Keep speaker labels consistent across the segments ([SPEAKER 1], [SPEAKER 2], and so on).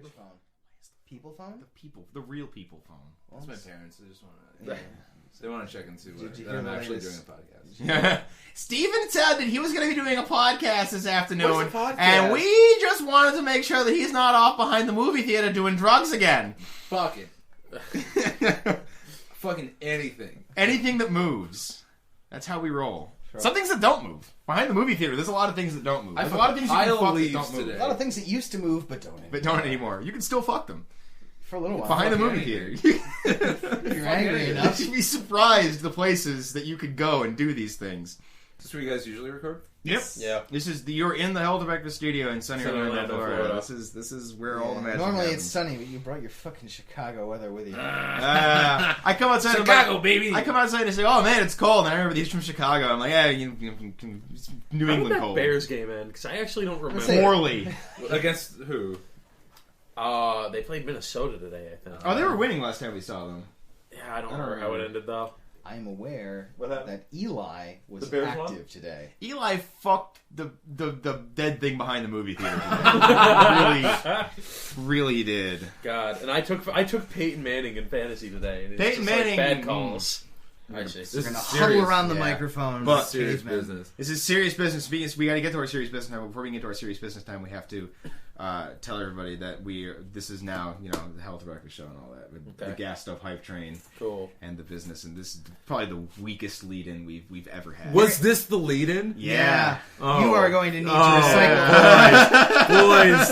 [SPEAKER 1] Which phone? People phone?
[SPEAKER 2] The real people phone.
[SPEAKER 3] That's my parents. They just want to. They want to check and see that I'm actually doing a
[SPEAKER 2] podcast. Steven said that he was going to be doing a podcast this afternoon,
[SPEAKER 3] podcast?
[SPEAKER 2] And we just wanted to make sure that he's not off behind the movie theater doing drugs again.
[SPEAKER 3] Fuck it. Fucking anything.
[SPEAKER 2] Anything that moves. That's how we roll. Sure. Some things that don't move. Behind the movie theater, there's a lot of things that don't move. There's a lot of things you can fuck that don't move.
[SPEAKER 3] Today.
[SPEAKER 1] A lot of things that used to move but don't anymore.
[SPEAKER 2] But don't anymore. You can still fuck them.
[SPEAKER 1] For a little while.
[SPEAKER 2] Behind the movie theater.
[SPEAKER 1] If you're angry enough.
[SPEAKER 2] You'd be surprised the places that you could go and do these things.
[SPEAKER 3] Is this where you guys usually record?
[SPEAKER 2] Yep.
[SPEAKER 1] Yeah.
[SPEAKER 2] You're in the Helderbecker studio in sunny Orlando, Florida. This is where all the magic
[SPEAKER 1] Normally
[SPEAKER 2] happens.
[SPEAKER 1] it's sunny, but you brought your fucking Chicago weather with you.
[SPEAKER 2] I come outside
[SPEAKER 3] Chicago, baby.
[SPEAKER 2] I come outside and say, "Oh man, it's cold." And I remember these from Chicago. I'm like, "Yeah, it's New England cold."
[SPEAKER 4] Bears game end because I actually don't remember.
[SPEAKER 2] Poorly.
[SPEAKER 3] Against who?
[SPEAKER 4] They played Minnesota today, I think.
[SPEAKER 2] Oh, they were winning last time we saw them.
[SPEAKER 4] Yeah, I don't remember how it ended though.
[SPEAKER 1] I am aware that Eli was active today.
[SPEAKER 2] Eli fucked the dead thing behind the movie theater today. really did.
[SPEAKER 4] God, and I took Peyton Manning in fantasy today. And it's
[SPEAKER 2] Peyton
[SPEAKER 4] just
[SPEAKER 2] Manning,
[SPEAKER 4] bad calls.
[SPEAKER 1] We're
[SPEAKER 3] This
[SPEAKER 1] going to
[SPEAKER 3] is
[SPEAKER 1] huddle
[SPEAKER 3] serious.
[SPEAKER 1] around the microphone.
[SPEAKER 3] But serious business.
[SPEAKER 2] This is serious business. We got to get to our serious business time. Before we get to our serious business time, we have to tell everybody that this is now, the Health Breakfast Show and all that. The gas stove hype train.
[SPEAKER 4] Cool.
[SPEAKER 2] And the business. And this is probably the weakest lead-in we've ever had.
[SPEAKER 3] Was this the lead-in?
[SPEAKER 2] Yeah.
[SPEAKER 1] Oh. You are going to need to recycle.
[SPEAKER 3] Boys.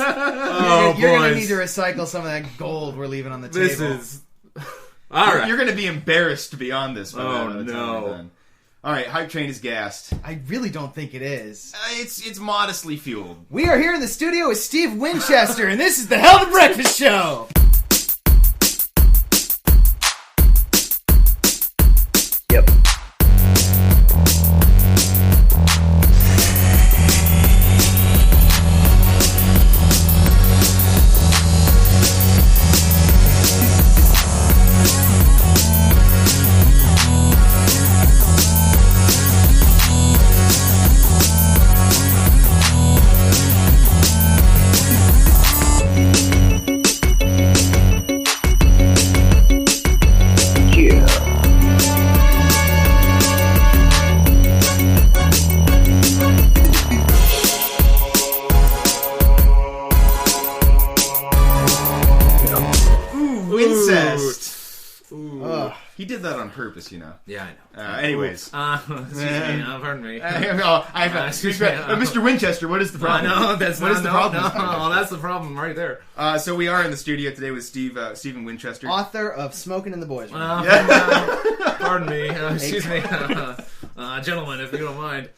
[SPEAKER 1] You're going to need to recycle some of that gold we're leaving on the table.
[SPEAKER 3] This is... All right.
[SPEAKER 2] You're going to be embarrassed beyond this.
[SPEAKER 3] Oh, no.
[SPEAKER 2] All right, hype train is gassed.
[SPEAKER 1] I really don't think it is.
[SPEAKER 2] It's modestly fueled.
[SPEAKER 1] We are here in the studio with Steve Winchester, and this is the Hell the Breakfast Show. Yep.
[SPEAKER 2] He did that on purpose,
[SPEAKER 3] Yeah, I know.
[SPEAKER 2] Anyways.
[SPEAKER 3] Excuse me. Pardon me.
[SPEAKER 2] Mr. Winchester, what is the problem?
[SPEAKER 3] No, that's
[SPEAKER 2] what
[SPEAKER 3] not
[SPEAKER 2] is the problem?
[SPEAKER 3] No, that's the problem right there.
[SPEAKER 2] So we are in the studio today with Stephen Winchester.
[SPEAKER 1] Author of Smoking in the Boys Room.
[SPEAKER 3] Pardon me. Excuse me. Gentlemen, if you don't mind.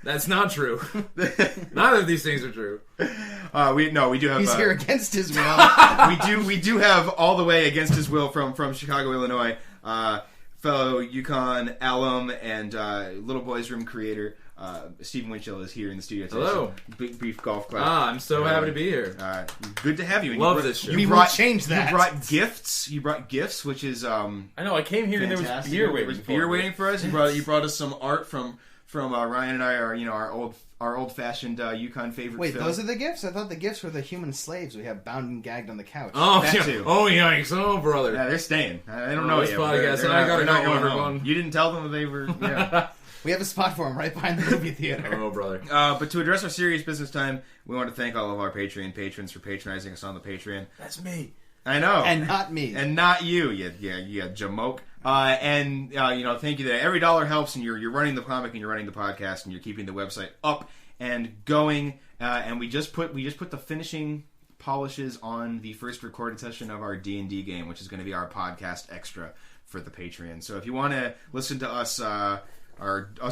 [SPEAKER 3] That's not true. Neither of these things are true.
[SPEAKER 2] We do have.
[SPEAKER 1] He's here against his will.
[SPEAKER 2] we do have all the way against his will from Chicago, Illinois. Fellow UConn alum and Little Boys Room creator Stephen Winchell is here in the studio today.
[SPEAKER 3] Hello.
[SPEAKER 2] So, brief golf clap.
[SPEAKER 3] I'm so happy to be here.
[SPEAKER 2] Good to have you. And
[SPEAKER 3] Love this show.
[SPEAKER 1] We will change that.
[SPEAKER 2] You brought gifts. You brought gifts, which is
[SPEAKER 4] I know. I came here
[SPEAKER 2] fantastic.
[SPEAKER 4] and there was beer waiting.
[SPEAKER 2] There was beer waiting for us. You brought us some art from Ryan and I, our old fashioned UConn favorite.
[SPEAKER 1] Wait,
[SPEAKER 2] film.
[SPEAKER 1] those are the gifts? I thought the gifts were the human slaves we have bound and gagged on the couch.
[SPEAKER 3] Oh,
[SPEAKER 2] that
[SPEAKER 3] yeah.
[SPEAKER 2] too.
[SPEAKER 3] Oh, yikes! Oh, brother.
[SPEAKER 2] Yeah, they're staying. I don't know
[SPEAKER 3] this
[SPEAKER 2] yet.
[SPEAKER 3] podcast.
[SPEAKER 2] They're
[SPEAKER 3] I
[SPEAKER 2] not-
[SPEAKER 3] gotta
[SPEAKER 2] they're not
[SPEAKER 3] go,
[SPEAKER 2] going
[SPEAKER 3] everyone.
[SPEAKER 2] home. You didn't tell them that they were. Yeah.
[SPEAKER 1] We have a spot for them right behind the movie theater.
[SPEAKER 3] Oh, brother.
[SPEAKER 2] But to address our serious business time, we want to thank all of our Patreon patrons for patronizing us on the Patreon.
[SPEAKER 4] That's me.
[SPEAKER 2] I know.
[SPEAKER 1] And not me.
[SPEAKER 2] And not you, you jamoke. Thank you. That every dollar helps, and you're running the comic, and you're running the podcast, and you're keeping the website up and going. And we just put the finishing polishes on the first recorded session of our D&D game, which is going to be our podcast extra for the Patreon. So if you want to listen to us, us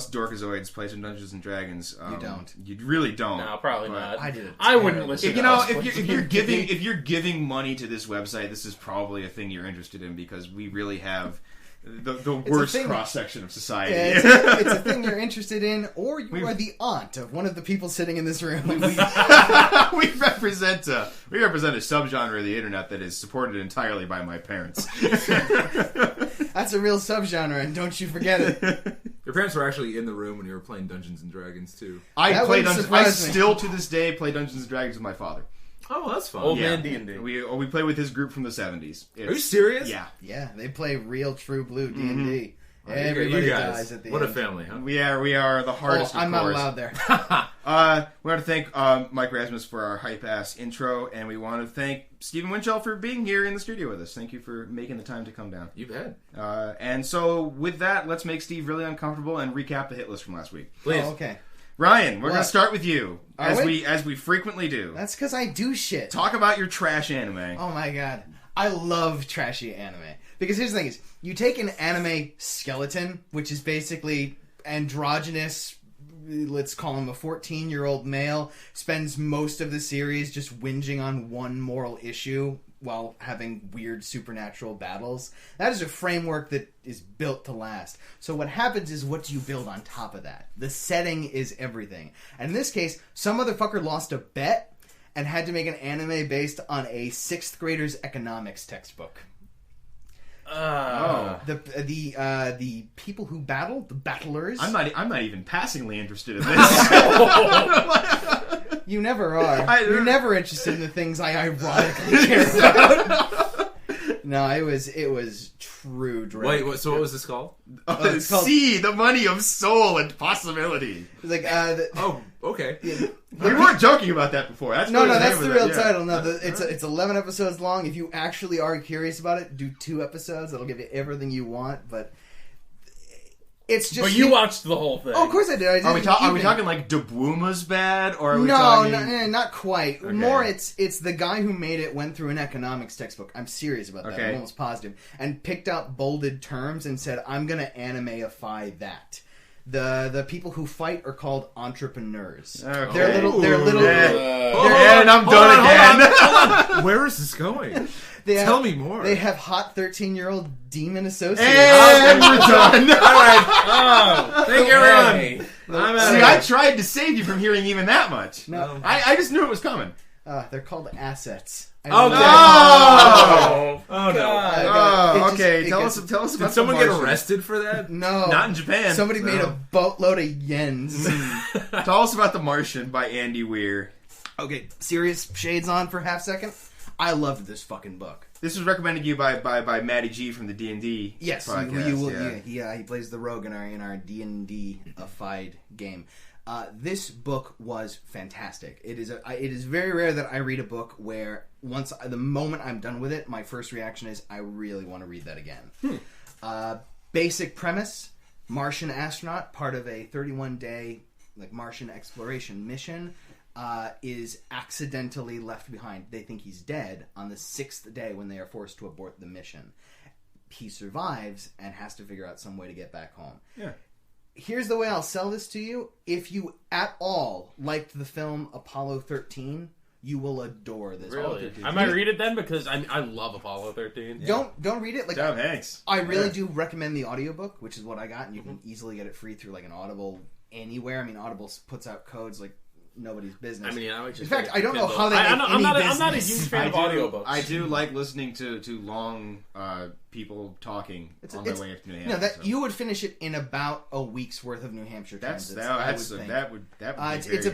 [SPEAKER 2] dorkazoids play some Dungeons and Dragons,
[SPEAKER 1] you don't.
[SPEAKER 2] You really don't.
[SPEAKER 4] No, probably not.
[SPEAKER 1] I did it.
[SPEAKER 4] I wouldn't listen.
[SPEAKER 2] If you're giving money to this website, this is probably a thing you're interested in because we really have the worst cross section of society.
[SPEAKER 1] Yeah, it's a thing you're interested in, or you are the aunt of one of the people sitting in this room.
[SPEAKER 2] We represent a subgenre of the internet that is supported entirely by my parents.
[SPEAKER 1] That's a real subgenre, and don't you forget it.
[SPEAKER 3] Your parents were actually in the room when you were playing Dungeons and Dragons too.
[SPEAKER 2] I still to this day play Dungeons and Dragons with my father.
[SPEAKER 3] Oh, that's fun.
[SPEAKER 4] Old
[SPEAKER 2] Yeah.
[SPEAKER 4] man D&D.
[SPEAKER 2] We play with his group from the 70s.
[SPEAKER 3] Are you serious?
[SPEAKER 2] Yeah.
[SPEAKER 1] Yeah, they play real, true blue D&D.
[SPEAKER 3] You
[SPEAKER 1] Everybody
[SPEAKER 3] guys,
[SPEAKER 1] dies at the
[SPEAKER 3] what
[SPEAKER 1] end.
[SPEAKER 3] a family, huh?
[SPEAKER 2] We are the hardest.
[SPEAKER 1] I'm
[SPEAKER 2] of
[SPEAKER 1] not
[SPEAKER 2] course.
[SPEAKER 1] allowed there.
[SPEAKER 2] We want to thank Mike Rasmus for our hype ass intro, and we want to thank Stephen Winchell for being here in the studio with us. Thank you for making the time to come down.
[SPEAKER 3] You bet.
[SPEAKER 2] And so, with that, let's make Steve really uncomfortable and recap the hit list from last week.
[SPEAKER 3] Please.
[SPEAKER 1] Oh, okay.
[SPEAKER 2] Ryan, we're going
[SPEAKER 1] What?
[SPEAKER 2] to start with you,
[SPEAKER 1] Are we?
[SPEAKER 2] as we frequently do.
[SPEAKER 1] That's because I do shit.
[SPEAKER 2] Talk about your trash anime.
[SPEAKER 1] Oh my god. I love trashy anime. Because here's the thing is, you take an anime skeleton, which is basically androgynous, let's call him a 14-year-old male, spends most of the series just whinging on one moral issue while having weird supernatural battles. That is a framework that is built to last. So what happens is, what do you build on top of that? The setting is everything. And in this case, some motherfucker lost a bet and had to make an anime based on a 6th grader's economics textbook. The people who battle, the battlers.
[SPEAKER 2] I'm not even passingly interested in this.
[SPEAKER 1] You never are. You're never interested in the things I ironically care about. No, it was true dread.
[SPEAKER 3] Wait, so what was this called?
[SPEAKER 1] it's called-
[SPEAKER 2] See the money of soul and possibility.
[SPEAKER 1] Like
[SPEAKER 3] Oh, okay.
[SPEAKER 2] We weren't joking about that before. That's
[SPEAKER 1] No,
[SPEAKER 2] really
[SPEAKER 1] that's
[SPEAKER 2] name
[SPEAKER 1] the
[SPEAKER 2] of
[SPEAKER 1] real
[SPEAKER 2] that, yeah.
[SPEAKER 1] title. No, it's 11 episodes long. If you actually are curious about it, do 2 episodes. That'll give you everything you want. But it's just.
[SPEAKER 4] But you watched the whole thing.
[SPEAKER 1] Oh, of course I did. I did
[SPEAKER 2] Are we
[SPEAKER 1] even-
[SPEAKER 2] talking like Dabuma's bad, or are we
[SPEAKER 1] No,
[SPEAKER 2] talking...
[SPEAKER 1] not quite.
[SPEAKER 2] Okay.
[SPEAKER 1] More, it's the guy who made it went through an economics textbook. I'm serious about that.
[SPEAKER 2] Okay.
[SPEAKER 1] I'm almost positive. And picked out bolded terms and said, I'm going to animeify that. The people who fight are called entrepreneurs.
[SPEAKER 2] Okay.
[SPEAKER 1] They're little.
[SPEAKER 2] And I'm done again.
[SPEAKER 3] Hold on. Where is this going? Tell me more.
[SPEAKER 1] They have hot 13-year-old demon associates.
[SPEAKER 2] And we're done.
[SPEAKER 3] All right. Oh, thank you, everyone. I'm out
[SPEAKER 2] See,
[SPEAKER 3] of
[SPEAKER 2] I
[SPEAKER 3] here.
[SPEAKER 2] tried to save you from hearing even that much.
[SPEAKER 1] No.
[SPEAKER 2] I just knew it was coming.
[SPEAKER 1] They're called assets.
[SPEAKER 3] Okay.
[SPEAKER 2] Oh!
[SPEAKER 3] Oh, no.
[SPEAKER 1] God.
[SPEAKER 2] Tell us about
[SPEAKER 3] Did someone
[SPEAKER 2] the
[SPEAKER 3] get
[SPEAKER 2] Martian.
[SPEAKER 3] arrested for that?
[SPEAKER 1] No.
[SPEAKER 2] Not in Japan.
[SPEAKER 1] Somebody made a boatload of yens.
[SPEAKER 2] Tell us about The Martian by Andy Weir.
[SPEAKER 1] Okay, serious shades on for half second. I loved this fucking book.
[SPEAKER 2] This was recommended to you by Matty G from the D&D
[SPEAKER 1] Yes,
[SPEAKER 2] podcast.
[SPEAKER 1] you will. Yeah, he plays the rogue in our D&D-ified game. This book was fantastic. It is very rare that I read a book where the moment I'm done with it, my first reaction is I really want to read that again. Basic premise: Martian astronaut, part of a 31-day Martian exploration mission, is accidentally left behind. They think he's dead on the 6th day when they are forced to abort the mission. He survives and has to figure out some way to get back home.
[SPEAKER 2] Yeah.
[SPEAKER 1] Here's the way I'll sell this to you. If you at all liked the film Apollo 13, you will adore this.
[SPEAKER 4] Really?
[SPEAKER 1] book.
[SPEAKER 4] I might read it then because I love Apollo 13.
[SPEAKER 1] Don't read it.
[SPEAKER 2] Tom Hanks.
[SPEAKER 1] I really do recommend the audiobook, which is what I got, and you can easily get it free through an Audible anywhere. I mean, Audible puts out codes like nobody's business.
[SPEAKER 4] I mean, I would just
[SPEAKER 1] in fact,
[SPEAKER 4] get
[SPEAKER 1] I don't know
[SPEAKER 4] Kindle.
[SPEAKER 1] how they make
[SPEAKER 4] I'm not a
[SPEAKER 1] business.
[SPEAKER 4] huge fan of audiobooks.
[SPEAKER 2] I do like listening to long people talking on their way up to New Hampshire.
[SPEAKER 1] No, that you would finish it in about a week's worth of New Hampshire transits.
[SPEAKER 2] That would
[SPEAKER 1] It's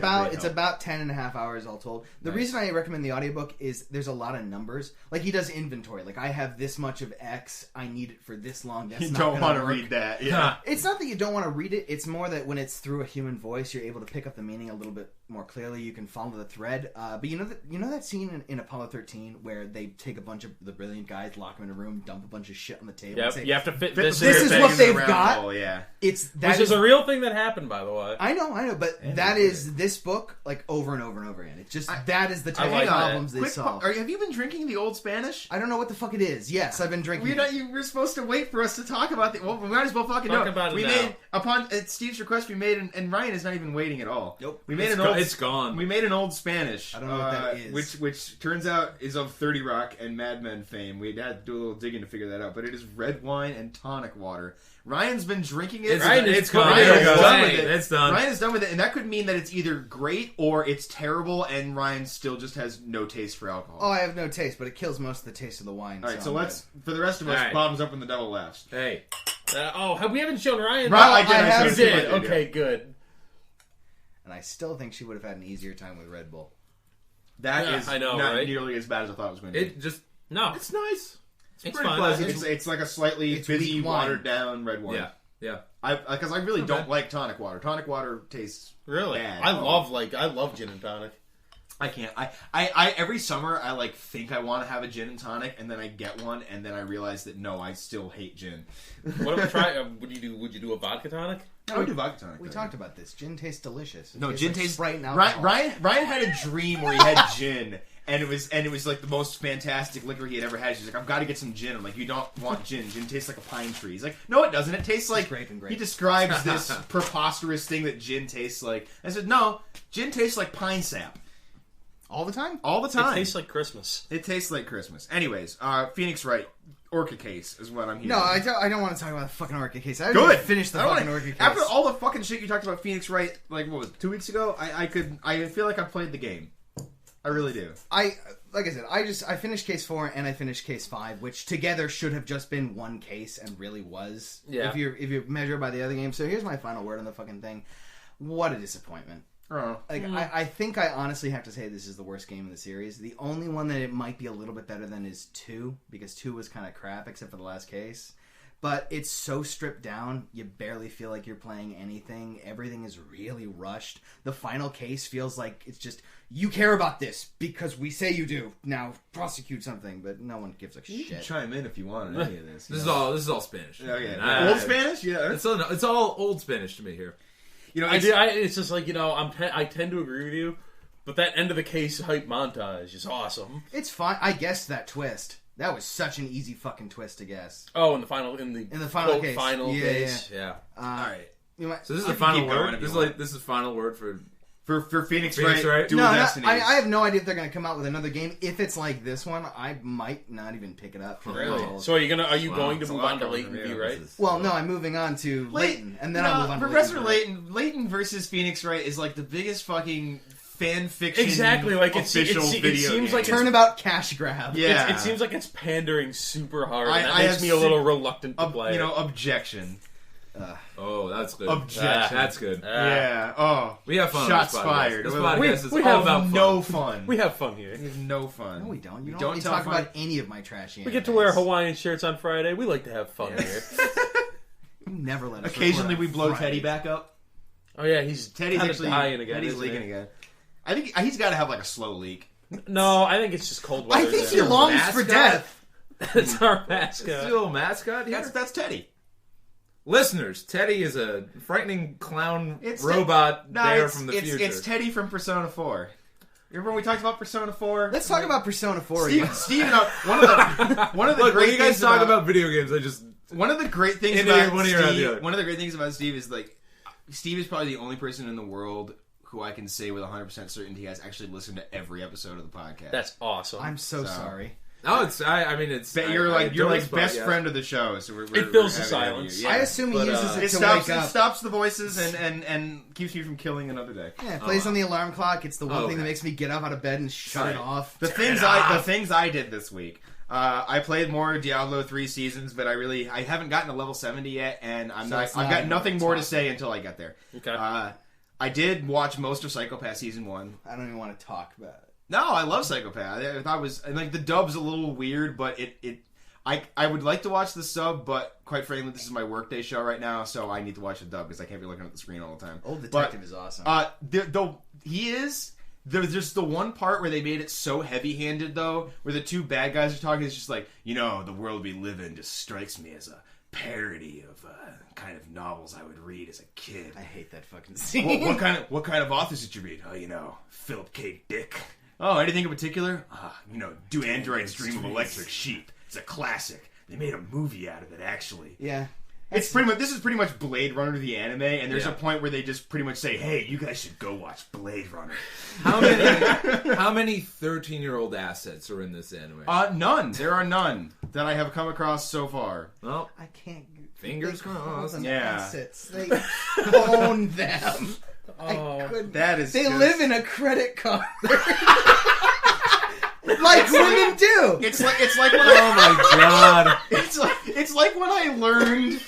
[SPEAKER 1] about 10 and a half hours all told. The reason I recommend the audiobook is there's a lot of numbers. Like, he does inventory. Like, I have this much of X, I need it for this long. That's
[SPEAKER 2] you
[SPEAKER 1] not
[SPEAKER 2] don't
[SPEAKER 1] want to
[SPEAKER 2] read that. Yeah.
[SPEAKER 1] It's not that you don't want to read it. It's more that when it's through a human voice, you're able to pick up the meaning a little bit more clearly. You can follow the thread. But you know that scene in Apollo 13 where they take a bunch of the brilliant guys, lock them in a room, dump a bunch of shit on the table.
[SPEAKER 4] Yep,
[SPEAKER 1] and say,
[SPEAKER 4] you have to fit
[SPEAKER 1] This
[SPEAKER 4] this.
[SPEAKER 1] is
[SPEAKER 4] in
[SPEAKER 1] what
[SPEAKER 4] your
[SPEAKER 1] they've
[SPEAKER 4] thing.
[SPEAKER 1] got.
[SPEAKER 2] Hole, yeah.
[SPEAKER 4] Which is a real thing that happened, by the way.
[SPEAKER 1] I know, but that is this book over and over and over again. It's just that is the type of problems they solve.
[SPEAKER 2] Have you been drinking the Old Spanish?
[SPEAKER 1] I don't know what the fuck it is. Yes, I've been drinking.
[SPEAKER 2] You were supposed to wait for us to talk about the. Well, we might as well fucking
[SPEAKER 4] Talk
[SPEAKER 2] know.
[SPEAKER 4] about it
[SPEAKER 2] we
[SPEAKER 4] now.
[SPEAKER 2] made upon at Steve's request. We made and Ryan is not even waiting at all.
[SPEAKER 1] Nope.
[SPEAKER 2] We made
[SPEAKER 3] It's gone.
[SPEAKER 2] We made an Old Spanish.
[SPEAKER 1] I don't know what that is.
[SPEAKER 2] Which turns out is of 30 Rock and Mad Men fame. We had to do a little digging to figure that out. But it is red wine and tonic water. Ryan's been drinking it.
[SPEAKER 3] It's
[SPEAKER 2] gone.
[SPEAKER 3] gone.
[SPEAKER 2] Ryan's done with it.
[SPEAKER 3] It's done.
[SPEAKER 2] Ryan is done with it, and that could mean that it's either great or it's terrible, and Ryan still just has no taste for alcohol.
[SPEAKER 1] Oh, I have no taste, but it kills most of the taste of the wine.
[SPEAKER 2] All right, so
[SPEAKER 1] I'm
[SPEAKER 2] let's for the rest of us,
[SPEAKER 4] All right.
[SPEAKER 2] bottoms up when the devil laughs.
[SPEAKER 3] Hey.
[SPEAKER 4] We haven't shown Ryan.
[SPEAKER 2] I
[SPEAKER 1] have.
[SPEAKER 4] You
[SPEAKER 2] said
[SPEAKER 4] did.
[SPEAKER 2] it.
[SPEAKER 4] Okay, good.
[SPEAKER 1] And I still think she would have had an easier time with Red Bull.
[SPEAKER 2] That
[SPEAKER 4] Yeah,
[SPEAKER 2] is
[SPEAKER 4] I know,
[SPEAKER 2] not
[SPEAKER 4] right?
[SPEAKER 2] nearly as bad as I thought it was going to be.
[SPEAKER 3] It just
[SPEAKER 4] No.
[SPEAKER 3] it's nice. It's pretty
[SPEAKER 4] fun.
[SPEAKER 3] pleasant.
[SPEAKER 2] It's like a slightly
[SPEAKER 1] It's
[SPEAKER 2] fizzy,
[SPEAKER 1] weak wine.
[SPEAKER 2] watered down red wine.
[SPEAKER 3] Yeah.
[SPEAKER 2] Because I really
[SPEAKER 3] Not
[SPEAKER 2] don't
[SPEAKER 3] bad.
[SPEAKER 2] like tonic water. Tonic water tastes
[SPEAKER 4] Really?
[SPEAKER 2] bad.
[SPEAKER 4] I love gin and tonic.
[SPEAKER 2] I can't. I every summer I like think I want to have a gin and tonic, and then I get one, and then I realize that no, I still hate gin.
[SPEAKER 4] What if we try? Would you do a vodka tonic?
[SPEAKER 2] I would do vodka tonic.
[SPEAKER 1] We
[SPEAKER 2] though.
[SPEAKER 1] talked about this. Gin tastes delicious. It
[SPEAKER 2] No,
[SPEAKER 1] tastes
[SPEAKER 2] gin
[SPEAKER 1] like
[SPEAKER 2] tastes
[SPEAKER 1] Sprite and
[SPEAKER 2] Ryan,
[SPEAKER 1] alcohol.
[SPEAKER 2] Ryan had a dream where he had gin, and it was like the most fantastic liquor he had ever had. He's like, I've got to get some gin. I'm like, you don't want gin. Gin tastes like a pine tree. He's like, no, it doesn't. It tastes like
[SPEAKER 1] grape and grape.
[SPEAKER 2] He describes this preposterous thing that gin tastes like. I said, no, gin tastes like pine sap
[SPEAKER 1] All the time?
[SPEAKER 2] all the time.
[SPEAKER 4] It tastes like Christmas.
[SPEAKER 2] It tastes like Christmas. Anyways, Phoenix Wright, Orca case is what I'm hearing.
[SPEAKER 1] No, I don't want to talk about the fucking Orca case. I
[SPEAKER 2] Good.
[SPEAKER 1] Finish the
[SPEAKER 2] I don't
[SPEAKER 1] fucking
[SPEAKER 2] wanna-
[SPEAKER 1] Orca case.
[SPEAKER 2] After all the fucking shit you talked about Phoenix Wright, like what was it, 2 weeks ago? I feel like I played the game. I really do.
[SPEAKER 1] Like I said, I finished case 4 and I finished case 5, which together should have just been one case and really was.
[SPEAKER 4] Yeah.
[SPEAKER 1] If you measure by the other game. So here's my final word on the fucking thing. What a disappointment.
[SPEAKER 2] Oh.
[SPEAKER 1] Like I think I honestly have to say this is the worst game in the series. The only one that it might be a little bit better than is 2, because 2 was kind of crap except for the last case. But it's so stripped down, you barely feel like you're playing anything. Everything is really rushed. The final case feels like it's just, you care about this because we say you do. Now prosecute something, but no one gives a
[SPEAKER 2] You can
[SPEAKER 1] shit.
[SPEAKER 2] chime in if you want on any of this.
[SPEAKER 3] This is all Spanish.
[SPEAKER 2] Oh, yeah.
[SPEAKER 3] Nah,
[SPEAKER 2] Old Spanish? Yeah.
[SPEAKER 3] It's all old Spanish to me here.
[SPEAKER 2] You know,
[SPEAKER 4] It's just like, I tend to agree with you, but that end of the case hype montage is awesome.
[SPEAKER 1] It's fine. I guessed that twist. That was such an easy fucking twist to guess.
[SPEAKER 4] Oh, in the final
[SPEAKER 1] final case.
[SPEAKER 4] final
[SPEAKER 1] Yeah,
[SPEAKER 4] case, yeah.
[SPEAKER 2] all right.
[SPEAKER 1] You might,
[SPEAKER 3] So this is
[SPEAKER 2] I
[SPEAKER 3] the
[SPEAKER 2] can
[SPEAKER 3] final
[SPEAKER 2] keep going
[SPEAKER 3] word.
[SPEAKER 2] if you
[SPEAKER 3] This
[SPEAKER 2] want.
[SPEAKER 3] is final word for.
[SPEAKER 2] For Phoenix
[SPEAKER 3] Phoenix
[SPEAKER 2] Wright,
[SPEAKER 3] Wright?
[SPEAKER 2] Dual
[SPEAKER 1] no,
[SPEAKER 2] Destinies.
[SPEAKER 1] I have no idea if they're going to come out with another game. If it's like this one, I might not even pick it up.
[SPEAKER 3] Really?
[SPEAKER 4] So are you going to
[SPEAKER 2] It's a
[SPEAKER 4] move
[SPEAKER 2] lot
[SPEAKER 4] on to
[SPEAKER 2] going
[SPEAKER 4] Leighton
[SPEAKER 2] on,
[SPEAKER 4] V,
[SPEAKER 2] yeah.
[SPEAKER 4] right?
[SPEAKER 1] Well, no, I'm moving on to Leighton, and then I'll move on to
[SPEAKER 2] Professor
[SPEAKER 1] Leighton.
[SPEAKER 2] Leighton versus Phoenix Wright is like the biggest fucking fan fiction.
[SPEAKER 4] Exactly, like
[SPEAKER 2] official
[SPEAKER 4] it
[SPEAKER 2] video
[SPEAKER 4] seems
[SPEAKER 2] game.
[SPEAKER 4] like it's,
[SPEAKER 1] Turnabout cash grab.
[SPEAKER 2] Yeah.
[SPEAKER 4] it seems like it's pandering super hard.
[SPEAKER 2] I-
[SPEAKER 4] And that
[SPEAKER 2] I
[SPEAKER 4] makes
[SPEAKER 2] have
[SPEAKER 4] me a little reluctant to
[SPEAKER 2] Ob-
[SPEAKER 4] play.
[SPEAKER 2] objection.
[SPEAKER 3] Oh, that's good.
[SPEAKER 2] Objection.
[SPEAKER 3] That's good.
[SPEAKER 2] Yeah. Oh,
[SPEAKER 3] We have fun.
[SPEAKER 2] shots
[SPEAKER 3] on this podcast.
[SPEAKER 2] fired.
[SPEAKER 3] This
[SPEAKER 2] We-
[SPEAKER 3] podcast is
[SPEAKER 4] we
[SPEAKER 3] all
[SPEAKER 4] have
[SPEAKER 3] about fun.
[SPEAKER 2] no fun.
[SPEAKER 4] We have fun here.
[SPEAKER 2] We have no fun.
[SPEAKER 1] No, we don't. You
[SPEAKER 2] We
[SPEAKER 1] don't,
[SPEAKER 2] don't
[SPEAKER 1] let me
[SPEAKER 2] tell
[SPEAKER 1] talk
[SPEAKER 2] fun.
[SPEAKER 1] about any of my trashy
[SPEAKER 4] We get to
[SPEAKER 1] animes.
[SPEAKER 4] wear Hawaiian shirts on Friday. We like to have fun here.
[SPEAKER 1] You never let us
[SPEAKER 2] Occasionally,
[SPEAKER 1] record
[SPEAKER 2] we
[SPEAKER 1] on
[SPEAKER 2] blow
[SPEAKER 1] Friday.
[SPEAKER 2] Teddy back up.
[SPEAKER 4] Oh yeah, he's
[SPEAKER 2] Teddy's
[SPEAKER 4] kinda
[SPEAKER 2] actually
[SPEAKER 4] dying again.
[SPEAKER 2] Teddy's
[SPEAKER 4] isn't
[SPEAKER 2] leaking
[SPEAKER 4] he?
[SPEAKER 2] again. I think he's got to have like a slow leak.
[SPEAKER 4] No, I think it's just cold weather.
[SPEAKER 1] I think he
[SPEAKER 4] there.
[SPEAKER 1] longs for
[SPEAKER 3] mascot?
[SPEAKER 1] death.
[SPEAKER 4] It's our
[SPEAKER 3] Is
[SPEAKER 4] mascot.
[SPEAKER 3] the little mascot here?
[SPEAKER 2] That's Teddy.
[SPEAKER 3] Listeners, Teddy is a frightening clown
[SPEAKER 2] It's
[SPEAKER 3] robot
[SPEAKER 2] No,
[SPEAKER 3] bear
[SPEAKER 2] it's,
[SPEAKER 3] from the
[SPEAKER 2] it's,
[SPEAKER 3] future.
[SPEAKER 2] it's Teddy from Persona 4. Remember when we talked about Persona 4?
[SPEAKER 1] Let's talk about Persona 4
[SPEAKER 2] Steve.
[SPEAKER 1] again.
[SPEAKER 2] Steve, one of the
[SPEAKER 3] Look, when
[SPEAKER 2] great
[SPEAKER 3] you guys
[SPEAKER 2] things
[SPEAKER 3] talk about video games, I just
[SPEAKER 2] one of the great things
[SPEAKER 3] In
[SPEAKER 2] about
[SPEAKER 3] one ear, out the
[SPEAKER 2] Steve.
[SPEAKER 3] other.
[SPEAKER 2] One of the great things about Steve is like Steve is probably the only person in the world who I can say with 100% certainty has actually listened to every episode of the podcast.
[SPEAKER 4] That's awesome.
[SPEAKER 1] I'm so
[SPEAKER 2] So-
[SPEAKER 1] sorry.
[SPEAKER 3] no, it's I mean it's
[SPEAKER 2] You're
[SPEAKER 3] I
[SPEAKER 2] like you're
[SPEAKER 3] adore
[SPEAKER 2] like
[SPEAKER 3] this
[SPEAKER 2] best
[SPEAKER 3] podcast.
[SPEAKER 2] friend of the show, so we're
[SPEAKER 4] It fills
[SPEAKER 2] we're
[SPEAKER 4] the
[SPEAKER 2] happy to have
[SPEAKER 4] silence.
[SPEAKER 2] you.
[SPEAKER 1] I
[SPEAKER 2] Yeah.
[SPEAKER 1] assume he
[SPEAKER 4] But,
[SPEAKER 1] uses
[SPEAKER 2] It
[SPEAKER 1] it to
[SPEAKER 2] stops.
[SPEAKER 1] wake
[SPEAKER 2] It
[SPEAKER 1] up.
[SPEAKER 2] stops the voices and keeps me from killing another day.
[SPEAKER 1] Yeah, it plays on the alarm clock. It's the one
[SPEAKER 3] Oh,
[SPEAKER 1] thing that
[SPEAKER 3] okay.
[SPEAKER 1] makes me get up out of bed and shut it off.
[SPEAKER 2] The things I did this week. I played more Diablo 3 seasons, but I haven't gotten to level 70 yet, and I've
[SPEAKER 1] it's
[SPEAKER 2] got
[SPEAKER 1] not
[SPEAKER 2] nothing
[SPEAKER 1] even
[SPEAKER 2] more to
[SPEAKER 1] talk.
[SPEAKER 2] say until I get there.
[SPEAKER 4] Okay.
[SPEAKER 2] I did watch most of Psychopath season 1.
[SPEAKER 1] I don't even want to talk about it.
[SPEAKER 2] No, I love Psychopath. I thought it was like the dub's a little weird, but I would like to watch the sub, but quite frankly, this is my workday show right now, so I need to watch the dub because I can't be looking at the screen all the time.
[SPEAKER 1] Old Detective is awesome.
[SPEAKER 2] There's just the one part where they made it so heavy-handed, though, where the two bad guys are talking. It's just like, the world we live in just strikes me as a parody of kind of novels I would read as a kid.
[SPEAKER 1] I hate that fucking scene.
[SPEAKER 2] What kind of authors did you read? Oh, Philip K. Dick. Oh, anything in particular? Do Androids Dream of Electric Sheep? It's a classic. They made a movie out of it, actually.
[SPEAKER 1] Yeah.
[SPEAKER 2] It's pretty much. This is pretty much Blade Runner the anime, and there's a point where they just pretty much say, "Hey, you guys should go watch Blade Runner."
[SPEAKER 3] How many 13-year-old assets are in this anime?
[SPEAKER 2] None. There are none that I have come across so far.
[SPEAKER 3] Well,
[SPEAKER 1] I can't.
[SPEAKER 3] Fingers
[SPEAKER 1] they call
[SPEAKER 3] crossed.
[SPEAKER 1] them
[SPEAKER 2] Yeah.
[SPEAKER 1] assets. They own them. I couldn't.
[SPEAKER 2] That is.
[SPEAKER 1] They
[SPEAKER 2] just-
[SPEAKER 1] live in a credit card. Like women do.
[SPEAKER 2] It's like when
[SPEAKER 3] oh my god!
[SPEAKER 2] It's like when I learned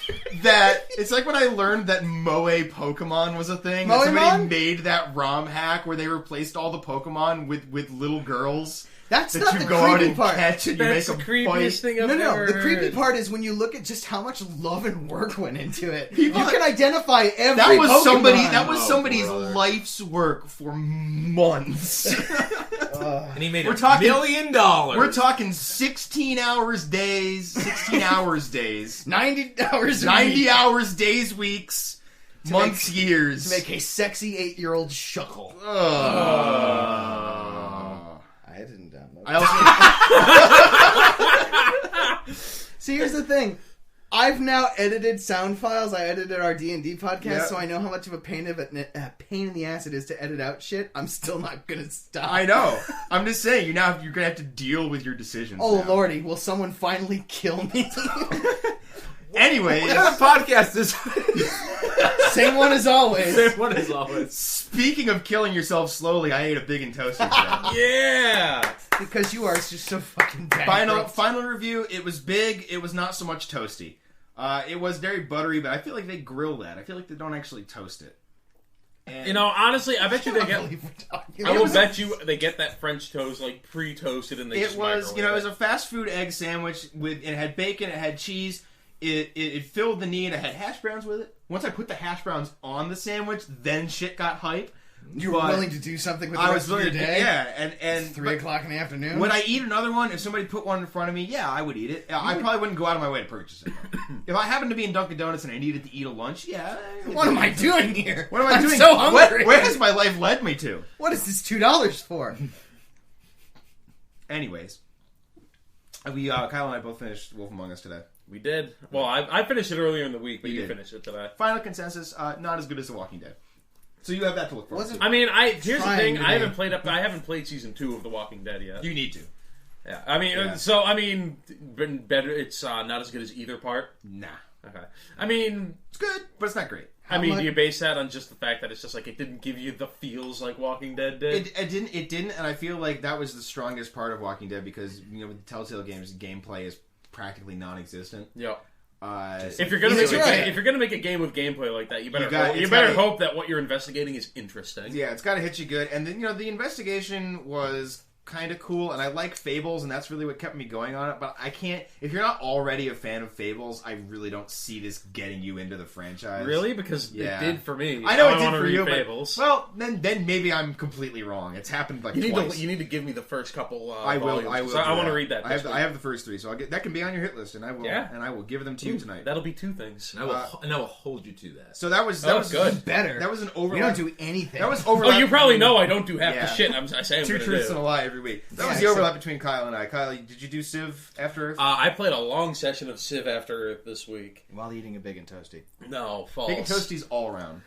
[SPEAKER 2] when I learned that Moe Pokemon was a thing. That
[SPEAKER 1] Moemon?
[SPEAKER 2] somebody made that ROM hack where they replaced all the Pokemon with little girls.
[SPEAKER 1] That's
[SPEAKER 2] that
[SPEAKER 1] not
[SPEAKER 2] you
[SPEAKER 1] the
[SPEAKER 2] go out
[SPEAKER 1] creepy
[SPEAKER 2] and
[SPEAKER 1] part.
[SPEAKER 2] catch and you
[SPEAKER 4] That's the
[SPEAKER 2] make them
[SPEAKER 4] creepiest
[SPEAKER 2] fight.
[SPEAKER 4] thing I've
[SPEAKER 1] No,
[SPEAKER 4] ever
[SPEAKER 1] the creepy
[SPEAKER 4] heard.
[SPEAKER 1] part is when you look at just how much love and work went into it.
[SPEAKER 2] People-
[SPEAKER 1] you can identify every
[SPEAKER 2] That was
[SPEAKER 1] Pokemon.
[SPEAKER 2] somebody's
[SPEAKER 3] brother.
[SPEAKER 2] life's work for months.
[SPEAKER 3] And he made
[SPEAKER 2] We're
[SPEAKER 3] $1
[SPEAKER 2] talking-
[SPEAKER 3] million.
[SPEAKER 2] We're talking 16 hours days,
[SPEAKER 1] 90 hours a
[SPEAKER 2] 90
[SPEAKER 1] week
[SPEAKER 2] hours days, weeks, months, years.
[SPEAKER 1] to make a sexy 8-year-old shuckle. I didn't download it.
[SPEAKER 2] I also
[SPEAKER 1] See, here's the thing. I've now edited sound files. I edited our D&D podcast,
[SPEAKER 2] Yeah.
[SPEAKER 1] so I know how much of a pain in the ass it is to edit out shit. I'm still not gonna stop.
[SPEAKER 2] I know. I'm just saying, you're gonna have to deal with your decisions.
[SPEAKER 1] Oh
[SPEAKER 2] now.
[SPEAKER 1] lordy, will someone finally kill me?
[SPEAKER 2] Anyways,
[SPEAKER 3] What kind of podcast is
[SPEAKER 1] Same one as always.
[SPEAKER 3] What is always?
[SPEAKER 2] speaking of killing yourself slowly, I ate a big and toasty today.
[SPEAKER 4] Yeah.
[SPEAKER 1] Because you are just so fucking bad.
[SPEAKER 2] Final review. It was big. It was not so much toasty. It was very buttery, but I feel like they grill that. I feel like they don't actually toast it. And
[SPEAKER 4] You know, honestly, I bet you they
[SPEAKER 1] I
[SPEAKER 4] get.
[SPEAKER 1] believe we're talking
[SPEAKER 4] I
[SPEAKER 1] about
[SPEAKER 4] will bet you they get that French toast like pre-toasted and they
[SPEAKER 2] it
[SPEAKER 4] just
[SPEAKER 2] was,
[SPEAKER 4] microwave
[SPEAKER 2] it was a fast food egg sandwich and it had bacon, it had cheese. It filled the need. It had hash browns with it. Once I put the hash browns on the sandwich, then shit got hype.
[SPEAKER 1] You were
[SPEAKER 2] But
[SPEAKER 1] willing to do something with the
[SPEAKER 2] I
[SPEAKER 1] rest
[SPEAKER 2] was willing
[SPEAKER 1] of
[SPEAKER 2] to,
[SPEAKER 1] your day?
[SPEAKER 2] yeah, and
[SPEAKER 1] It's 3 o'clock in the afternoon?
[SPEAKER 2] would I eat another one if somebody put one in front of me? Yeah, I would eat it. I probably wouldn't go out of my way to purchase it. If I happened to be in Dunkin' Donuts and I needed to eat a lunch, yeah.
[SPEAKER 1] What am I doing here?
[SPEAKER 2] What am I
[SPEAKER 1] I'm
[SPEAKER 2] doing?
[SPEAKER 1] so hungry.
[SPEAKER 2] Where has my life led me to?
[SPEAKER 1] What is this $2 for?
[SPEAKER 2] Anyways, Kyle and I both finished Wolf Among Us today.
[SPEAKER 4] We did. Well, I finished it earlier in the week, but
[SPEAKER 2] You
[SPEAKER 4] you
[SPEAKER 2] did.
[SPEAKER 4] finished it today.
[SPEAKER 2] Final consensus: not as good as The Walking Dead. So you have that to look forward
[SPEAKER 1] Wasn't-
[SPEAKER 2] to.
[SPEAKER 4] I mean, here's the
[SPEAKER 1] Trying
[SPEAKER 4] thing.
[SPEAKER 1] to
[SPEAKER 4] I
[SPEAKER 1] be.
[SPEAKER 4] haven't played season 2 of The Walking Dead yet.
[SPEAKER 2] You need to.
[SPEAKER 4] Yeah. I mean,
[SPEAKER 2] Yeah.
[SPEAKER 4] been better. It's not as good as either part.
[SPEAKER 2] Nah,
[SPEAKER 4] Okay. I mean,
[SPEAKER 2] it's good, but it's not great.
[SPEAKER 1] How
[SPEAKER 4] do
[SPEAKER 1] much-
[SPEAKER 4] you base that on just the fact that it's just like it didn't give you the feels like Walking Dead did?
[SPEAKER 2] It didn't, and I feel like that was the strongest part of Walking Dead because with the Telltale games, gameplay is practically non-existent.
[SPEAKER 4] Yep.
[SPEAKER 2] If
[SPEAKER 4] If
[SPEAKER 1] That's right.
[SPEAKER 4] you're gonna make a game with gameplay like that, you better
[SPEAKER 2] it's gotta-
[SPEAKER 4] hope that what you're investigating is interesting.
[SPEAKER 2] yeah, it's got to hit you good, and then the investigation was kind of cool, and I like Fables, and that's really what kept me going on it. But I can't. If you're not already a fan of Fables, I really don't see this getting you into the franchise.
[SPEAKER 4] Really? Because
[SPEAKER 2] Yeah.
[SPEAKER 4] it did for me.
[SPEAKER 2] I know it
[SPEAKER 4] wanna
[SPEAKER 2] did for
[SPEAKER 4] read
[SPEAKER 2] you, but
[SPEAKER 4] Fables.
[SPEAKER 2] well, then maybe I'm completely wrong. It's happened like twice.
[SPEAKER 4] You need to give me the first couple.
[SPEAKER 2] I will.
[SPEAKER 4] volumes,
[SPEAKER 2] I will.
[SPEAKER 4] 'cause
[SPEAKER 2] do
[SPEAKER 4] I want to
[SPEAKER 2] that.
[SPEAKER 4] read that.
[SPEAKER 2] I have the first 3, so that can be on your hit list, and I will.
[SPEAKER 4] Yeah.
[SPEAKER 2] And I will give them to you tonight.
[SPEAKER 4] That'll be 2 things.
[SPEAKER 3] And I will hold you to that.
[SPEAKER 2] So that was
[SPEAKER 4] good.
[SPEAKER 1] Better.
[SPEAKER 2] That was an
[SPEAKER 1] You
[SPEAKER 2] overlap.
[SPEAKER 1] don't do anything.
[SPEAKER 2] That was
[SPEAKER 4] Oh,
[SPEAKER 2] overlap.
[SPEAKER 4] you probably know I don't do half
[SPEAKER 2] Yeah.
[SPEAKER 4] the shit I say I'm
[SPEAKER 2] 2
[SPEAKER 4] going to
[SPEAKER 2] truths and a
[SPEAKER 4] do.
[SPEAKER 2] lie every week. That
[SPEAKER 1] Yeah,
[SPEAKER 2] was the overlap between Kyle and I. Kyle, did you do Civ After Earth?
[SPEAKER 4] I played a long session of Civ After Earth this week.
[SPEAKER 1] While eating a big and toasty.
[SPEAKER 4] No, false.
[SPEAKER 2] Bacon Toasties all around.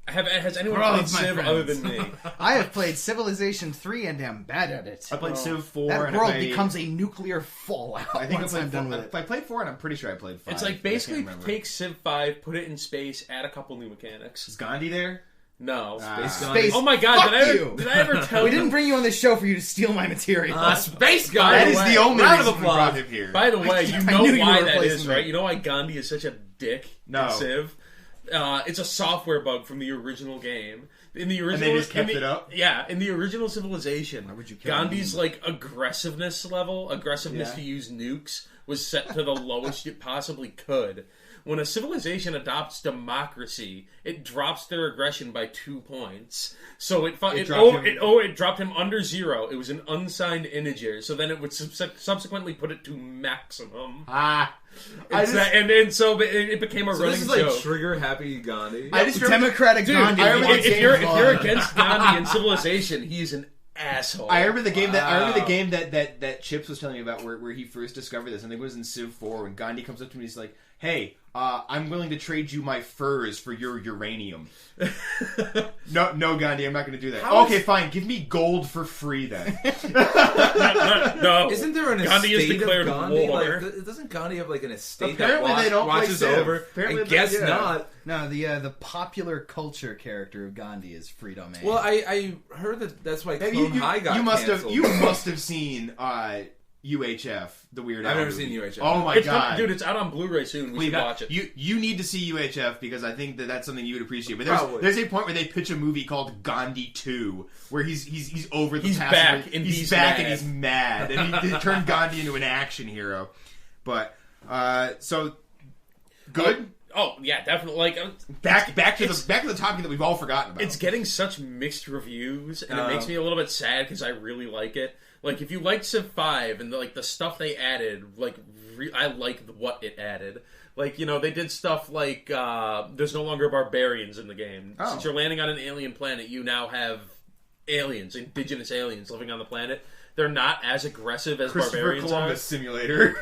[SPEAKER 4] Has anyone
[SPEAKER 1] For all
[SPEAKER 4] played
[SPEAKER 1] of my
[SPEAKER 4] Civ
[SPEAKER 1] friends.
[SPEAKER 4] other than me?
[SPEAKER 1] I have played Civilization 3 and am bad at it.
[SPEAKER 2] I played Civ 4.
[SPEAKER 1] That
[SPEAKER 2] and
[SPEAKER 1] world
[SPEAKER 2] I played,
[SPEAKER 1] becomes a nuclear fallout
[SPEAKER 2] I think
[SPEAKER 1] once
[SPEAKER 2] I
[SPEAKER 1] I'm
[SPEAKER 2] played
[SPEAKER 1] done
[SPEAKER 2] 4.
[SPEAKER 1] with it.
[SPEAKER 2] I played 4, and I'm pretty sure I played 5.
[SPEAKER 4] It's like
[SPEAKER 2] I can't
[SPEAKER 4] basically
[SPEAKER 2] remember.
[SPEAKER 4] take Civ 5, put it in space, add a couple new mechanics.
[SPEAKER 2] Is Gandhi there?
[SPEAKER 4] No.
[SPEAKER 1] Space.
[SPEAKER 4] Oh my god,
[SPEAKER 1] Fuck
[SPEAKER 4] did
[SPEAKER 1] you.
[SPEAKER 4] I ever tell
[SPEAKER 1] We
[SPEAKER 4] you?
[SPEAKER 1] didn't bring you on this show for you to steal my material.
[SPEAKER 3] Space guy.
[SPEAKER 2] That is the only
[SPEAKER 3] Round of
[SPEAKER 2] reason we
[SPEAKER 3] applause.
[SPEAKER 2] brought him here.
[SPEAKER 4] By the way, you
[SPEAKER 1] I
[SPEAKER 4] know
[SPEAKER 1] knew you
[SPEAKER 4] why
[SPEAKER 1] were
[SPEAKER 4] that
[SPEAKER 1] replacing
[SPEAKER 4] is,
[SPEAKER 1] me.
[SPEAKER 4] right? You know why Gandhi is such a dick
[SPEAKER 2] No.
[SPEAKER 4] in Civ? It's a software bug from the original game. In the original,
[SPEAKER 2] they just kept it up?
[SPEAKER 4] Yeah, in the original Civilization,
[SPEAKER 1] Why would you kill
[SPEAKER 4] Gandhi's like aggressiveness
[SPEAKER 1] Yeah.
[SPEAKER 4] to use nukes was set to the lowest it possibly could. When a civilization adopts democracy, it drops their aggression by 2 points. So it dropped him under 0. It was an unsigned integer. So then it would subsequently put it to maximum. So it became a
[SPEAKER 3] So
[SPEAKER 4] running
[SPEAKER 3] this is like
[SPEAKER 4] joke.
[SPEAKER 3] Trigger Happy Gandhi.
[SPEAKER 2] I just remember,
[SPEAKER 1] Democratic
[SPEAKER 4] Dude,
[SPEAKER 1] Gandhi.
[SPEAKER 4] if you're against Gandhi in Civilization, he is an asshole.
[SPEAKER 2] I remember the game that Chips was telling me about where he first discovered this. I think it was in Civ 4 when Gandhi comes up to me and he's like, "Hey, I'm willing to trade you my furs for your uranium." No, Gandhi, I'm not going to do that.
[SPEAKER 3] How
[SPEAKER 2] Okay, fine. Give me gold for free then.
[SPEAKER 4] No.
[SPEAKER 3] Isn't there an
[SPEAKER 4] Gandhi is
[SPEAKER 3] estate
[SPEAKER 4] declared
[SPEAKER 3] of Gandhi?
[SPEAKER 4] war.
[SPEAKER 3] Like, doesn't Gandhi have like an estate
[SPEAKER 2] Apparently
[SPEAKER 3] that
[SPEAKER 2] they don't play
[SPEAKER 3] watches
[SPEAKER 2] Civ.
[SPEAKER 3] over?
[SPEAKER 2] Apparently
[SPEAKER 3] I guess
[SPEAKER 2] yeah.
[SPEAKER 3] not.
[SPEAKER 1] No, the popular culture character of Gandhi is free domain.
[SPEAKER 3] Well, I heard that's why Clone High got
[SPEAKER 2] you must
[SPEAKER 3] canceled.
[SPEAKER 2] have seen UHF, the Weird Al
[SPEAKER 3] I've never
[SPEAKER 2] movie.
[SPEAKER 3] seen UHF.
[SPEAKER 2] Oh my
[SPEAKER 4] It's
[SPEAKER 2] god,
[SPEAKER 4] dude, it's out on Blu-ray soon. We should watch it.
[SPEAKER 2] You need to see UHF because I think that's something you would appreciate. But
[SPEAKER 3] Probably.
[SPEAKER 2] there's a point where they pitch a movie called Gandhi 2, where he's over the
[SPEAKER 4] He's
[SPEAKER 2] past.
[SPEAKER 4] back, and
[SPEAKER 2] he's
[SPEAKER 4] he's
[SPEAKER 2] back
[SPEAKER 4] mad.
[SPEAKER 2] and he's mad, and he turned Gandhi into an action hero. But so good.
[SPEAKER 4] Oh yeah, definitely. Like
[SPEAKER 2] Back to the topic that we've all forgotten about.
[SPEAKER 4] it's getting such mixed reviews, and it makes me a little bit sad because I really like it. Like if you like Civ 5 and the stuff they added, I like what it added. Like, you know, they did stuff like there's no longer barbarians in the game.
[SPEAKER 2] Oh.
[SPEAKER 4] Since you're landing on an alien planet, you now have aliens, indigenous aliens living on the planet. They're not as aggressive as
[SPEAKER 2] Christopher
[SPEAKER 4] barbarians
[SPEAKER 2] Columbus
[SPEAKER 4] are.
[SPEAKER 2] simulator.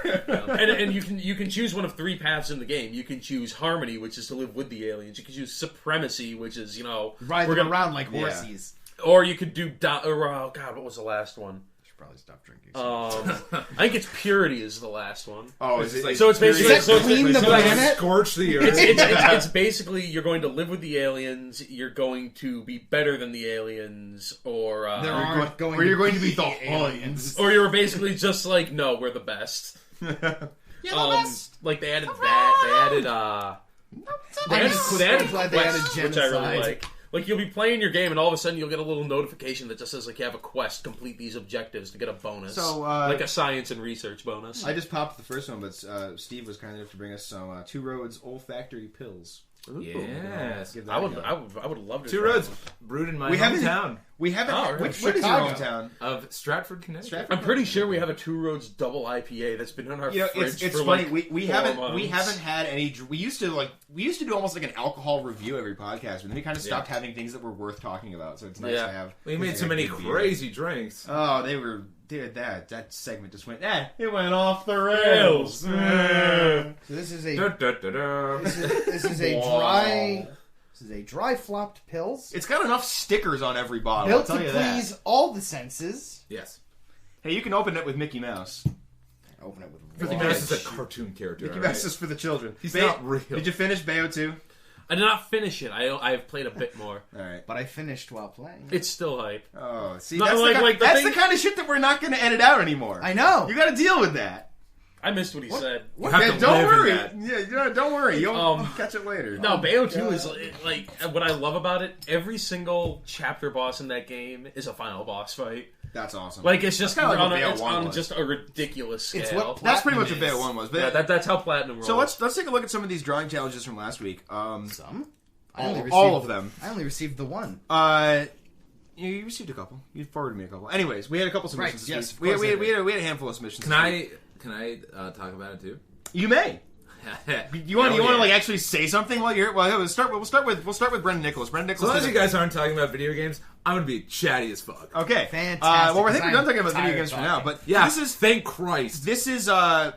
[SPEAKER 4] And you can choose one of 3 paths in the game. You can choose harmony, which is to live with the aliens. You can choose supremacy, which is, you know,
[SPEAKER 1] Ride them around like horses.
[SPEAKER 4] or you could do oh god, what was the last one?
[SPEAKER 1] Probably stop drinking.
[SPEAKER 4] I think it's purity is the last one.
[SPEAKER 2] Oh, is it?
[SPEAKER 4] So it's basically
[SPEAKER 1] Does that clean the planet?
[SPEAKER 3] Scorch the earth.
[SPEAKER 4] it's basically you're going to live with the aliens. You're going to be better than the aliens, or
[SPEAKER 1] There
[SPEAKER 2] you're going to be the
[SPEAKER 1] aliens.
[SPEAKER 4] or you're basically just like, no, we're the best.
[SPEAKER 2] You're the best.
[SPEAKER 4] Like they added that. They added
[SPEAKER 1] I'm so glad they added
[SPEAKER 4] quests, which I really
[SPEAKER 1] genocide.
[SPEAKER 4] like. Like, you'll be playing your game, and all of a sudden you'll get a little notification that just says, like, you have a quest, complete these objectives to get a bonus.
[SPEAKER 2] So,
[SPEAKER 4] like a science and research bonus.
[SPEAKER 2] I just popped the first one, but Steve was kind enough to bring us some Two Roads olfactory pills.
[SPEAKER 3] Yes.
[SPEAKER 2] Give that
[SPEAKER 4] I
[SPEAKER 2] a
[SPEAKER 4] would
[SPEAKER 2] go.
[SPEAKER 4] love to
[SPEAKER 3] Two
[SPEAKER 4] try
[SPEAKER 3] Roads
[SPEAKER 4] one.
[SPEAKER 3] brewed in my
[SPEAKER 2] We haven't-
[SPEAKER 3] hometown
[SPEAKER 2] We haven't.
[SPEAKER 4] Oh, really?
[SPEAKER 2] What is your
[SPEAKER 1] Chicago.
[SPEAKER 2] hometown?
[SPEAKER 3] of Stratford, Connecticut.
[SPEAKER 2] Stratford?
[SPEAKER 4] I'm pretty sure we have a Two Roads double IPA that's been in our
[SPEAKER 2] You know,
[SPEAKER 4] fridge
[SPEAKER 2] it's
[SPEAKER 4] for
[SPEAKER 2] funny.
[SPEAKER 4] like
[SPEAKER 2] We
[SPEAKER 4] 4
[SPEAKER 2] haven't
[SPEAKER 4] months.
[SPEAKER 2] had any. We used to do almost like an alcohol review every podcast, but then we kind of stopped
[SPEAKER 3] Yeah.
[SPEAKER 2] having things that were worth talking about. So it's nice
[SPEAKER 4] Yeah.
[SPEAKER 2] to have.
[SPEAKER 3] We made so
[SPEAKER 2] like,
[SPEAKER 3] many
[SPEAKER 2] good beer.
[SPEAKER 3] crazy drinks.
[SPEAKER 2] Oh, they were. Dude, that segment just went. It went off the rails.
[SPEAKER 1] So this is a
[SPEAKER 3] Da, da, da, da.
[SPEAKER 1] this is a
[SPEAKER 2] Wow.
[SPEAKER 1] dry. This is a dry flopped pills.
[SPEAKER 2] It's got enough stickers on every bottle.
[SPEAKER 1] Built
[SPEAKER 2] I'll
[SPEAKER 1] to
[SPEAKER 2] tell you that.
[SPEAKER 1] please all the senses.
[SPEAKER 3] Yes.
[SPEAKER 2] Hey, you can open it with Mickey Mouse.
[SPEAKER 1] Open it with
[SPEAKER 3] Mickey
[SPEAKER 1] raw
[SPEAKER 3] Mouse is a
[SPEAKER 1] sugar.
[SPEAKER 3] cartoon character.
[SPEAKER 2] Mickey
[SPEAKER 3] all right?
[SPEAKER 2] Mouse is for the children.
[SPEAKER 3] He's
[SPEAKER 2] Bayo-
[SPEAKER 3] not real.
[SPEAKER 2] Did you finish Bayo 2?
[SPEAKER 4] I did not finish it. I have played a bit more.
[SPEAKER 2] All right.
[SPEAKER 1] But I finished while playing.
[SPEAKER 4] It's still hype.
[SPEAKER 2] Oh, see,
[SPEAKER 4] Not
[SPEAKER 2] that's,
[SPEAKER 4] like-
[SPEAKER 2] the,
[SPEAKER 4] like the
[SPEAKER 2] that's
[SPEAKER 4] thing-
[SPEAKER 2] the kind of shit that we're not going to edit out anymore.
[SPEAKER 1] I know.
[SPEAKER 2] You got to deal with that.
[SPEAKER 4] I missed what he said.
[SPEAKER 3] You have
[SPEAKER 2] Yeah,
[SPEAKER 3] to
[SPEAKER 2] don't
[SPEAKER 3] live in
[SPEAKER 2] worry.
[SPEAKER 3] that.
[SPEAKER 2] Yeah, don't worry. You'll catch it later.
[SPEAKER 4] No, Bayo 2
[SPEAKER 1] God.
[SPEAKER 4] is like what I love about it. Every single chapter boss in that game is a final boss fight.
[SPEAKER 2] That's awesome.
[SPEAKER 4] Like it's just
[SPEAKER 2] That's kinda like
[SPEAKER 4] on,
[SPEAKER 2] what Bayo
[SPEAKER 4] it's
[SPEAKER 2] 1
[SPEAKER 4] on
[SPEAKER 2] was.
[SPEAKER 4] just a ridiculous scale.
[SPEAKER 1] It's what
[SPEAKER 2] That's pretty much what
[SPEAKER 1] Platinum
[SPEAKER 2] Bayo
[SPEAKER 1] is.
[SPEAKER 2] 1 was. But
[SPEAKER 4] yeah, that's how platinum rolls.
[SPEAKER 2] so let's take a look at some of these drawing challenges from last week.
[SPEAKER 1] Some. I only
[SPEAKER 2] All
[SPEAKER 1] received-
[SPEAKER 2] of them.
[SPEAKER 1] I only received the one.
[SPEAKER 2] You received a couple. You forwarded me a couple. Anyways, we had a couple submissions.
[SPEAKER 1] Right,
[SPEAKER 2] this
[SPEAKER 1] yes,
[SPEAKER 2] week.
[SPEAKER 1] of
[SPEAKER 2] we
[SPEAKER 1] course I
[SPEAKER 2] had a handful of submissions.
[SPEAKER 3] Can I talk about it too?
[SPEAKER 2] You may. You want to like actually say something while you're? Well, we'll start with Brendan Nicholas. Brendan
[SPEAKER 3] As
[SPEAKER 2] Nicholas.
[SPEAKER 3] long as
[SPEAKER 2] did
[SPEAKER 3] you
[SPEAKER 2] a-
[SPEAKER 3] guys aren't talking about video games, I'm gonna be chatty as fuck.
[SPEAKER 2] Okay.
[SPEAKER 1] Fantastic,
[SPEAKER 2] Well, I think we're
[SPEAKER 1] because
[SPEAKER 2] done talking about
[SPEAKER 1] I'm
[SPEAKER 2] video games for
[SPEAKER 1] tired
[SPEAKER 2] now.
[SPEAKER 1] talking.
[SPEAKER 2] But
[SPEAKER 3] Yeah,
[SPEAKER 2] thank
[SPEAKER 3] Christ.
[SPEAKER 2] This is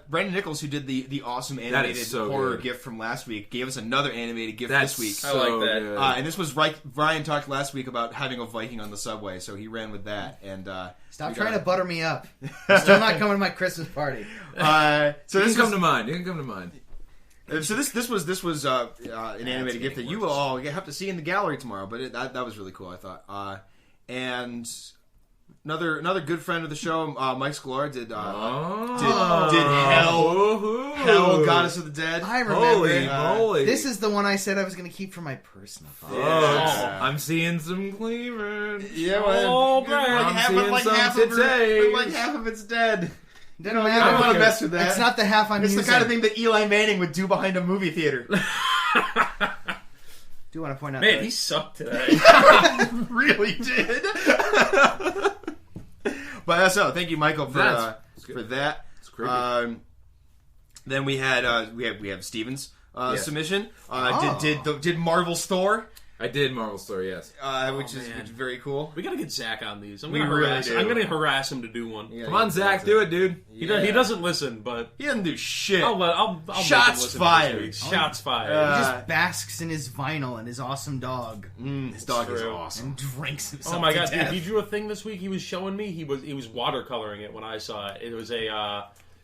[SPEAKER 2] Brendan Nicholas who did the awesome animated
[SPEAKER 3] so
[SPEAKER 2] horror
[SPEAKER 3] good.
[SPEAKER 2] gift from last week. Gave us another animated gift
[SPEAKER 3] That's
[SPEAKER 2] this week.
[SPEAKER 3] so
[SPEAKER 4] I like that.
[SPEAKER 3] good.
[SPEAKER 2] And this was right. Ryan talked last week about having a Viking on the subway, so he ran with that. And
[SPEAKER 1] Stop trying to butter me up. I'm still not coming to my Christmas party.
[SPEAKER 2] So
[SPEAKER 3] You
[SPEAKER 2] this
[SPEAKER 3] can come
[SPEAKER 2] was,
[SPEAKER 3] to mind. You can come to mind.
[SPEAKER 2] so this was an animated gift that you will all have to see in the gallery tomorrow. But that was really cool, I thought. And another good friend of the show, Mike Sklar, did Hell Goddess of the Dead.
[SPEAKER 1] I remember.
[SPEAKER 3] Holy moly!
[SPEAKER 1] This is the one I said I was going to keep for my personal thought.
[SPEAKER 3] Oh, I'm seeing some cleavage.
[SPEAKER 2] Yeah,
[SPEAKER 4] Oh,
[SPEAKER 2] well,
[SPEAKER 4] Brad.
[SPEAKER 3] I'm seeing some titties.
[SPEAKER 2] like half of it's dead.
[SPEAKER 1] Doesn't
[SPEAKER 2] I
[SPEAKER 1] matter.
[SPEAKER 2] don't want to mess with that.
[SPEAKER 1] It's not the half I'm
[SPEAKER 2] It's
[SPEAKER 1] using.
[SPEAKER 2] the kind of thing that Eli Manning would do behind a movie theater.
[SPEAKER 1] Do want to point out
[SPEAKER 4] Man,
[SPEAKER 1] that
[SPEAKER 4] he sucked today.
[SPEAKER 2] Really did. But so thank you, Michael, for
[SPEAKER 3] That's good.
[SPEAKER 2] for that.
[SPEAKER 3] It's creepy.
[SPEAKER 2] Then we have Steven's
[SPEAKER 3] Yes.
[SPEAKER 2] submission.
[SPEAKER 1] Oh.
[SPEAKER 2] Did Marvel's Thor,
[SPEAKER 3] I did Marvel Story, yes.
[SPEAKER 2] which is
[SPEAKER 4] man.
[SPEAKER 2] very cool.
[SPEAKER 4] We gotta get Zach on these. I'm
[SPEAKER 2] We
[SPEAKER 4] gonna
[SPEAKER 2] really
[SPEAKER 4] harass.
[SPEAKER 2] do.
[SPEAKER 4] I'm gonna harass him to do one.
[SPEAKER 2] Yeah,
[SPEAKER 3] Come on, Zach, do it, dude.
[SPEAKER 4] He doesn't listen, but
[SPEAKER 2] He doesn't do shit.
[SPEAKER 4] I'll make him
[SPEAKER 2] Shots
[SPEAKER 4] listen
[SPEAKER 2] fired.
[SPEAKER 4] this week. Shots fired.
[SPEAKER 1] he just basks in his vinyl and his awesome dog
[SPEAKER 2] His dog is
[SPEAKER 4] True.
[SPEAKER 2] awesome.
[SPEAKER 1] and drinks himself
[SPEAKER 4] Oh my
[SPEAKER 1] to
[SPEAKER 4] god, dude,
[SPEAKER 1] death.
[SPEAKER 4] he drew a thing this week he was showing me. He was watercoloring it when I saw it. It was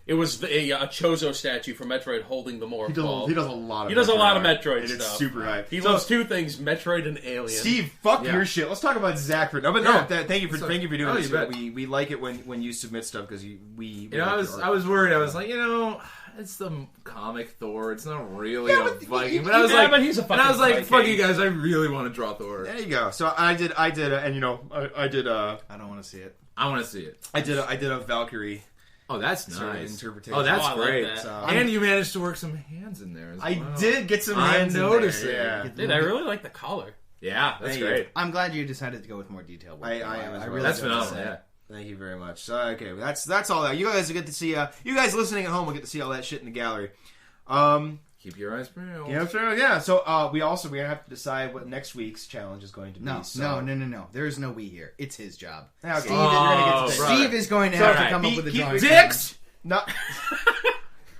[SPEAKER 4] It was a Chozo statue from Metroid holding the morph ball.
[SPEAKER 2] He does a lot of
[SPEAKER 4] Metroid
[SPEAKER 2] stuff.
[SPEAKER 4] stuff.
[SPEAKER 2] It's super hype.
[SPEAKER 4] He loves two things: Metroid and Alien.
[SPEAKER 2] Steve, fuck your shit. Let's talk about Zach for no, but thank you for doing this. We like it when you submit stuff because we.
[SPEAKER 3] I was worried. I was like, it's the comic Thor. It's not really a Viking. But I was like,
[SPEAKER 4] but he's a fucking Viking.
[SPEAKER 3] Fuck you guys. I really want to draw Thor.
[SPEAKER 2] There you go. So I did, and I did.
[SPEAKER 1] I don't want to see it.
[SPEAKER 3] I want to see it.
[SPEAKER 2] I did a Valkyrie.
[SPEAKER 3] Oh, that's nice.
[SPEAKER 2] Interpretation.
[SPEAKER 3] Oh, that's great.
[SPEAKER 4] Like that.
[SPEAKER 2] So,
[SPEAKER 3] and you managed to work some hands in there as well.
[SPEAKER 2] I did get some hands in there.
[SPEAKER 3] Yeah.
[SPEAKER 4] Dude, I really like the collar.
[SPEAKER 3] Yeah, that's great.
[SPEAKER 1] I'm glad you decided to go with more detail.
[SPEAKER 2] I am as well.
[SPEAKER 1] really
[SPEAKER 3] That's phenomenal. Yeah.
[SPEAKER 2] Thank you very much. So, okay, that's all that. You guys get to see. You guys listening at home will get to see all that shit in the gallery.
[SPEAKER 3] Keep your eyes peeled.
[SPEAKER 2] Yeah. So we're gonna have to decide what next week's challenge is going to be.
[SPEAKER 1] No. There is no we here. It's his job.
[SPEAKER 2] Okay.
[SPEAKER 1] Steve, you're gonna get to Steve is going to have to come up with a drawing.
[SPEAKER 3] Dicks.
[SPEAKER 2] No.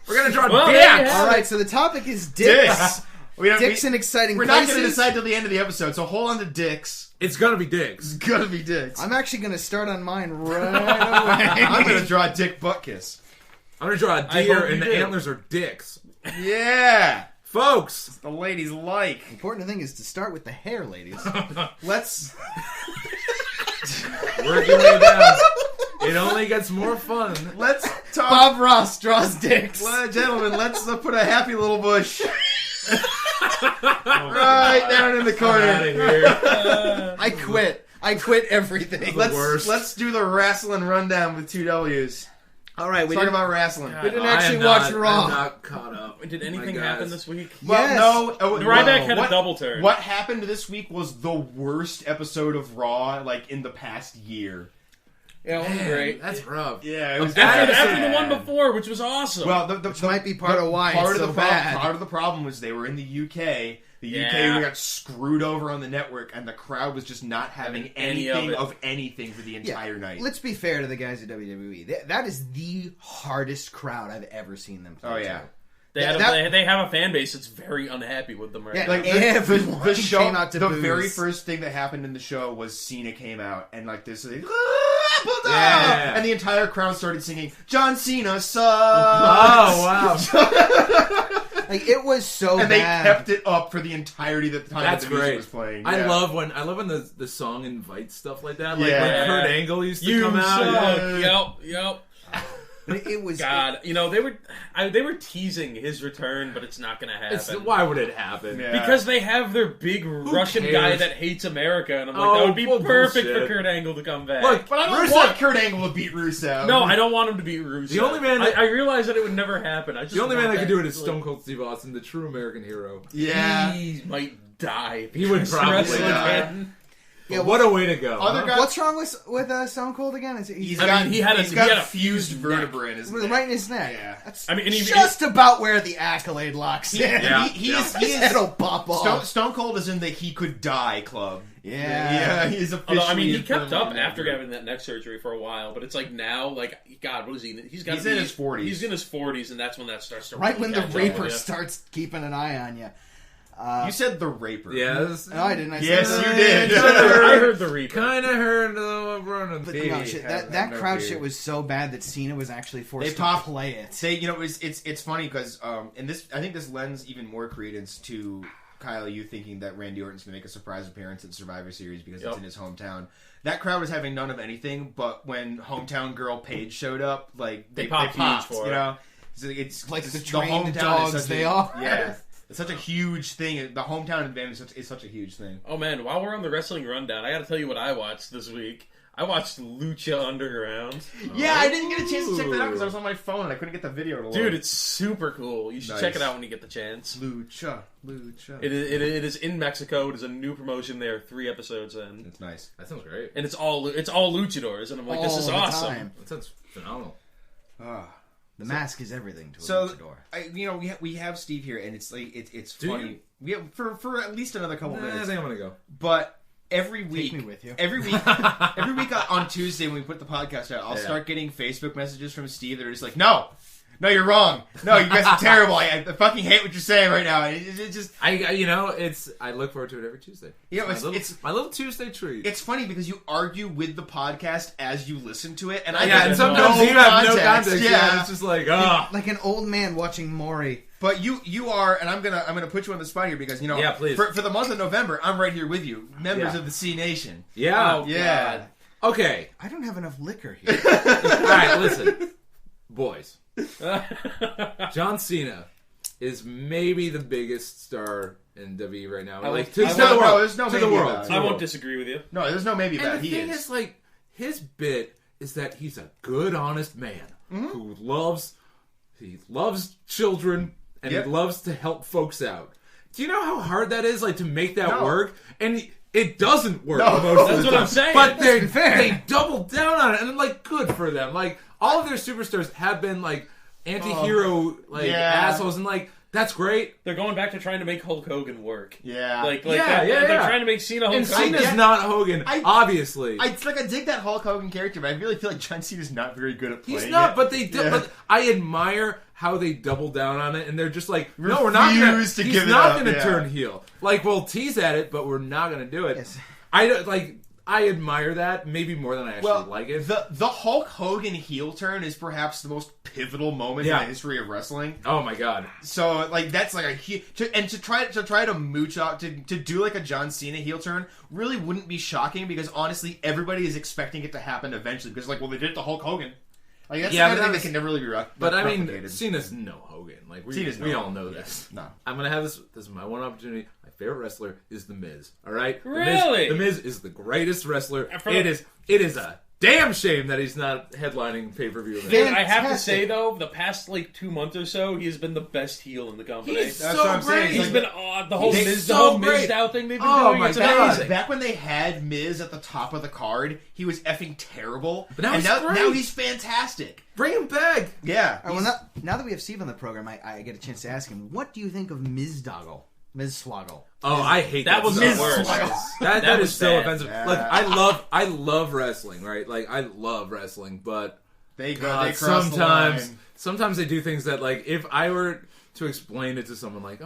[SPEAKER 3] We're gonna draw
[SPEAKER 4] dicks.
[SPEAKER 1] All right. So the topic is dicks. Dicks in exciting
[SPEAKER 2] We're
[SPEAKER 1] places.
[SPEAKER 2] not going to decide till the end of the episode, so hold on to dicks.
[SPEAKER 3] It's gonna be dicks.
[SPEAKER 2] It's gonna be dicks.
[SPEAKER 1] I'm actually going to start on mine right away.
[SPEAKER 2] I'm going to draw a dick butt kiss.
[SPEAKER 3] I'm gonna draw a deer, and the antlers are dicks.
[SPEAKER 2] Yeah,
[SPEAKER 3] folks.
[SPEAKER 2] The ladies like.
[SPEAKER 1] The important thing is to start with the hair, ladies.
[SPEAKER 2] Let's
[SPEAKER 3] work your way down. It only gets more fun.
[SPEAKER 2] Let's talk.
[SPEAKER 1] Bob Ross draws dicks.
[SPEAKER 2] Gentlemen, let's put a happy little bush right down in the corner.
[SPEAKER 3] Out of here.
[SPEAKER 1] I quit everything.
[SPEAKER 2] Let's do the wrestling rundown with 2 W's.
[SPEAKER 1] All right,
[SPEAKER 2] Let's talk about wrestling.
[SPEAKER 1] We didn't actually watch Raw.
[SPEAKER 3] I'm not caught up.
[SPEAKER 4] Did anything happen this week?
[SPEAKER 2] Well, no.
[SPEAKER 4] Ryback had a double turn.
[SPEAKER 2] What happened this week was the worst episode of Raw, like, in the past year.
[SPEAKER 4] Yeah, it wasn't great.
[SPEAKER 3] That's rough.
[SPEAKER 2] Yeah, it was
[SPEAKER 4] after the one before, which was awesome.
[SPEAKER 2] Well,
[SPEAKER 1] which might be part of why it's so bad.
[SPEAKER 2] Part of the problem was they were in the UK. The UK got screwed over on the network, and the crowd was just not having anything of anything for the entire night.
[SPEAKER 1] Let's be fair to the guys at WWE. That is the hardest crowd I've ever seen them play.
[SPEAKER 2] Oh, yeah.
[SPEAKER 1] to.
[SPEAKER 4] They have a fan base that's very unhappy with them right now.
[SPEAKER 2] Like
[SPEAKER 1] everyone
[SPEAKER 2] the show,
[SPEAKER 1] came out to
[SPEAKER 2] the
[SPEAKER 1] booze.
[SPEAKER 2] very first thing that happened in the show was Cena came out, and like this, and the entire crowd started singing, "John Cena sucks."
[SPEAKER 3] Oh wow!
[SPEAKER 1] Like it was so
[SPEAKER 2] and
[SPEAKER 1] bad.
[SPEAKER 2] they kept it up for the entirety of the time
[SPEAKER 3] That's
[SPEAKER 2] that the music
[SPEAKER 3] great.
[SPEAKER 2] was playing.
[SPEAKER 3] I
[SPEAKER 2] Yeah.
[SPEAKER 3] love when the song invites stuff like that. Like
[SPEAKER 2] Yeah.
[SPEAKER 3] when Kurt Angle used to
[SPEAKER 4] You
[SPEAKER 3] come out.
[SPEAKER 4] suck. Yep.
[SPEAKER 1] It was
[SPEAKER 4] God. They were teasing his return, but it's not going to happen.
[SPEAKER 3] Why would it happen?
[SPEAKER 2] Yeah.
[SPEAKER 4] Because they have their big Russian
[SPEAKER 3] cares?
[SPEAKER 4] guy that hates America, and I'm like, that would be perfect
[SPEAKER 3] bullshit.
[SPEAKER 4] for Kurt Angle to come back.
[SPEAKER 3] Look,
[SPEAKER 2] But I don't
[SPEAKER 3] Rusev-
[SPEAKER 2] want Kurt Angle to beat Rusev.
[SPEAKER 4] No, I don't want him to beat Rusev.
[SPEAKER 3] The only man that-
[SPEAKER 4] I realize that it would never happen.
[SPEAKER 3] The only man that could do it is Stone Cold Steve Austin, the true American hero.
[SPEAKER 2] Yeah.
[SPEAKER 4] He might die.
[SPEAKER 3] He would probably
[SPEAKER 4] Wrestling
[SPEAKER 3] die.
[SPEAKER 4] again.
[SPEAKER 1] Yeah,
[SPEAKER 3] What a way to go!
[SPEAKER 2] Other guys-
[SPEAKER 1] What's wrong with Stone Cold again?
[SPEAKER 2] He
[SPEAKER 4] got a
[SPEAKER 2] fused vertebra in his neck.
[SPEAKER 1] right in his neck.
[SPEAKER 2] Yeah.
[SPEAKER 1] That's
[SPEAKER 4] and he,
[SPEAKER 1] just about where the accolade locks in.
[SPEAKER 3] Yeah.
[SPEAKER 2] His
[SPEAKER 1] He'll pop off.
[SPEAKER 2] Stone Cold is in the he could die club.
[SPEAKER 1] Yeah.
[SPEAKER 2] He's officially.
[SPEAKER 4] although, he kept
[SPEAKER 2] in
[SPEAKER 4] up
[SPEAKER 2] the-
[SPEAKER 4] after having that neck surgery for a while, but it's like now, like, God, what is he? He's
[SPEAKER 2] in his 40s.
[SPEAKER 4] He's in his 40s, and that's when that starts to
[SPEAKER 1] Right
[SPEAKER 4] really
[SPEAKER 1] when the
[SPEAKER 4] catch up
[SPEAKER 1] Reaper
[SPEAKER 4] with you.
[SPEAKER 1] starts keeping an eye on you.
[SPEAKER 2] You said the Raper.
[SPEAKER 3] Yes.
[SPEAKER 1] No, I didn't. I
[SPEAKER 2] Yes,
[SPEAKER 1] said
[SPEAKER 2] you did.
[SPEAKER 4] I heard the Reaper.
[SPEAKER 3] Kind of heard running.
[SPEAKER 1] But no, shit, that crowd shit was so bad that Cena was actually forced to play it.
[SPEAKER 2] It's funny because and this I think this lends even more credence to Kyle, you thinking that Randy Orton's going to make a surprise appearance at Survivor Series because it's in his hometown. That crowd was having none of anything, but when hometown girl Paige showed up, like they
[SPEAKER 4] popped huge for
[SPEAKER 2] you
[SPEAKER 4] her.
[SPEAKER 2] know, it's
[SPEAKER 1] Like the
[SPEAKER 2] the
[SPEAKER 1] trained
[SPEAKER 2] hometown
[SPEAKER 1] dogs
[SPEAKER 2] is such
[SPEAKER 1] they
[SPEAKER 2] a,
[SPEAKER 1] are.
[SPEAKER 2] Yeah, it's such a huge thing. The hometown advantage is such a huge thing.
[SPEAKER 4] Oh man, while we're on the wrestling rundown, I got to tell you what I watched this week. I watched Lucha Underground.
[SPEAKER 2] Yeah, I didn't get a chance to check that out because I was on my phone and I couldn't get the video to load.
[SPEAKER 4] Dude, it's super cool. You should
[SPEAKER 2] Nice.
[SPEAKER 4] check it out when you get the chance.
[SPEAKER 2] Lucha.
[SPEAKER 4] It is in Mexico. It is a new promotion there. 3 episodes in,
[SPEAKER 2] It's nice.
[SPEAKER 3] That sounds great.
[SPEAKER 4] and it's all luchadors. And I'm like, this is
[SPEAKER 1] All the
[SPEAKER 4] awesome.
[SPEAKER 1] time.
[SPEAKER 3] That sounds phenomenal.
[SPEAKER 1] The mask is everything to a
[SPEAKER 2] So
[SPEAKER 1] luchador.
[SPEAKER 2] we have Steve here, and it's like it's funny. We have for at least another couple
[SPEAKER 3] I
[SPEAKER 2] minutes.
[SPEAKER 3] think I'm gonna go.
[SPEAKER 2] But every week,
[SPEAKER 1] me with you.
[SPEAKER 2] every week on Tuesday when we put the podcast out, I'll start getting Facebook messages from Steve that are just like, no, No, you're wrong. No, you guys are terrible. I fucking hate what you're saying right now. It's just...
[SPEAKER 3] I look forward to it every Tuesday. It's my little Tuesday treat.
[SPEAKER 2] It's funny because you argue with the podcast as you listen to it, and
[SPEAKER 3] and sometimes you have no context.
[SPEAKER 2] Yeah,
[SPEAKER 3] it's just like,
[SPEAKER 1] like an old man watching Maury.
[SPEAKER 2] But you are, and I'm gonna put you on the spot here because
[SPEAKER 3] please.
[SPEAKER 2] For the month of November, I'm right here with you, members of the C Nation.
[SPEAKER 3] Yeah,
[SPEAKER 2] yeah.
[SPEAKER 3] God. Okay,
[SPEAKER 1] I don't have enough liquor here.
[SPEAKER 3] All right, listen, boys. John Cena is maybe the biggest star in WWE right now.
[SPEAKER 2] There's no maybe about it.
[SPEAKER 4] I won't disagree with you.
[SPEAKER 2] No, there's no maybe about it.
[SPEAKER 3] The thing is, like, his bit is that he's a good, honest man who loves children and he loves to help folks out. Do you know how hard that is, like, to make that work? And it doesn't work most of the time.
[SPEAKER 4] That's what I'm saying.
[SPEAKER 3] But they double down on it, and like, good for them. Like, all of their superstars have been like anti-hero assholes, and like, that's great.
[SPEAKER 4] They're going back to trying to make Hulk Hogan work.
[SPEAKER 2] Yeah.
[SPEAKER 4] They're trying to make Cena Hulk Hogan.
[SPEAKER 3] Cena's not Hogan, obviously.
[SPEAKER 2] I dig that Hulk Hogan character, but I really feel like John Cena's not very good at playing.
[SPEAKER 3] He's not,
[SPEAKER 2] it.
[SPEAKER 3] but they do. But I admire how they double down on it, and they're just like, no, we're not going to. He's not going to turn heel. Like, we'll tease at it, but we're not going to do it.
[SPEAKER 1] Yes.
[SPEAKER 3] I admire that maybe more than I actually like it.
[SPEAKER 2] The Hulk Hogan heel turn is perhaps the most pivotal moment in the history of wrestling.
[SPEAKER 3] Oh my god!
[SPEAKER 2] So like that's like to try to mooch out to do like a John Cena heel turn really wouldn't be shocking because honestly everybody is expecting it to happen eventually because like they did it to Hulk Hogan. Like that's the kind of thing that can never really be replicated.
[SPEAKER 3] But I mean, Cena's no Hogan. Like we all know this.
[SPEAKER 2] No,
[SPEAKER 3] I'm gonna have this. This is my one opportunity. My favorite wrestler is The Miz. All right,
[SPEAKER 4] really,
[SPEAKER 3] The Miz is the greatest wrestler. It is a damn shame that he's not headlining pay-per-view.
[SPEAKER 4] I have to say though, the past like 2 months or so, he has been the best heel in the company.
[SPEAKER 3] He's that's so what I'm great.
[SPEAKER 4] Saying. He's been the whole Miz out thing they've been doing.
[SPEAKER 3] My god!
[SPEAKER 2] Back when they had Miz at the top of the card, he was effing terrible.
[SPEAKER 3] But now
[SPEAKER 2] he's fantastic.
[SPEAKER 3] Bring him back.
[SPEAKER 2] Yeah.
[SPEAKER 1] Well, now that we have Steve on the program, I get a chance to ask him, what do you think of Miz Swoggle?
[SPEAKER 3] Oh, I hate
[SPEAKER 4] that. Was
[SPEAKER 3] the
[SPEAKER 4] worst.
[SPEAKER 3] That is so
[SPEAKER 4] bad.
[SPEAKER 3] offensive.
[SPEAKER 2] Yeah.
[SPEAKER 3] Look, I love wrestling, right? Like I love wrestling, but
[SPEAKER 2] they cross the line.
[SPEAKER 3] Sometimes they do things that, like, if I were to explain it to someone, like,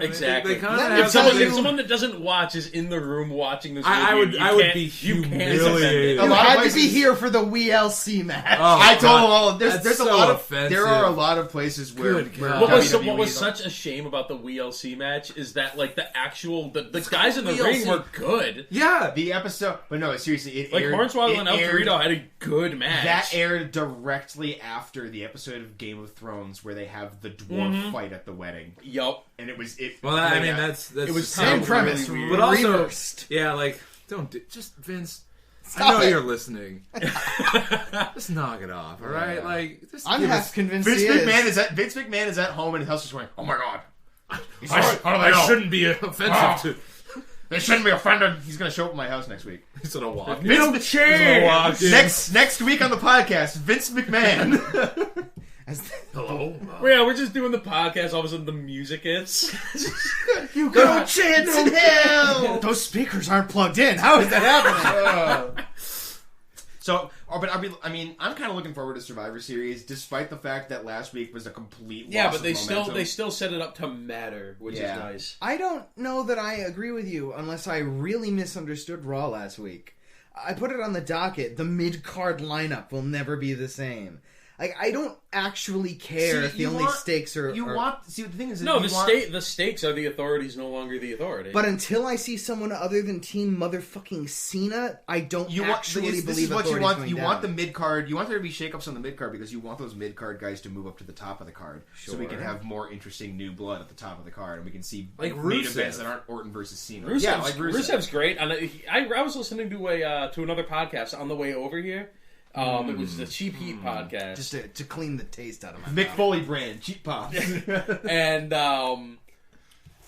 [SPEAKER 4] exactly.
[SPEAKER 3] They kind of
[SPEAKER 4] if someone that doesn't watch is in the room watching this,
[SPEAKER 3] I would be humiliated.
[SPEAKER 1] You had to be here for the WLC match.
[SPEAKER 2] Oh, I told them all. There's
[SPEAKER 3] so
[SPEAKER 2] a lot
[SPEAKER 3] offensive.
[SPEAKER 2] There are a lot of places where
[SPEAKER 4] what was such a shame about the WLC match is that like the actual the guys in the ring were good.
[SPEAKER 3] Yeah,
[SPEAKER 2] the episode, but no, seriously, it
[SPEAKER 4] like
[SPEAKER 2] aired,
[SPEAKER 4] Hornswoggle and El Torito had a good match.
[SPEAKER 2] That aired directly after the episode of Game of Thrones where they have the dwarf fight at the wedding.
[SPEAKER 4] Yup.
[SPEAKER 2] And it was it.
[SPEAKER 3] Well, I mean that's
[SPEAKER 1] it was same premise,
[SPEAKER 3] really but also like just Vince. I know you're listening. Just knock it off, all right? Like,
[SPEAKER 1] I'm half convinced
[SPEAKER 2] Vince McMahon is at home in his house just going, "Oh my god,
[SPEAKER 3] I shouldn't be offensive to."
[SPEAKER 2] They shouldn't be offended. He's going to show up at my house next week.
[SPEAKER 3] He's going to walk.
[SPEAKER 2] Next week on the podcast, Vince McMahon.
[SPEAKER 3] Hello.
[SPEAKER 4] Yeah, we're just doing the podcast. All of a sudden, the music hits.
[SPEAKER 1] You got a chance in hell. Those speakers aren't plugged in. How is that happening?
[SPEAKER 2] But I'm kind of looking forward to Survivor Series, despite the fact that last week was a complete loss
[SPEAKER 4] but they
[SPEAKER 2] of momentum.
[SPEAKER 4] still set it up to matter, which is nice.
[SPEAKER 1] I don't know that I agree with you, unless I really misunderstood Raw last week. I put it on the docket. The mid-card lineup will never be the same. Like, I don't actually care if the only stakes are...
[SPEAKER 2] the thing is...
[SPEAKER 4] the stakes are the authorities no longer the authority.
[SPEAKER 1] But until I see someone other than Team Motherfucking Cena, I don't believe authorities
[SPEAKER 2] you want the mid-card... You want there to be shakeups on the mid-card because you want those mid-card guys to move up to the top of the card. Sure. So we can have more interesting new blood at the top of the card. And we can see
[SPEAKER 3] like
[SPEAKER 2] main events that aren't Orton versus Cena.
[SPEAKER 4] Rusev's great. And I was listening to another podcast on the way over here. It was the Cheap Heat podcast.
[SPEAKER 1] Just to clean the taste out of my
[SPEAKER 2] Mick
[SPEAKER 1] mouth.
[SPEAKER 2] Foley brand, Cheap Pops.
[SPEAKER 4] And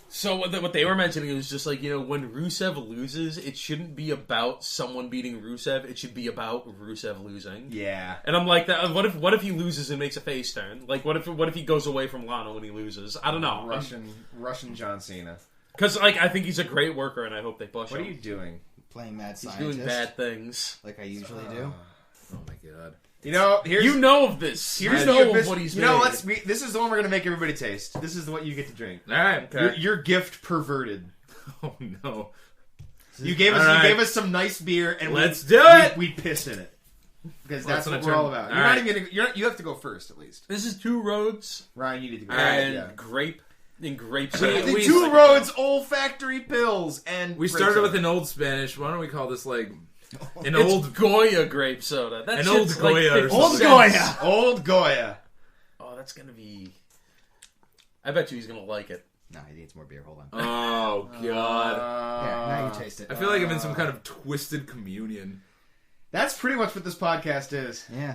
[SPEAKER 4] so what they were mentioning was just like, when Rusev loses, it shouldn't be about someone beating Rusev. It should be about Rusev losing.
[SPEAKER 2] Yeah.
[SPEAKER 4] And I'm like, what if he loses and makes a face turn? Like, what if he goes away from Lana when he loses? I don't know.
[SPEAKER 2] Russian John Cena.
[SPEAKER 4] Because I think he's a great worker, and I hope they push him.
[SPEAKER 2] What are you doing?
[SPEAKER 1] Playing mad
[SPEAKER 4] He's
[SPEAKER 1] scientist.
[SPEAKER 4] doing bad things.
[SPEAKER 1] Like I usually do.
[SPEAKER 3] Oh my god.
[SPEAKER 2] You know, here's
[SPEAKER 4] You know of this.
[SPEAKER 2] here's
[SPEAKER 4] You
[SPEAKER 2] the
[SPEAKER 4] know
[SPEAKER 2] official-
[SPEAKER 4] of what he's
[SPEAKER 2] You know,
[SPEAKER 4] made.
[SPEAKER 2] this is the one we're gonna make everybody taste. This is what you get to drink.
[SPEAKER 3] All right.
[SPEAKER 2] Your gift perverted.
[SPEAKER 3] Oh no.
[SPEAKER 2] You gave us
[SPEAKER 3] All right.
[SPEAKER 2] you gave us some nice beer, and
[SPEAKER 3] Let's do it!
[SPEAKER 2] We piss in it because that's
[SPEAKER 3] Let's
[SPEAKER 2] what
[SPEAKER 3] not
[SPEAKER 2] we're all
[SPEAKER 3] turn-
[SPEAKER 2] about.
[SPEAKER 3] all
[SPEAKER 2] You're
[SPEAKER 3] right.
[SPEAKER 2] not even gonna, you have to go first at least.
[SPEAKER 4] This is Two Roads
[SPEAKER 2] Ryan, you need to go.
[SPEAKER 4] and
[SPEAKER 2] yeah.
[SPEAKER 4] grape
[SPEAKER 2] The
[SPEAKER 3] we-
[SPEAKER 2] Two Roads olfactory pills, and
[SPEAKER 3] We
[SPEAKER 2] grape
[SPEAKER 3] started
[SPEAKER 2] soda.
[SPEAKER 3] with an old Spanish. Why don't we call this like an
[SPEAKER 4] It's
[SPEAKER 3] old?
[SPEAKER 4] Goya grape soda. That
[SPEAKER 3] An old
[SPEAKER 4] shit's like
[SPEAKER 3] Goya or
[SPEAKER 4] 50
[SPEAKER 3] something.
[SPEAKER 4] cents.
[SPEAKER 2] Old Goya.
[SPEAKER 4] Oh, that's gonna be. I bet you he's gonna like it.
[SPEAKER 1] No, he needs more beer. Hold on.
[SPEAKER 3] Oh god.
[SPEAKER 1] Yeah, now you taste it.
[SPEAKER 3] I feel like I'm in some kind of twisted communion.
[SPEAKER 2] That's pretty much what this podcast is.
[SPEAKER 1] Yeah.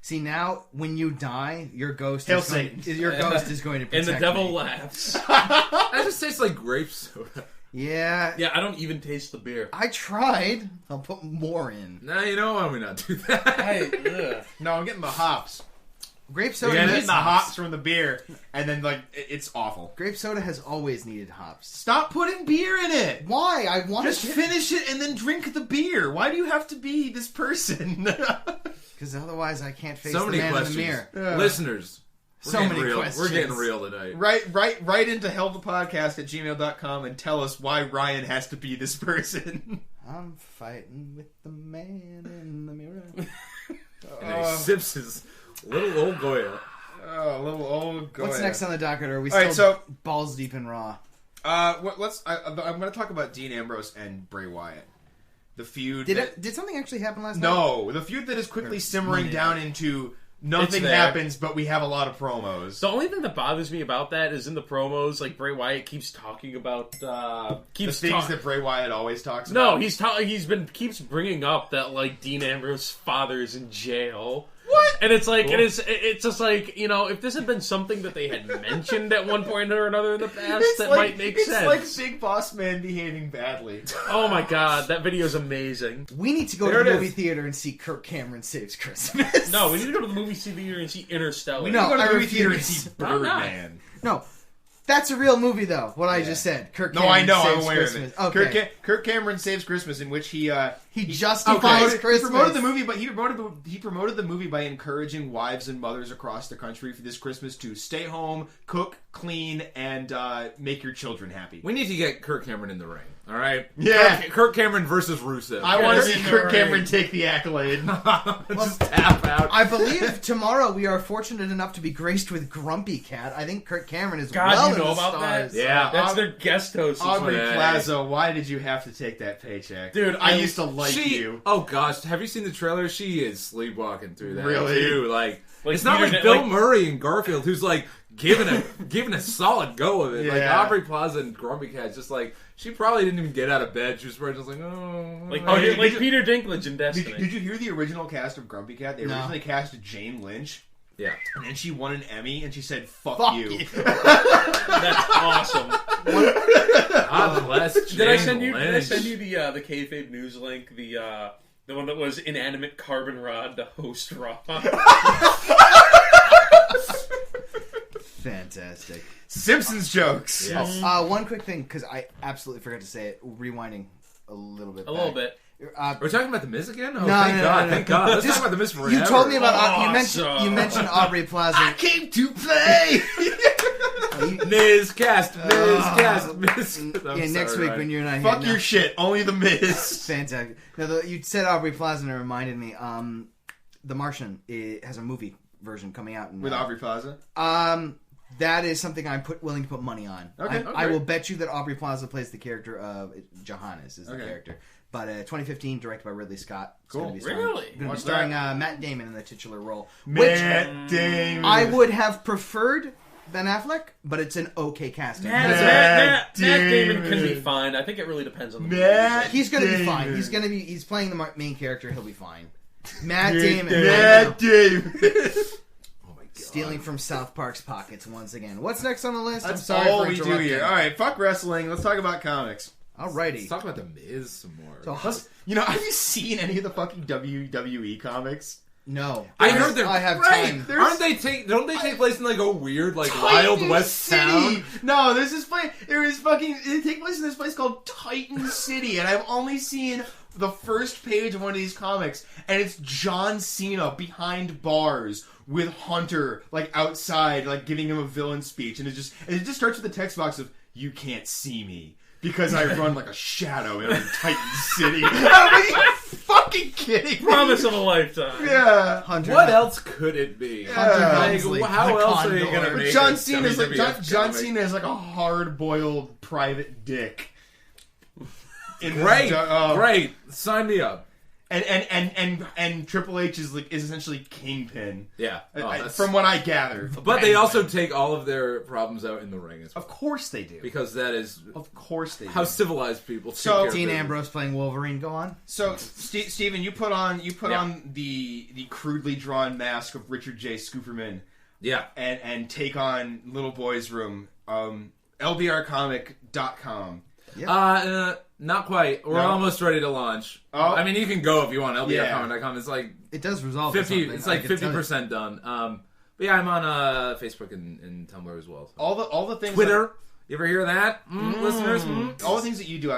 [SPEAKER 1] See, now when you die, your ghost
[SPEAKER 2] Hail
[SPEAKER 1] is going,
[SPEAKER 2] Satan.
[SPEAKER 1] your ghost is going to
[SPEAKER 4] And
[SPEAKER 1] protect
[SPEAKER 4] the devil
[SPEAKER 1] me.
[SPEAKER 4] laughs.
[SPEAKER 3] That just tastes like grape soda.
[SPEAKER 1] Yeah.
[SPEAKER 4] Yeah, I don't even taste the beer.
[SPEAKER 1] I tried. I'll put more in.
[SPEAKER 3] Nah, you know why we not do that?
[SPEAKER 2] No, I'm getting the hops.
[SPEAKER 1] Grape soda.
[SPEAKER 3] Yeah,
[SPEAKER 2] I'm
[SPEAKER 1] needs
[SPEAKER 2] getting the
[SPEAKER 1] hops.
[SPEAKER 2] hops from the beer, and then like it's awful.
[SPEAKER 1] Grape soda has always needed hops.
[SPEAKER 2] Stop putting beer in it.
[SPEAKER 1] Why? I want
[SPEAKER 2] Just
[SPEAKER 1] to
[SPEAKER 2] finish it and then drink the beer. Why do you have to be this person?
[SPEAKER 1] because otherwise I can't face
[SPEAKER 3] So
[SPEAKER 1] the
[SPEAKER 3] many
[SPEAKER 1] man
[SPEAKER 3] questions.
[SPEAKER 1] in the mirror.
[SPEAKER 2] Yeah.
[SPEAKER 3] Listeners, we're
[SPEAKER 1] So
[SPEAKER 3] getting
[SPEAKER 1] many
[SPEAKER 3] real.
[SPEAKER 1] questions.
[SPEAKER 3] We're getting real tonight.
[SPEAKER 2] Write into hellthepodcast@gmail.com and tell us why Ryan has to be this person.
[SPEAKER 1] I'm fighting with the man in the mirror.
[SPEAKER 3] And he sips his little old Goya.
[SPEAKER 2] Oh, a little old Goya.
[SPEAKER 1] What's next on the docket? Are we
[SPEAKER 2] All
[SPEAKER 1] still
[SPEAKER 2] right, so-
[SPEAKER 1] balls deep in Raw?
[SPEAKER 2] I'm going to talk about Dean Ambrose and Bray Wyatt. The feud.
[SPEAKER 1] Did something actually happen last night?
[SPEAKER 2] No, the feud that is quickly simmering
[SPEAKER 1] Monday
[SPEAKER 2] down
[SPEAKER 1] night.
[SPEAKER 2] into nothing
[SPEAKER 4] there.
[SPEAKER 2] happens, but we have a lot of promos.
[SPEAKER 4] The only thing that bothers me about that is in the promos, like Bray Wyatt keeps talking about
[SPEAKER 2] The things that Bray Wyatt always talks
[SPEAKER 4] No,
[SPEAKER 2] about.
[SPEAKER 4] keeps bringing up that like Dean Ambrose's father's in jail.
[SPEAKER 2] What?
[SPEAKER 4] And it's like it's just like, you know, if this had been something that they had mentioned at one point or another in the past, that might make sense.
[SPEAKER 2] It's like Big Boss Man behaving badly.
[SPEAKER 4] Oh my god, that video's amazing.
[SPEAKER 1] We need to go
[SPEAKER 3] There
[SPEAKER 1] to the
[SPEAKER 3] it
[SPEAKER 1] movie
[SPEAKER 3] is.
[SPEAKER 1] theater and see Kirk Cameron Saves Christmas.
[SPEAKER 4] No, we need to go to the movie theater and see Interstellar.
[SPEAKER 1] We know.
[SPEAKER 2] Go to
[SPEAKER 1] I
[SPEAKER 2] the movie theater and
[SPEAKER 1] refuse.
[SPEAKER 2] see
[SPEAKER 4] Why not?
[SPEAKER 2] Birdman.
[SPEAKER 1] No, that's a real movie, though. What I just said. Kirk
[SPEAKER 2] No,
[SPEAKER 1] Cameron
[SPEAKER 2] I know.
[SPEAKER 1] Saves
[SPEAKER 2] I'm aware
[SPEAKER 1] Christmas.
[SPEAKER 2] of it.
[SPEAKER 1] Okay.
[SPEAKER 2] Kirk Cameron Saves Christmas, in which he
[SPEAKER 1] justifies Christmas.
[SPEAKER 2] He promoted the movie, but he promoted the movie by encouraging wives and mothers across the country for this Christmas to stay home, cook, clean, and make your children happy.
[SPEAKER 3] We need to get Kirk Cameron in the ring. All right.
[SPEAKER 2] Yeah.
[SPEAKER 3] Kirk Cameron versus Rusev.
[SPEAKER 2] I want to see Kirk
[SPEAKER 4] Right.
[SPEAKER 2] Cameron take the accolade.
[SPEAKER 3] Just tap out.
[SPEAKER 1] I believe tomorrow we are fortunate enough to be graced with Grumpy Cat. I think Kirk Cameron is
[SPEAKER 4] God,
[SPEAKER 1] well
[SPEAKER 4] you
[SPEAKER 1] in
[SPEAKER 4] know
[SPEAKER 1] the
[SPEAKER 4] about
[SPEAKER 1] stars.
[SPEAKER 4] that?
[SPEAKER 3] Yeah.
[SPEAKER 4] That's their guest host.
[SPEAKER 2] Aubrey
[SPEAKER 3] Yeah.
[SPEAKER 2] Plaza, why did you have to take that paycheck?
[SPEAKER 4] Dude,
[SPEAKER 2] I
[SPEAKER 4] I-
[SPEAKER 2] used to like you.
[SPEAKER 3] Oh gosh, have you seen the trailer? She is sleepwalking through that.
[SPEAKER 2] Really?
[SPEAKER 3] Too. Like it's not
[SPEAKER 4] Peter
[SPEAKER 3] like
[SPEAKER 4] Din-
[SPEAKER 3] Bill Murray and Garfield, who's like giving a solid go of it. Like
[SPEAKER 2] Yeah.
[SPEAKER 3] Aubrey Plaza and Grumpy Cat's just like she probably didn't even get out of bed. She was probably just like,
[SPEAKER 4] Like,
[SPEAKER 2] Oh, did you-
[SPEAKER 4] Peter Dinklage in Destiny.
[SPEAKER 2] Did you hear the original cast of Grumpy Cat? They
[SPEAKER 1] No.
[SPEAKER 2] originally cast Jane Lynch,
[SPEAKER 3] yeah.
[SPEAKER 2] and then she won an Emmy, and she said, "Fuck,
[SPEAKER 1] Fuck
[SPEAKER 2] you."
[SPEAKER 1] you.
[SPEAKER 4] That's awesome.
[SPEAKER 3] God bless.
[SPEAKER 4] Did I
[SPEAKER 3] Jane
[SPEAKER 4] send you
[SPEAKER 3] Lynch.
[SPEAKER 4] the kayfabe news link? The one that was inanimate carbon rod to host Raw.
[SPEAKER 1] Fantastic.
[SPEAKER 2] Simpsons jokes.
[SPEAKER 3] Yes.
[SPEAKER 1] One quick thing, because I absolutely forgot to say it. Rewinding a little bit.
[SPEAKER 4] A little bit.
[SPEAKER 3] We're talking about the Miz again? Oh,
[SPEAKER 1] No,
[SPEAKER 3] thank
[SPEAKER 1] no,
[SPEAKER 3] God,
[SPEAKER 1] no, no.
[SPEAKER 3] thank God. Let's
[SPEAKER 1] Just-
[SPEAKER 3] talk about the Miz forever.
[SPEAKER 1] You told me about
[SPEAKER 4] Awesome.
[SPEAKER 1] you mentioned Aubrey Plaza.
[SPEAKER 2] I came to play.
[SPEAKER 3] Miz cast, Miz.
[SPEAKER 1] Yeah, next week when you're not here.
[SPEAKER 2] Fuck
[SPEAKER 1] no.
[SPEAKER 2] your shit. Only the Miz.
[SPEAKER 1] Fantastic. No, you said Aubrey Plaza and it reminded me. The Martian has a movie version coming out
[SPEAKER 2] With Aubrey Plaza.
[SPEAKER 1] That is something I'm willing to put money on.
[SPEAKER 2] Okay,
[SPEAKER 1] I will bet you that Aubrey Plaza plays the character of Johannes is the
[SPEAKER 2] Okay.
[SPEAKER 1] character. But 2015, directed by Ridley Scott. It's
[SPEAKER 2] Cool.
[SPEAKER 1] Gonna be starring,
[SPEAKER 4] Really?
[SPEAKER 1] Going to be
[SPEAKER 2] What's
[SPEAKER 1] starring
[SPEAKER 2] that?
[SPEAKER 1] Matt Damon in the titular role.
[SPEAKER 2] Matt Damon.
[SPEAKER 1] I would have preferred Ben Affleck, but it's an okay casting.
[SPEAKER 4] Matt Damon
[SPEAKER 2] Damon.
[SPEAKER 4] can be fine. I think it really depends on the movie.
[SPEAKER 2] Matt
[SPEAKER 1] He's going to be
[SPEAKER 2] Damon.
[SPEAKER 1] fine. He's playing the main character. He'll be fine. Matt Damon.
[SPEAKER 2] Matt Damon.
[SPEAKER 3] Oh my God.
[SPEAKER 1] Stealing from South Park's pockets once again. What's next on the list? I'm
[SPEAKER 2] That's
[SPEAKER 1] sorry
[SPEAKER 2] all
[SPEAKER 1] for
[SPEAKER 2] we do
[SPEAKER 1] interrupting.
[SPEAKER 2] here. All right, fuck wrestling. Let's talk about comics.
[SPEAKER 1] Alrighty.
[SPEAKER 3] Let's talk about the Miz some more.
[SPEAKER 1] So,
[SPEAKER 2] You know, have you seen any of the fucking WWE comics?
[SPEAKER 1] no.
[SPEAKER 3] I heard they're
[SPEAKER 1] I have
[SPEAKER 2] right.
[SPEAKER 1] time.
[SPEAKER 2] There's-
[SPEAKER 3] Aren't they don't they take place in like a weird like Wild
[SPEAKER 2] Titan
[SPEAKER 3] West
[SPEAKER 2] City.
[SPEAKER 3] town?
[SPEAKER 2] No, there's this place. There is fucking. It takes place in this place called Titan City, and I've only seen the first page of one of these comics, and it's John Cena behind bars with Hunter like outside, like giving him a villain speech, and it just starts with the text box of "You can't see me because I run like a shadow in Titan City." Are you fucking kidding me?
[SPEAKER 4] Promise of a lifetime.
[SPEAKER 2] Yeah.
[SPEAKER 1] Hunter.
[SPEAKER 3] What else could it be?
[SPEAKER 1] Helmsley,
[SPEAKER 3] How
[SPEAKER 1] the
[SPEAKER 3] else are you
[SPEAKER 1] Condor.
[SPEAKER 3] gonna make
[SPEAKER 2] John
[SPEAKER 3] a
[SPEAKER 2] Cena is like
[SPEAKER 3] WWF
[SPEAKER 2] John
[SPEAKER 3] comic?
[SPEAKER 2] Cena is like a hard-boiled private dick.
[SPEAKER 3] Great, great. Sign me up.
[SPEAKER 2] And Triple H is essentially Kingpin.
[SPEAKER 3] Yeah.
[SPEAKER 2] From what I gather.
[SPEAKER 3] But they also take all of their problems out in the ring as well.
[SPEAKER 2] Of course they do.
[SPEAKER 3] Because that is
[SPEAKER 2] Of course they do.
[SPEAKER 3] how civilized people take
[SPEAKER 2] So-
[SPEAKER 3] care of
[SPEAKER 1] Dean
[SPEAKER 3] business.
[SPEAKER 1] Ambrose playing Wolverine. Go on.
[SPEAKER 2] So, Steven, you put on the crudely drawn mask of Richard J. Scooperman
[SPEAKER 3] Yeah.
[SPEAKER 2] and take on Little Boy's Room. LBRcomic.com.
[SPEAKER 3] Not quite. We're
[SPEAKER 2] No?
[SPEAKER 3] almost ready to launch.
[SPEAKER 2] Oh.
[SPEAKER 3] I mean, you can go if you want.
[SPEAKER 2] Yeah.
[SPEAKER 3] LBRcomic.com. It's like
[SPEAKER 1] It does resolve
[SPEAKER 3] 50.
[SPEAKER 1] something,
[SPEAKER 3] It's
[SPEAKER 1] I
[SPEAKER 3] like
[SPEAKER 1] can tell you.
[SPEAKER 3] 50% done. But yeah, I'm on Facebook and Tumblr as well. So.
[SPEAKER 2] All the things
[SPEAKER 3] Twitter. You ever hear that, listeners?
[SPEAKER 2] all the things that you do,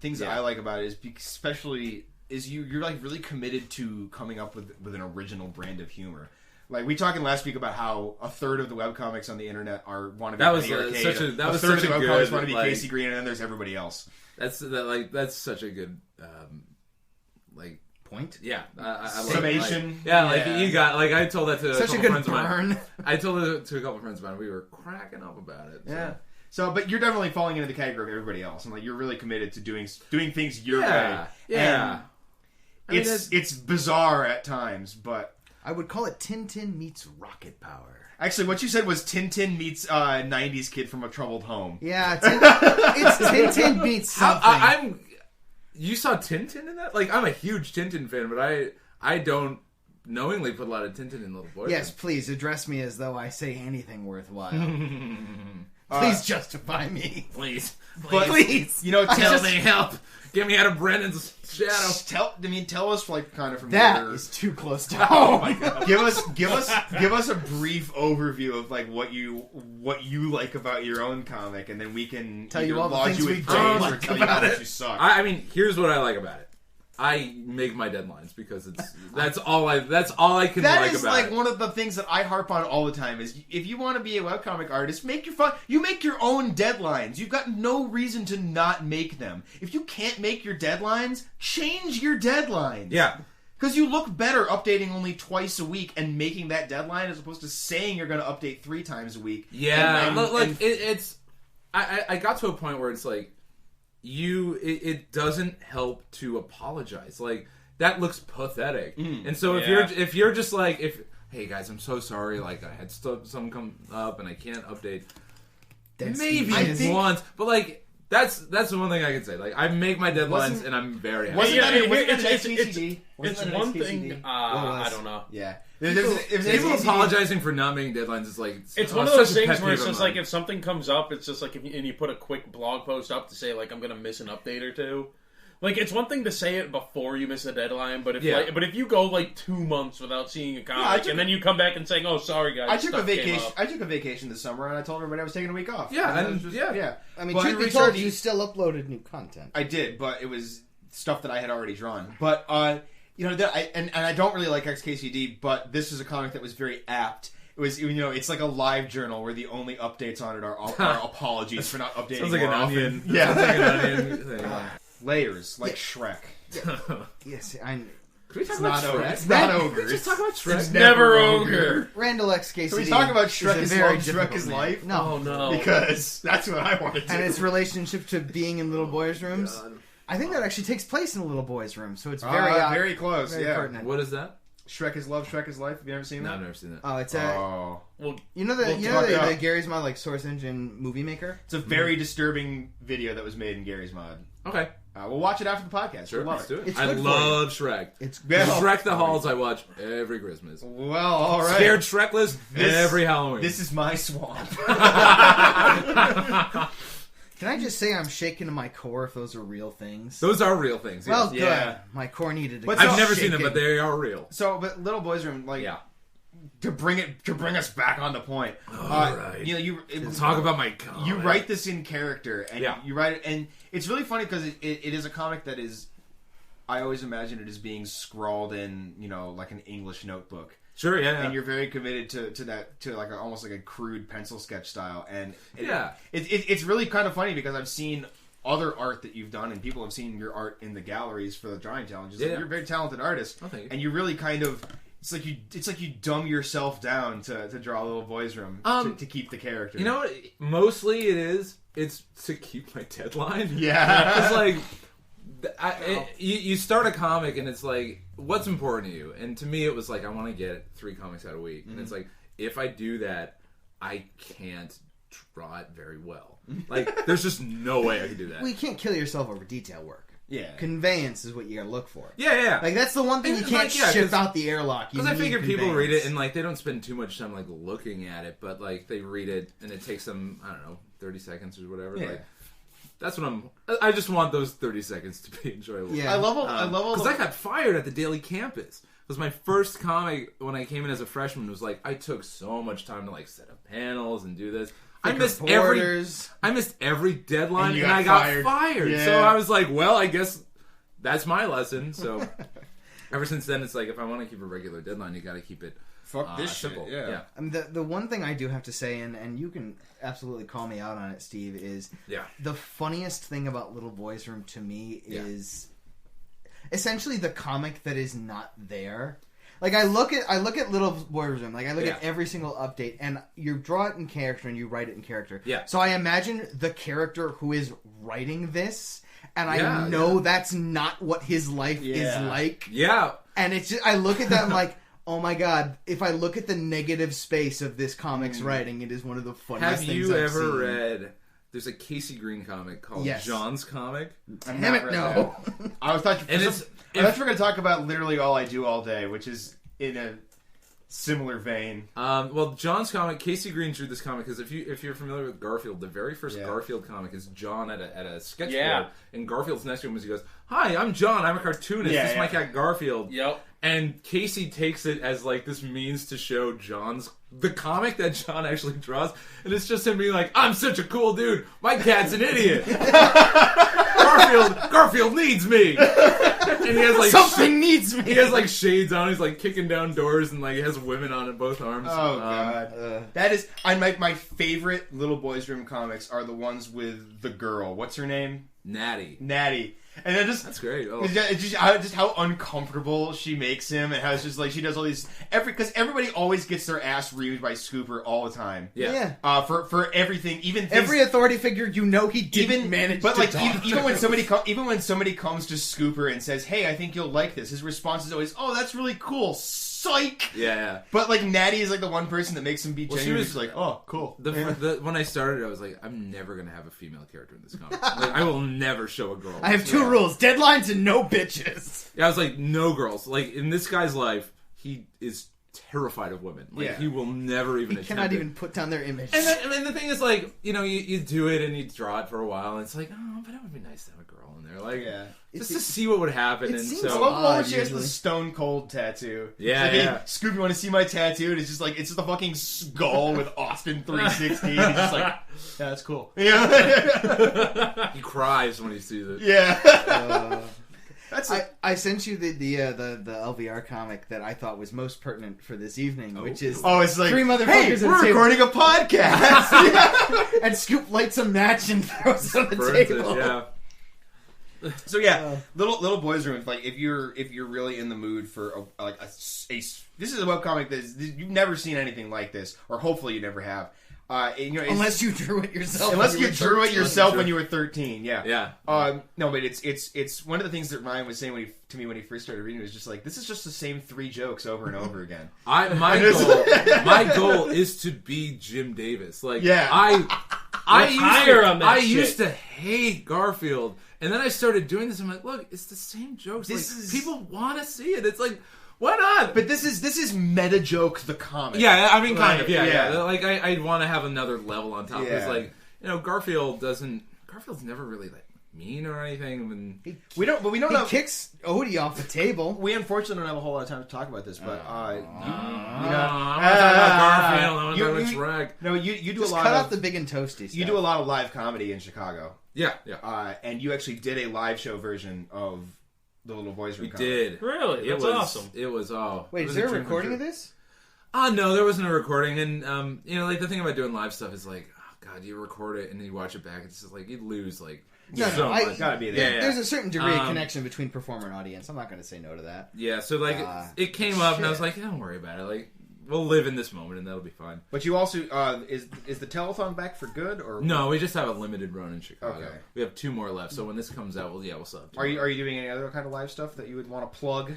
[SPEAKER 2] things that
[SPEAKER 3] Yeah.
[SPEAKER 2] I like about it is especially is you're like really committed to coming up with an original brand of humor. Like we talking last week about how a third of the webcomics on the internet want to be
[SPEAKER 3] That was,
[SPEAKER 2] Penny Arcade.
[SPEAKER 3] such a- that was
[SPEAKER 2] third
[SPEAKER 3] such
[SPEAKER 2] of
[SPEAKER 3] a
[SPEAKER 2] the webcomics
[SPEAKER 3] good,
[SPEAKER 2] want to be
[SPEAKER 3] like-
[SPEAKER 2] Casey Green, and then there's everybody else.
[SPEAKER 3] That's such a good
[SPEAKER 1] Point.
[SPEAKER 3] yeah. I
[SPEAKER 2] Summation.
[SPEAKER 3] Like you got I told that to
[SPEAKER 1] Such a
[SPEAKER 3] couple
[SPEAKER 1] good
[SPEAKER 3] friends of mine.
[SPEAKER 1] burn.
[SPEAKER 3] I told it to a couple friends of mine. We were cracking up about it. So.
[SPEAKER 2] Yeah. So, but you're definitely falling into the category of everybody else, and like you're really committed to doing things your
[SPEAKER 3] Yeah.
[SPEAKER 2] way.
[SPEAKER 3] Yeah.
[SPEAKER 2] And
[SPEAKER 3] I mean,
[SPEAKER 2] it's bizarre at times, but
[SPEAKER 1] I would call it Tintin meets Rocket Power.
[SPEAKER 2] actually, what you said was Tintin meets '90s kid from a troubled home.
[SPEAKER 1] Yeah, it's Tintin meets something.
[SPEAKER 3] You saw Tintin in that? Like, I'm a huge Tintin fan, but I don't knowingly put a lot of Tintin in Little Boys.
[SPEAKER 1] Yes, please address me as though I say anything worthwhile. Please justify me.
[SPEAKER 3] Please.
[SPEAKER 2] But
[SPEAKER 1] Please.
[SPEAKER 2] you know,
[SPEAKER 3] Tell me, help. Get me out of Brandon's shadow.
[SPEAKER 2] tell us like kind of from
[SPEAKER 1] That
[SPEAKER 2] your,
[SPEAKER 1] is too close to home.
[SPEAKER 2] oh my god. give us a brief overview of like what you like about your own comic, and then we can
[SPEAKER 1] Tell you
[SPEAKER 2] either
[SPEAKER 1] all the
[SPEAKER 2] lodge
[SPEAKER 1] things
[SPEAKER 2] you
[SPEAKER 1] we
[SPEAKER 2] with
[SPEAKER 1] don't
[SPEAKER 2] praise or
[SPEAKER 1] like
[SPEAKER 2] tell you how
[SPEAKER 1] about
[SPEAKER 2] much
[SPEAKER 1] it.
[SPEAKER 2] you suck.
[SPEAKER 3] I mean, here's what I like about it. I make my deadlines because that's all I can
[SPEAKER 2] That
[SPEAKER 3] like
[SPEAKER 2] is
[SPEAKER 3] about
[SPEAKER 2] like
[SPEAKER 3] it.
[SPEAKER 2] one of the things that I harp on all the time is if you want to be a webcomic artist, make your own deadlines. You've got no reason to not make them. If you can't make your deadlines, change your deadlines.
[SPEAKER 3] Yeah.
[SPEAKER 2] Because you look better updating only twice a week and making that deadline as opposed to saying you're going to update 3 times a week.
[SPEAKER 3] Yeah,
[SPEAKER 2] And-
[SPEAKER 3] it's. I got to a point where it's like, it doesn't help to apologize. Like that looks pathetic. And so if you're just like hey guys, I'm so sorry. Like I had some come up and I can't update.
[SPEAKER 1] That's
[SPEAKER 3] Maybe
[SPEAKER 1] easy.
[SPEAKER 3] once, but like that's the one thing I can say. Like I make my deadlines and I'm very happy.
[SPEAKER 2] Wasn't
[SPEAKER 4] Yeah,
[SPEAKER 2] that
[SPEAKER 4] it's-
[SPEAKER 2] an
[SPEAKER 4] it's-
[SPEAKER 2] XKCD?
[SPEAKER 4] It's
[SPEAKER 2] Wasn't that an
[SPEAKER 4] one
[SPEAKER 2] XKCD?
[SPEAKER 4] thing. I don't know.
[SPEAKER 2] Yeah.
[SPEAKER 3] People apologizing for not making deadlines is like
[SPEAKER 4] It's one of those
[SPEAKER 3] such a
[SPEAKER 4] things
[SPEAKER 3] pet
[SPEAKER 4] where it's
[SPEAKER 3] peeve of
[SPEAKER 4] just
[SPEAKER 3] mine.
[SPEAKER 4] like if something comes up, it's just like and you put a quick blog post up to say like I'm gonna miss an update or two. Like it's one thing to say it before you miss a deadline, but if you go like 2 months without seeing a comic and then you come back and saying, "Oh, sorry guys,
[SPEAKER 2] I took a
[SPEAKER 4] stuff came
[SPEAKER 2] vacation.
[SPEAKER 4] up."
[SPEAKER 2] I took a vacation this summer, and I told everybody I was taking a week off.
[SPEAKER 3] Yeah,
[SPEAKER 2] and
[SPEAKER 3] and
[SPEAKER 2] it was
[SPEAKER 3] yeah.
[SPEAKER 1] I mean,
[SPEAKER 2] But
[SPEAKER 1] truth be
[SPEAKER 2] Richard,
[SPEAKER 1] told, you still uploaded new content.
[SPEAKER 2] I did, but it was stuff that I had already drawn. But you know, I don't really like XKCD, but this is a comic that was very apt. It was, you know, it's like a live journal where the only updates on it are apologies for not updating.
[SPEAKER 3] Sounds like
[SPEAKER 2] more
[SPEAKER 3] an
[SPEAKER 2] often.
[SPEAKER 3] onion.
[SPEAKER 2] Yeah,
[SPEAKER 3] Sounds like an onion thing.
[SPEAKER 2] layers like Shrek.
[SPEAKER 1] Yes, I.
[SPEAKER 3] Can we talk
[SPEAKER 2] It's
[SPEAKER 3] about
[SPEAKER 2] not ogre.
[SPEAKER 3] Shrek?
[SPEAKER 2] It's not
[SPEAKER 3] Can
[SPEAKER 2] ogre.
[SPEAKER 3] we just talk about Shrek?
[SPEAKER 2] It's
[SPEAKER 4] Never ogre.
[SPEAKER 1] Randall XKCD.
[SPEAKER 2] Can we talk about Shrek
[SPEAKER 1] is
[SPEAKER 2] is
[SPEAKER 1] a very
[SPEAKER 2] love, Shrek
[SPEAKER 1] difficult
[SPEAKER 2] is
[SPEAKER 1] man.
[SPEAKER 2] life?
[SPEAKER 1] No,
[SPEAKER 4] Oh no!
[SPEAKER 2] Because that's what I want to do.
[SPEAKER 1] and its relationship to being in little boys' rooms. I think that actually takes place in a little boy's room, so it's
[SPEAKER 2] very close.
[SPEAKER 1] very
[SPEAKER 2] Yeah,
[SPEAKER 1] pertinent.
[SPEAKER 3] What is that?
[SPEAKER 2] Shrek is love, Shrek is life. Have you ever seen
[SPEAKER 3] No,
[SPEAKER 2] that?
[SPEAKER 3] I've never seen that.
[SPEAKER 1] Oh, it's a
[SPEAKER 2] Oh,
[SPEAKER 4] Well,
[SPEAKER 1] you know the
[SPEAKER 2] We'll talk
[SPEAKER 1] the
[SPEAKER 2] about-
[SPEAKER 1] Gary's Mod like Source Engine movie maker.
[SPEAKER 2] it's a very disturbing video that was made in Gary's Mod.
[SPEAKER 3] Okay,
[SPEAKER 2] We'll watch it after the podcast.
[SPEAKER 3] sure,
[SPEAKER 2] We'll love
[SPEAKER 3] let's do it.
[SPEAKER 1] It's
[SPEAKER 3] I
[SPEAKER 1] good for
[SPEAKER 3] love Shrek.
[SPEAKER 1] It's
[SPEAKER 2] Yeah.
[SPEAKER 3] Shrek the Halls I watch every Christmas.
[SPEAKER 2] Well, all right.
[SPEAKER 3] Scared Shrekless
[SPEAKER 2] This-
[SPEAKER 3] every Halloween.
[SPEAKER 2] This is my swamp.
[SPEAKER 1] Can I just say I'm shaken to my core if those are real things?
[SPEAKER 3] Those are real things.
[SPEAKER 1] Well,
[SPEAKER 3] Yes.
[SPEAKER 1] good.
[SPEAKER 2] Yeah.
[SPEAKER 1] My core needed to.
[SPEAKER 2] But
[SPEAKER 1] get
[SPEAKER 3] I've never seen them,
[SPEAKER 1] shaken.
[SPEAKER 3] but they are real.
[SPEAKER 2] So, but Little Boys Room, like,
[SPEAKER 3] Yeah.
[SPEAKER 2] to bring us back on the point.
[SPEAKER 3] right.
[SPEAKER 2] You know,
[SPEAKER 3] Talk about my comic.
[SPEAKER 2] you write this in character, and
[SPEAKER 3] Yeah.
[SPEAKER 2] you write it, and it's really funny because it is a comic that is I always imagine it as being scrawled in, like an English notebook.
[SPEAKER 3] Sure, yeah.
[SPEAKER 2] And you're very committed to that, to like almost like a crude pencil sketch style. And it's really kind of funny because I've seen other art that you've done, and people have seen your art in the galleries for the drawing challenges.
[SPEAKER 3] Yeah.
[SPEAKER 2] Like, you're a very talented artist,
[SPEAKER 3] thank you.
[SPEAKER 2] and you really kind of. It's like you dumb yourself down to draw a little boys' room to keep the character.
[SPEAKER 3] You know what? Mostly it's to keep my deadline.
[SPEAKER 2] Yeah.
[SPEAKER 3] It's like you start a comic and it's like, what's important to you? And to me, it was like, I want to get 3 comics out a week, and it's like, if I do that, I can't draw it very well. Like, there's just no way I can do that.
[SPEAKER 1] Well, you can't kill yourself over detail work.
[SPEAKER 2] Yeah.
[SPEAKER 1] Conveyance is what you gotta look for.
[SPEAKER 3] Yeah.
[SPEAKER 1] Like, that's the one thing you can't ship out the airlock.
[SPEAKER 3] Because I figure people read it and, like, they don't spend too much time, like, looking at it, but, like, they read it and it takes them, I don't know, 30 seconds or whatever.
[SPEAKER 2] Yeah.
[SPEAKER 3] Like, that's what I just want those 30 seconds to be enjoyable.
[SPEAKER 1] Yeah.
[SPEAKER 2] I love all
[SPEAKER 3] Because I got fired at the Daily Campus. It was my first comic when I came in as a freshman. It was like, I took so much time to, like, set up panels and do this. I missed every deadline and I got fired.
[SPEAKER 2] Yeah.
[SPEAKER 3] So I was like, well, I guess that's my lesson. So ever since then, it's like, if I want to keep a regular deadline, you got to keep it
[SPEAKER 2] Fuck this
[SPEAKER 3] simple.
[SPEAKER 2] shit. Yeah.
[SPEAKER 1] The one thing I do have to say, and you can absolutely call me out on it, Steve, is the funniest thing about Little Boys Room to me is essentially the comic that is not there. Like, I look at Little Boys Room, like, I look at every single update, and you draw it in character and you write it in character.
[SPEAKER 3] Yeah.
[SPEAKER 1] So I imagine the character who is writing this, and I know that's not what his life is like. Yeah. And it's just, I look at that and I'm like, oh my god, if I look at the negative space of this comic's writing, it is one of the funniest things I've seen.
[SPEAKER 3] Have you ever read... There's a Casey Green comic called John's Comic.
[SPEAKER 1] Damn it, no.
[SPEAKER 2] I thought you were going to talk about Literally All I Do All Day, which is in a similar vein.
[SPEAKER 3] Well, John's comic, Casey Green drew this comic because if you're familiar with Garfield, the very first Garfield comic is John at a sketchboard, and Garfield's next to him as he goes, "Hi, I'm John. I'm a cartoonist. This is my cat Garfield."
[SPEAKER 4] Yep.
[SPEAKER 3] And Casey takes it as like this means to show the comic that John actually draws, and it's just him being like, "I'm such a cool dude. My cat's an idiot. Garfield needs me." And he has like
[SPEAKER 1] something needs me.
[SPEAKER 3] He has like shades on. He's like kicking down doors and like he has women on in both arms.
[SPEAKER 2] Oh god, that is. My favorite Little Boys Room comics are the ones with the girl. What's her name?
[SPEAKER 3] Natty.
[SPEAKER 2] And then that's
[SPEAKER 3] great. Oh.
[SPEAKER 2] It's just how uncomfortable she makes him, and how it's just like she does all these because everybody always gets their ass reamed by Scooper all the time.
[SPEAKER 3] Yeah.
[SPEAKER 2] For everything, even
[SPEAKER 1] every authority figure he didn't manage.
[SPEAKER 2] But
[SPEAKER 1] to
[SPEAKER 2] like
[SPEAKER 1] talk
[SPEAKER 2] even
[SPEAKER 1] to.
[SPEAKER 2] when somebody comes to Scooper and says, "Hey, I think you'll like this," his response is always, "Oh, that's really cool." Psych.
[SPEAKER 3] Yeah.
[SPEAKER 2] But like Natty is like the one person that makes him be genuine.
[SPEAKER 3] She
[SPEAKER 2] was like, "Oh, cool."
[SPEAKER 3] When I started, I was like, I'm never gonna have a female character in this comic. Like, I will never show a girl.
[SPEAKER 1] I have 2 rules: deadlines and no bitches.
[SPEAKER 3] Yeah, I was like, no girls. Like in this guy's life, he is terrified of women. Like he will never even.
[SPEAKER 1] He cannot even put down their image.
[SPEAKER 3] And then the thing is, like, you do it and you draw it for a while, and it's like, oh, but it would be nice to have a girl in there, like, just to see what would happen. And so,
[SPEAKER 2] I love when she has the Stone Cold tattoo.
[SPEAKER 3] Yeah,
[SPEAKER 2] it's like, hey, Scooby, want to see my tattoo? And it's just like, it's just the fucking skull with Austin 360. And he's just like, yeah, that's cool. Yeah.
[SPEAKER 3] He cries when he sees it.
[SPEAKER 2] Yeah.
[SPEAKER 1] I sent you the LVR comic that I thought was most pertinent for this evening, which is
[SPEAKER 2] it's like
[SPEAKER 1] 3 motherfuckers.
[SPEAKER 2] Hey, we're recording a podcast,
[SPEAKER 1] and Scoop lights a match and throws it on the table.
[SPEAKER 3] Yeah.
[SPEAKER 2] So Little Boys Room. Like if you're really in the mood for this is a webcomic that you've never seen anything like this, or hopefully you never have.
[SPEAKER 1] Unless you drew it yourself.
[SPEAKER 2] Unless you drew it yourself when you were 13,
[SPEAKER 3] yeah.
[SPEAKER 2] No, but it's one of the things that Ryan was saying to me when he first started reading. It was just like, this is just the same 3 jokes over and over again.
[SPEAKER 3] My goal is to be Jim Davis. Like, I used to hate Garfield, and then I started doing this. I'm like, look, it's the same jokes. People want to see it. It's like, why not?
[SPEAKER 2] But this is Meta Joke the comic.
[SPEAKER 3] Yeah, I mean, kind of. Yeah. Like, I want to have another level on top.
[SPEAKER 2] Yeah.
[SPEAKER 3] It's like, Garfield's never really like mean or anything.
[SPEAKER 2] We don't
[SPEAKER 1] He kicks Odie off the table.
[SPEAKER 2] We unfortunately don't have a whole lot of time to talk about this, but
[SPEAKER 3] I want to talk about Garfield. I want to talk about Shrek.
[SPEAKER 2] No, you do
[SPEAKER 1] Just
[SPEAKER 2] a lot.
[SPEAKER 1] Cut out the big and toasty stuff.
[SPEAKER 2] You do a lot of live comedy in Chicago.
[SPEAKER 3] Yeah.
[SPEAKER 2] And you actually did a live show version of the little voice room.
[SPEAKER 3] We did.
[SPEAKER 4] Really? That's awesome.
[SPEAKER 3] It was
[SPEAKER 1] Wait, is there a recording of this?
[SPEAKER 3] No, there wasn't a recording, and like the thing about doing live stuff is like, oh god, you record it and then you watch it back. It's just like you'd lose like.
[SPEAKER 2] Gotta be there.
[SPEAKER 3] Yeah.
[SPEAKER 1] There's a certain degree of connection between performer and audience. I'm not going to say no to that.
[SPEAKER 3] Yeah, so like it came up, and I was like, don't worry about it. Like we'll live in this moment, and that'll be fine.
[SPEAKER 2] But you also is the telethon back for good or
[SPEAKER 3] no? We just have a limited run in Chicago.
[SPEAKER 2] Okay.
[SPEAKER 3] We have 2 more left, so when this comes out, we'll still have 2
[SPEAKER 2] Are
[SPEAKER 3] more.
[SPEAKER 2] you doing any other kind of live stuff that you would want to plug?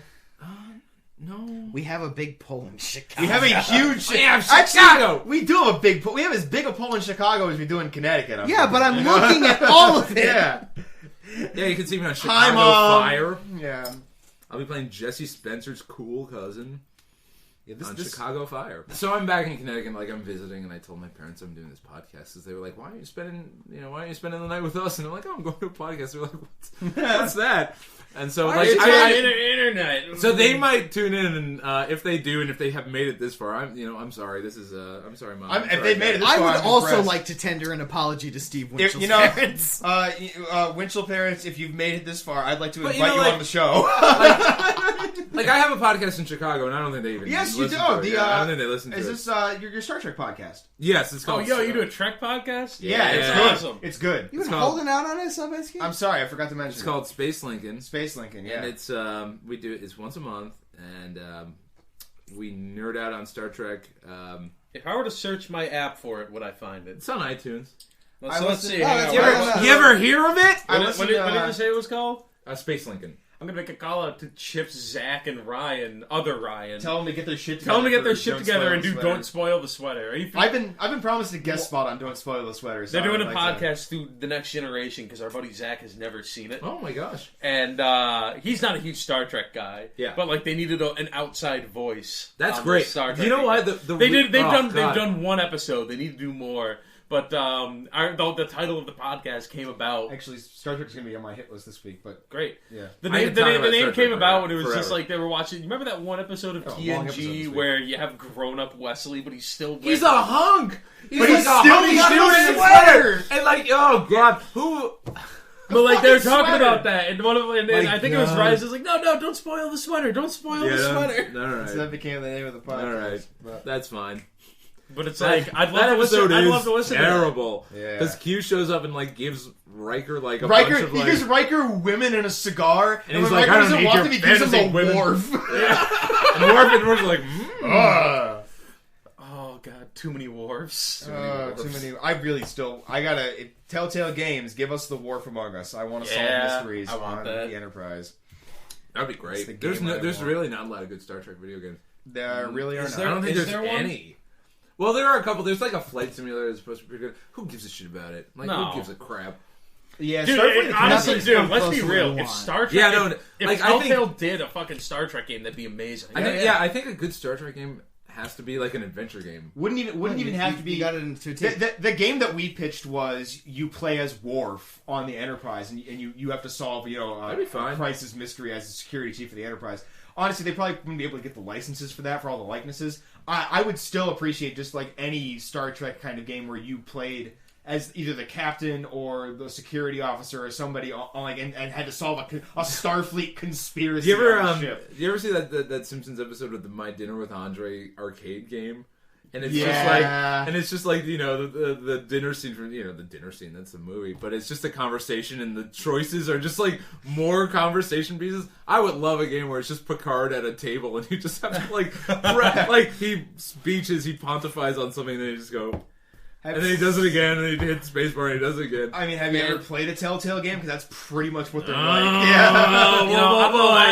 [SPEAKER 3] No.
[SPEAKER 1] We have a big poll in Chicago.
[SPEAKER 2] We have a huge
[SPEAKER 3] Chicago.
[SPEAKER 2] Actually, we do have a big poll. We have as big a poll in Chicago as we do in Connecticut.
[SPEAKER 1] But I'm looking at all of it.
[SPEAKER 3] Yeah, you can see me on Chicago
[SPEAKER 2] Hi, Mom.
[SPEAKER 3] Fire.
[SPEAKER 2] Yeah.
[SPEAKER 3] I'll be playing Jesse Spencer's cool cousin on
[SPEAKER 2] this
[SPEAKER 3] Chicago Fire. So I'm back in Connecticut, like I'm visiting, and I told my parents I'm doing this podcast because they were like, "Why aren't you spending the night with us?" And I'm like, "Oh, I'm going to a podcast." They're like, "What's that?" And so like,
[SPEAKER 4] internet.
[SPEAKER 3] so they might tune in, and if they do, and if they have made it this far, I'm sorry. This is I'm sorry, Mom.
[SPEAKER 2] If they've made it this
[SPEAKER 1] I
[SPEAKER 2] far,
[SPEAKER 1] would
[SPEAKER 2] I'm
[SPEAKER 1] also
[SPEAKER 2] impressed.
[SPEAKER 1] like to tender an apology to Steve Winchell's
[SPEAKER 2] You know,
[SPEAKER 1] parents.
[SPEAKER 2] Winchell parents, if you've made it this far, I'd like to
[SPEAKER 3] But,
[SPEAKER 2] invite you
[SPEAKER 3] like,
[SPEAKER 2] on the show.
[SPEAKER 3] like I have a podcast in Chicago, and I don't think they even
[SPEAKER 2] Yes, you
[SPEAKER 3] listen
[SPEAKER 2] do.
[SPEAKER 3] to it. I don't think they listen to
[SPEAKER 2] is
[SPEAKER 3] it.
[SPEAKER 2] this your Star Trek podcast?
[SPEAKER 3] Yes, it's called.
[SPEAKER 4] You do a Trek podcast?
[SPEAKER 2] Yeah, it's
[SPEAKER 3] Yeah.
[SPEAKER 2] good.
[SPEAKER 4] Awesome.
[SPEAKER 2] It's good.
[SPEAKER 1] You've been
[SPEAKER 3] called-
[SPEAKER 1] holding out on us, Subesky?
[SPEAKER 2] I'm sorry, I forgot to mention.
[SPEAKER 3] It's called Space Lincoln.
[SPEAKER 2] Space Lincoln. Yeah,
[SPEAKER 3] And it's we do it's once a month, and we nerd out on Star Trek.
[SPEAKER 4] If I were to search my app for it, would I find it?
[SPEAKER 3] It's on iTunes.
[SPEAKER 4] Let's see.
[SPEAKER 1] Oh,
[SPEAKER 4] Hang
[SPEAKER 1] that's
[SPEAKER 4] on.
[SPEAKER 1] right.
[SPEAKER 3] You ever hear of it?
[SPEAKER 4] What did you say it was called?
[SPEAKER 3] Space Lincoln.
[SPEAKER 4] I'm gonna make a call out to Chip, Zach, and Ryan. Other Ryan.
[SPEAKER 2] Tell them to get their shit together.
[SPEAKER 4] Tell them to get their
[SPEAKER 2] for
[SPEAKER 4] shit
[SPEAKER 2] Don't
[SPEAKER 4] together
[SPEAKER 2] Spoil
[SPEAKER 4] and
[SPEAKER 2] the
[SPEAKER 4] do
[SPEAKER 2] Sweater.
[SPEAKER 4] Don't Spoil the Sweater.
[SPEAKER 2] I've been promised a guest spot on Don't Spoil the Sweater. So
[SPEAKER 4] They're doing
[SPEAKER 2] I
[SPEAKER 4] a
[SPEAKER 2] would like to-
[SPEAKER 4] podcast through the next generation because our buddy Zach has never seen it,
[SPEAKER 3] Oh my gosh.
[SPEAKER 4] and he's not a huge Star Trek guy.
[SPEAKER 3] Yeah.
[SPEAKER 4] but like they needed an outside voice.
[SPEAKER 3] That's
[SPEAKER 4] on
[SPEAKER 3] great.
[SPEAKER 4] the Star Trek
[SPEAKER 3] You know
[SPEAKER 4] thing.
[SPEAKER 3] what?
[SPEAKER 4] They've
[SPEAKER 3] God.
[SPEAKER 4] done one episode. They need to do more. But the title of the podcast came about.
[SPEAKER 2] Actually, Star Trek's gonna be on my hit list this week, but
[SPEAKER 4] Great.
[SPEAKER 2] yeah.
[SPEAKER 4] The
[SPEAKER 3] I
[SPEAKER 4] name,
[SPEAKER 3] could
[SPEAKER 4] the
[SPEAKER 3] talk
[SPEAKER 4] name, the
[SPEAKER 3] about
[SPEAKER 4] name
[SPEAKER 3] Star
[SPEAKER 4] came
[SPEAKER 3] Trek
[SPEAKER 4] about when it was
[SPEAKER 3] forever.
[SPEAKER 4] just like they were watching. You remember that one episode of
[SPEAKER 2] long episode this
[SPEAKER 4] TNG
[SPEAKER 2] week.
[SPEAKER 4] where you have grown-up Wesley, but he's still
[SPEAKER 3] He's a hunk. He's
[SPEAKER 2] But
[SPEAKER 3] like
[SPEAKER 2] he's
[SPEAKER 3] a
[SPEAKER 2] still
[SPEAKER 3] hunk. He's
[SPEAKER 2] got
[SPEAKER 3] doing
[SPEAKER 2] the
[SPEAKER 3] his
[SPEAKER 2] sweater.
[SPEAKER 3] And like, oh god, who?
[SPEAKER 4] But like they were
[SPEAKER 2] fucking
[SPEAKER 4] talking
[SPEAKER 2] sweater.
[SPEAKER 4] about that, and one of them, and
[SPEAKER 3] My
[SPEAKER 4] I think it was
[SPEAKER 3] God.
[SPEAKER 4] Rise. Was like, no, don't spoil the sweater. Don't spoil the sweater.
[SPEAKER 3] All right.
[SPEAKER 2] So that became the name of the podcast.
[SPEAKER 3] All right.
[SPEAKER 2] But,
[SPEAKER 3] That's fine.
[SPEAKER 4] But it's like I'd
[SPEAKER 3] that
[SPEAKER 4] love to listen.
[SPEAKER 3] episode
[SPEAKER 4] I'd
[SPEAKER 3] is
[SPEAKER 4] love to listen. To that.
[SPEAKER 3] terrible.
[SPEAKER 2] Yeah.
[SPEAKER 3] Because Q shows up and like gives Riker like a bunch
[SPEAKER 2] Riker,
[SPEAKER 3] of
[SPEAKER 2] he
[SPEAKER 3] like.
[SPEAKER 2] gives Riker women and a cigar,
[SPEAKER 3] And
[SPEAKER 2] and
[SPEAKER 3] he's
[SPEAKER 2] when
[SPEAKER 3] like,
[SPEAKER 2] Riker
[SPEAKER 3] I don't
[SPEAKER 2] doesn't
[SPEAKER 3] need
[SPEAKER 2] want
[SPEAKER 3] your
[SPEAKER 2] them, he gives him
[SPEAKER 3] fantasy
[SPEAKER 2] a
[SPEAKER 3] women.
[SPEAKER 2] wharf.
[SPEAKER 3] and Worf are like,
[SPEAKER 4] Oh god, too many wharfs.
[SPEAKER 2] Too many. I gotta. Telltale Games, give us the Wharf Among Us. I want to solve mysteries
[SPEAKER 4] I want
[SPEAKER 2] on
[SPEAKER 4] that.
[SPEAKER 2] the Enterprise.
[SPEAKER 3] that'd be
[SPEAKER 2] It's
[SPEAKER 3] great.
[SPEAKER 2] the
[SPEAKER 3] There's
[SPEAKER 2] game I
[SPEAKER 3] there's
[SPEAKER 2] want.
[SPEAKER 3] really not a lot of good Star Trek video games.
[SPEAKER 2] There really are
[SPEAKER 4] Is
[SPEAKER 2] not.
[SPEAKER 3] I don't think
[SPEAKER 4] Is
[SPEAKER 3] there's
[SPEAKER 4] there one?
[SPEAKER 3] any. Well, there are a couple. There's like a flight simulator that's supposed to be pretty good. Who gives a shit about it? Like,
[SPEAKER 4] No.
[SPEAKER 3] who gives a crap?
[SPEAKER 2] Yeah,
[SPEAKER 4] Dude,
[SPEAKER 2] Starfleet.
[SPEAKER 4] honestly,
[SPEAKER 1] nothing's
[SPEAKER 4] dude,
[SPEAKER 1] come
[SPEAKER 4] let's
[SPEAKER 1] close
[SPEAKER 4] be
[SPEAKER 1] to what
[SPEAKER 4] real.
[SPEAKER 1] we
[SPEAKER 4] If
[SPEAKER 1] want.
[SPEAKER 4] Star Trek,
[SPEAKER 3] Yeah, no,
[SPEAKER 4] if
[SPEAKER 3] like, I
[SPEAKER 4] Telltale
[SPEAKER 3] think-
[SPEAKER 4] did a fucking Star Trek game, that'd be amazing.
[SPEAKER 3] I think a good Star Trek game has to be like an adventure game.
[SPEAKER 2] wouldn't even have to be.
[SPEAKER 1] You got it into a team.
[SPEAKER 2] The game that we pitched was you play as Worf on the Enterprise, and you have to solve
[SPEAKER 3] That'd be fine.
[SPEAKER 2] a crisis mystery as the security chief of the Enterprise. Honestly, they probably wouldn't be able to get the licenses for that for all the likenesses. I would still appreciate just like any Star Trek kind of game where you played as either the captain or the security officer or somebody on like and had to solve a Starfleet conspiracy.
[SPEAKER 3] You ever
[SPEAKER 2] on the ship.
[SPEAKER 3] you ever see that Simpsons episode of the My Dinner with Andre arcade game? And it's
[SPEAKER 2] Yeah.
[SPEAKER 3] just like you know the dinner scene from the dinner scene, that's the movie, but it's just a conversation and the choices are just like more conversation pieces. I would love a game where it's just Picard at a table and you just have to like like he speeches, he pontifies on something and then you just go and then he does it again and he hits spacebar and he does it again.
[SPEAKER 2] I mean, have you ever played a Telltale game? Because that's pretty much what they're
[SPEAKER 3] Oh,
[SPEAKER 2] like.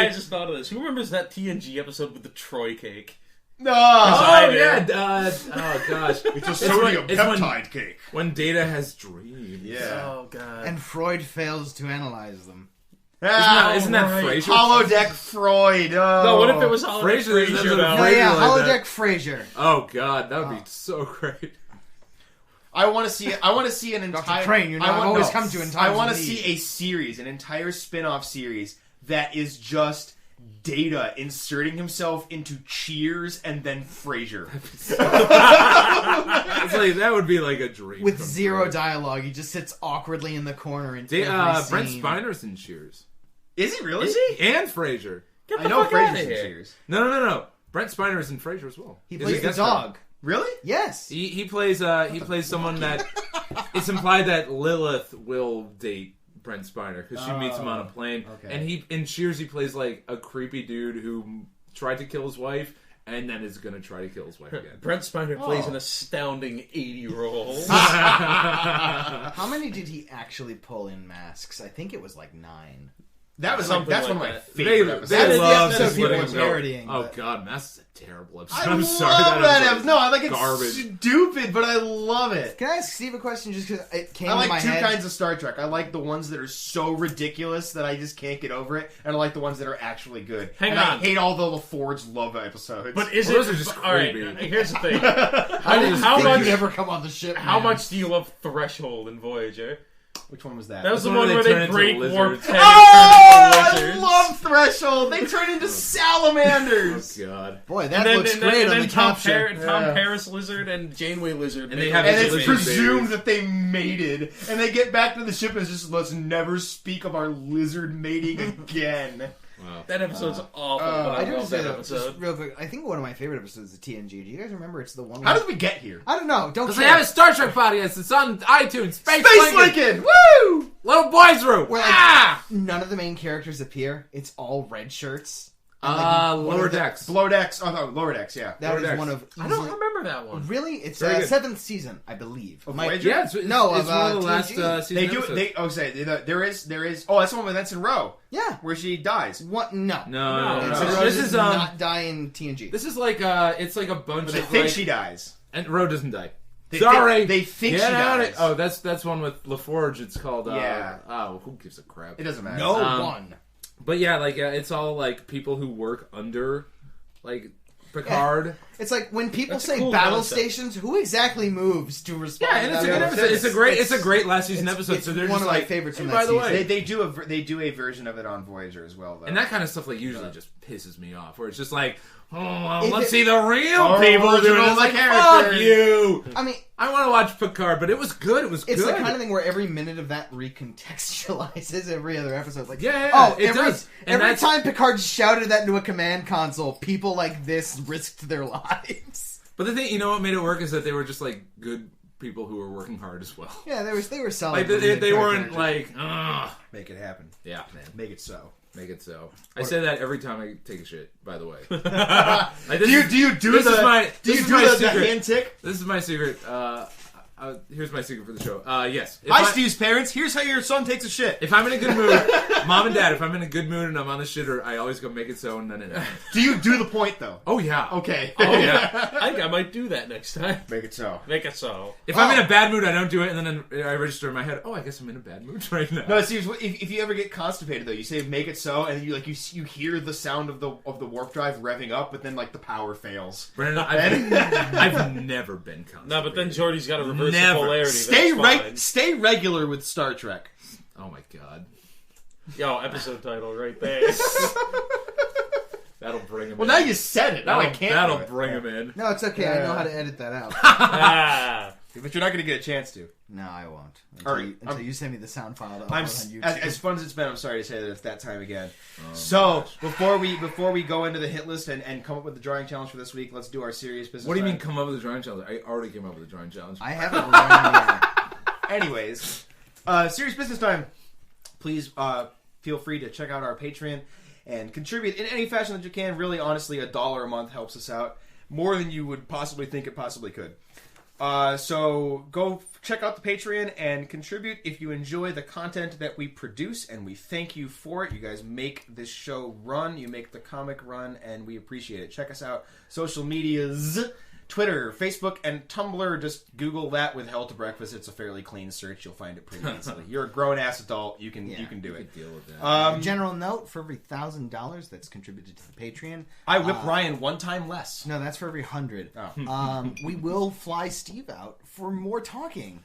[SPEAKER 4] I just thought of this. Who remembers that TNG episode with the Troy cake?
[SPEAKER 2] No.
[SPEAKER 3] Oh
[SPEAKER 4] I do.
[SPEAKER 3] yeah, oh gosh,
[SPEAKER 2] It's a sodium
[SPEAKER 3] it's when-
[SPEAKER 2] peptide cake.
[SPEAKER 3] when Data has dreams.
[SPEAKER 2] Yeah.
[SPEAKER 4] Oh god.
[SPEAKER 1] And Freud fails to analyze them.
[SPEAKER 3] Isn't that
[SPEAKER 4] right.
[SPEAKER 3] Frasier?
[SPEAKER 2] Holodeck Freud. Oh.
[SPEAKER 4] No, what if it was Holodeck
[SPEAKER 3] Frasier,
[SPEAKER 4] Frasier
[SPEAKER 3] that's
[SPEAKER 4] about?
[SPEAKER 1] Oh
[SPEAKER 3] Frasier
[SPEAKER 1] yeah,
[SPEAKER 3] like
[SPEAKER 1] Holodeck
[SPEAKER 3] that.
[SPEAKER 1] Frasier.
[SPEAKER 3] Oh god, that would be so great.
[SPEAKER 2] I want to see an entire.
[SPEAKER 1] Crane, you know, I've always come to in times
[SPEAKER 2] I
[SPEAKER 1] of
[SPEAKER 2] want to
[SPEAKER 1] need.
[SPEAKER 2] see a series, an entire spin-off series that is just Data inserting himself into Cheers and then Frasier.
[SPEAKER 3] It's like that would be like a dream
[SPEAKER 1] With
[SPEAKER 3] come
[SPEAKER 1] zero
[SPEAKER 3] true.
[SPEAKER 1] dialogue, he just sits awkwardly in the corner in every
[SPEAKER 3] Brent
[SPEAKER 1] scene.
[SPEAKER 3] Spiner's in Cheers.
[SPEAKER 2] Is he really?
[SPEAKER 4] Is he?
[SPEAKER 3] And Frasier.
[SPEAKER 4] Get the
[SPEAKER 2] I know
[SPEAKER 4] fuck out of
[SPEAKER 2] Frasier's in
[SPEAKER 4] here.
[SPEAKER 2] Cheers.
[SPEAKER 3] No. Brent Spiner is in Frasier as well.
[SPEAKER 1] He
[SPEAKER 3] He's
[SPEAKER 1] plays
[SPEAKER 3] a
[SPEAKER 1] the
[SPEAKER 3] guest star.
[SPEAKER 1] dog.
[SPEAKER 2] Really?
[SPEAKER 1] Yes.
[SPEAKER 3] He plays someone that it's implied that Lilith will date Brent Spiner because she meets him on a plane.
[SPEAKER 2] Okay.
[SPEAKER 3] And in Cheers he plays like a creepy dude who tried to kill his wife and then is gonna try to kill his wife again.
[SPEAKER 4] Brent Spiner plays an astounding 80 roles.
[SPEAKER 1] How many did he actually pull in Masks? I think it was like 9.
[SPEAKER 2] That was
[SPEAKER 4] Something
[SPEAKER 2] that's
[SPEAKER 4] like
[SPEAKER 2] one of my
[SPEAKER 4] that.
[SPEAKER 2] favorite
[SPEAKER 3] They
[SPEAKER 2] episodes.
[SPEAKER 1] That is the
[SPEAKER 3] love
[SPEAKER 1] episode
[SPEAKER 3] just
[SPEAKER 1] people
[SPEAKER 3] letting
[SPEAKER 1] were
[SPEAKER 3] him go.
[SPEAKER 1] parodying,
[SPEAKER 3] Oh
[SPEAKER 1] but-
[SPEAKER 3] god, Mass is a terrible episode.
[SPEAKER 2] I
[SPEAKER 3] I'm
[SPEAKER 2] love
[SPEAKER 3] sorry
[SPEAKER 2] that
[SPEAKER 3] episode.
[SPEAKER 2] episode. No, I like it's
[SPEAKER 3] garbage.
[SPEAKER 2] stupid, but I love it.
[SPEAKER 1] Can I ask Steve a question just because it came
[SPEAKER 2] I
[SPEAKER 1] to my
[SPEAKER 2] like two
[SPEAKER 1] head?
[SPEAKER 2] kinds of Star Trek. I like the ones that are so ridiculous that I just can't get over it, and I like the ones that are actually good.
[SPEAKER 4] Hang
[SPEAKER 2] and
[SPEAKER 4] on.
[SPEAKER 2] I hate all the LaForge love episodes.
[SPEAKER 4] But is
[SPEAKER 3] Well,
[SPEAKER 4] it?
[SPEAKER 3] those are just
[SPEAKER 4] all right.
[SPEAKER 3] creepy.
[SPEAKER 4] Here's the thing.
[SPEAKER 1] I didn't
[SPEAKER 4] how
[SPEAKER 1] think
[SPEAKER 4] much?
[SPEAKER 1] you'd ever come on the ship.
[SPEAKER 4] How
[SPEAKER 1] man.
[SPEAKER 4] much do you love Threshold in Voyager?
[SPEAKER 2] which one was that?
[SPEAKER 4] That was the
[SPEAKER 3] one
[SPEAKER 4] one
[SPEAKER 3] where
[SPEAKER 4] where
[SPEAKER 3] they
[SPEAKER 4] they
[SPEAKER 3] turn into
[SPEAKER 4] break
[SPEAKER 3] lizards.
[SPEAKER 4] warp 10
[SPEAKER 2] Oh,
[SPEAKER 4] and turn into
[SPEAKER 2] I
[SPEAKER 4] lizards.
[SPEAKER 2] love Threshold. They turn into salamanders.
[SPEAKER 3] Oh god.
[SPEAKER 1] Boy,
[SPEAKER 4] And
[SPEAKER 1] that
[SPEAKER 4] then,
[SPEAKER 1] looks
[SPEAKER 4] and
[SPEAKER 1] great
[SPEAKER 4] then,
[SPEAKER 1] on
[SPEAKER 4] and
[SPEAKER 1] the
[SPEAKER 4] then Tom,
[SPEAKER 1] capture.
[SPEAKER 4] Tom
[SPEAKER 2] Yeah.
[SPEAKER 4] Paris lizard and Janeway lizard.
[SPEAKER 3] And they
[SPEAKER 4] make
[SPEAKER 3] have
[SPEAKER 4] a
[SPEAKER 2] And
[SPEAKER 3] It's
[SPEAKER 2] it's
[SPEAKER 3] just
[SPEAKER 4] baby.
[SPEAKER 2] presumed that they mated, and they get back to the ship and it's just, let's never speak of our lizard mating again.
[SPEAKER 3] Wow.
[SPEAKER 4] That episode's awful. But
[SPEAKER 1] I
[SPEAKER 4] I
[SPEAKER 1] do
[SPEAKER 4] love
[SPEAKER 1] just say
[SPEAKER 4] that
[SPEAKER 1] that just
[SPEAKER 4] episode.
[SPEAKER 1] real quick. I think one of my favorite episodes is TNG. Do you guys remember? It's the one.
[SPEAKER 2] How
[SPEAKER 1] where-
[SPEAKER 2] did we get here?
[SPEAKER 1] I don't know. Don't
[SPEAKER 3] Because
[SPEAKER 1] care.
[SPEAKER 3] they have a Star Trek podcast. It's on iTunes. Space
[SPEAKER 2] Space
[SPEAKER 3] Lincoln.
[SPEAKER 2] Lincoln! Woo!
[SPEAKER 3] Little boys room.
[SPEAKER 1] Where, like,
[SPEAKER 3] Ah!
[SPEAKER 1] none of the main characters appear. It's all red shirts. And, like, one
[SPEAKER 3] Lower
[SPEAKER 1] of the-
[SPEAKER 3] Decks.
[SPEAKER 2] Below Decks. Oh, no, Lower Decks, yeah.
[SPEAKER 1] That
[SPEAKER 3] Lower
[SPEAKER 1] is
[SPEAKER 3] Decks.
[SPEAKER 1] one of.
[SPEAKER 4] I don't remember that one.
[SPEAKER 1] Really, it's
[SPEAKER 3] Very good.
[SPEAKER 1] 7th season, I believe.
[SPEAKER 2] Of
[SPEAKER 1] My-
[SPEAKER 2] Voyager?
[SPEAKER 3] Yeah, it's
[SPEAKER 1] No,
[SPEAKER 3] it's
[SPEAKER 1] of,
[SPEAKER 3] one of the last
[SPEAKER 1] TNG.
[SPEAKER 3] season
[SPEAKER 2] They do.
[SPEAKER 3] episodes.
[SPEAKER 2] There is. Oh, that's the one with Ensign Rowe,
[SPEAKER 1] Yeah.
[SPEAKER 2] where she dies.
[SPEAKER 1] What? No.
[SPEAKER 3] No.
[SPEAKER 1] Ensign
[SPEAKER 2] no.
[SPEAKER 1] Rowe
[SPEAKER 3] This
[SPEAKER 1] does
[SPEAKER 3] is
[SPEAKER 1] not die in TNG.
[SPEAKER 3] This is like it's like a bunch
[SPEAKER 2] They
[SPEAKER 3] of
[SPEAKER 2] think
[SPEAKER 3] like,
[SPEAKER 2] she dies.
[SPEAKER 3] and Roe doesn't die.
[SPEAKER 2] They
[SPEAKER 3] Sorry,
[SPEAKER 2] they think
[SPEAKER 3] Get
[SPEAKER 2] she
[SPEAKER 3] out
[SPEAKER 2] dies.
[SPEAKER 3] of- Oh, that's one with LaForge. It's called.
[SPEAKER 2] Yeah.
[SPEAKER 3] Oh, who gives a crap?
[SPEAKER 2] It doesn't matter.
[SPEAKER 1] no
[SPEAKER 3] Um,
[SPEAKER 1] one.
[SPEAKER 3] But yeah, like it's all like people who work under, like Picard.
[SPEAKER 1] It's like when people
[SPEAKER 4] That's a
[SPEAKER 1] say
[SPEAKER 4] cool
[SPEAKER 1] battle
[SPEAKER 4] concept.
[SPEAKER 1] stations, who exactly moves to respond?
[SPEAKER 3] Yeah, and
[SPEAKER 1] to
[SPEAKER 3] it's a
[SPEAKER 1] that
[SPEAKER 3] good
[SPEAKER 1] episode?
[SPEAKER 3] episode. It's a great last season
[SPEAKER 1] it's-
[SPEAKER 3] episode.
[SPEAKER 1] it's
[SPEAKER 3] So they're
[SPEAKER 1] one
[SPEAKER 3] just
[SPEAKER 1] of my
[SPEAKER 3] like,
[SPEAKER 1] favorites from
[SPEAKER 3] hey,
[SPEAKER 1] that
[SPEAKER 3] by the
[SPEAKER 1] season.
[SPEAKER 3] way,
[SPEAKER 2] They do a version of it on Voyager as well, though.
[SPEAKER 3] and that kind of stuff like usually just pisses me off. Where it's just like, oh, well,
[SPEAKER 1] If
[SPEAKER 3] let's
[SPEAKER 1] it-
[SPEAKER 3] see the real
[SPEAKER 2] Our
[SPEAKER 3] people doing
[SPEAKER 2] original
[SPEAKER 3] this. Like,
[SPEAKER 2] character.
[SPEAKER 3] fuck you.
[SPEAKER 1] I mean,
[SPEAKER 3] I want to watch Picard, but it was good. It was
[SPEAKER 1] it's
[SPEAKER 3] good.
[SPEAKER 1] the kind of thing where every minute of that recontextualizes every other episode. Like,
[SPEAKER 3] Yeah,
[SPEAKER 1] oh,
[SPEAKER 3] it
[SPEAKER 1] every,
[SPEAKER 3] does. And
[SPEAKER 1] every
[SPEAKER 3] that's-
[SPEAKER 1] time Picard shouted that into a command console, people like this risked their lives.
[SPEAKER 3] But the thing, you know, what made it work is that they were just like good people who were working hard as well.
[SPEAKER 1] Yeah, they were solid.
[SPEAKER 3] Like they weren't like, ugh.
[SPEAKER 2] Make it happen.
[SPEAKER 3] Yeah, man.
[SPEAKER 2] Make it so.
[SPEAKER 3] Make it so. I say that every time I take a shit. By the way, like,
[SPEAKER 2] Do you do
[SPEAKER 3] this
[SPEAKER 2] the
[SPEAKER 3] is my
[SPEAKER 2] do
[SPEAKER 3] this
[SPEAKER 2] you
[SPEAKER 3] is
[SPEAKER 2] do
[SPEAKER 3] my
[SPEAKER 2] the
[SPEAKER 3] secret.
[SPEAKER 2] hand tick?
[SPEAKER 3] This is my secret. Here's my secret for the show. Yes. If
[SPEAKER 2] Hi,
[SPEAKER 3] I-
[SPEAKER 2] Steve's parents. Here's how your son takes a shit.
[SPEAKER 3] If I'm in a good mood, Mom and Dad, if I'm in a good mood and I'm on the shitter, I always go make it so, and then it happens.
[SPEAKER 2] Do you do the point though?
[SPEAKER 3] Oh yeah.
[SPEAKER 2] Okay.
[SPEAKER 3] Oh yeah.
[SPEAKER 4] I think I might do that next time.
[SPEAKER 2] Make it so.
[SPEAKER 4] Make it so.
[SPEAKER 3] If I'm in a bad mood, I don't do it, and then I register in my head. Oh, I guess I'm in a bad mood right now.
[SPEAKER 2] No, see, if you ever get constipated though, you say "make it so," and you hear the sound of the warp drive revving up, but then like the power fails.
[SPEAKER 3] Brandon, I've never been constipated.
[SPEAKER 4] No, but then Jordy's got to reverse the
[SPEAKER 3] Never.
[SPEAKER 4] polarity.
[SPEAKER 2] Stay regular with Star Trek.
[SPEAKER 3] Oh my god.
[SPEAKER 4] Yo, episode title right there.
[SPEAKER 3] That'll bring him
[SPEAKER 2] Well,
[SPEAKER 3] in.
[SPEAKER 2] now you said it. Now I can't.
[SPEAKER 3] That'll
[SPEAKER 2] do it.
[SPEAKER 3] bring him in.
[SPEAKER 1] No, it's okay. I know how to edit that out.
[SPEAKER 4] Ah.
[SPEAKER 2] But you're not going to get a chance to.
[SPEAKER 1] No, I won't.
[SPEAKER 2] All right,
[SPEAKER 1] Until you send me the sound file to upload
[SPEAKER 2] I'm
[SPEAKER 1] on
[SPEAKER 2] as,
[SPEAKER 1] YouTube.
[SPEAKER 2] as fun as it's been. I'm sorry to say that it's that time again. So before we go into the hit list and come up with the drawing challenge for this week, let's do our serious business.
[SPEAKER 3] What do you mean
[SPEAKER 2] time.
[SPEAKER 3] come up with a drawing challenge? I already came up with a drawing challenge.
[SPEAKER 1] I haven't learned yet.
[SPEAKER 2] Anyways, serious business time. Please feel free to check out our Patreon and contribute in any fashion that you can. Really, honestly, $1 a month helps us out more than you would possibly think it possibly could. So go check out the Patreon and contribute if you enjoy the content that we produce, and we thank you for it. You guys make this show run, you make the comic run, and we appreciate it. Check us out. Social medias, Twitter, Facebook, and Tumblr. Just Google that with Hell to Breakfast. It's a fairly clean search. You'll find it pretty easily. You're a grown-ass adult. You can do it.
[SPEAKER 3] Deal with that.
[SPEAKER 1] General note, for every $1,000 that's contributed to the Patreon,
[SPEAKER 2] I whip Ryan one time less.
[SPEAKER 1] no, that's for every 100.
[SPEAKER 2] Oh.
[SPEAKER 1] We will fly Steve out for more talking.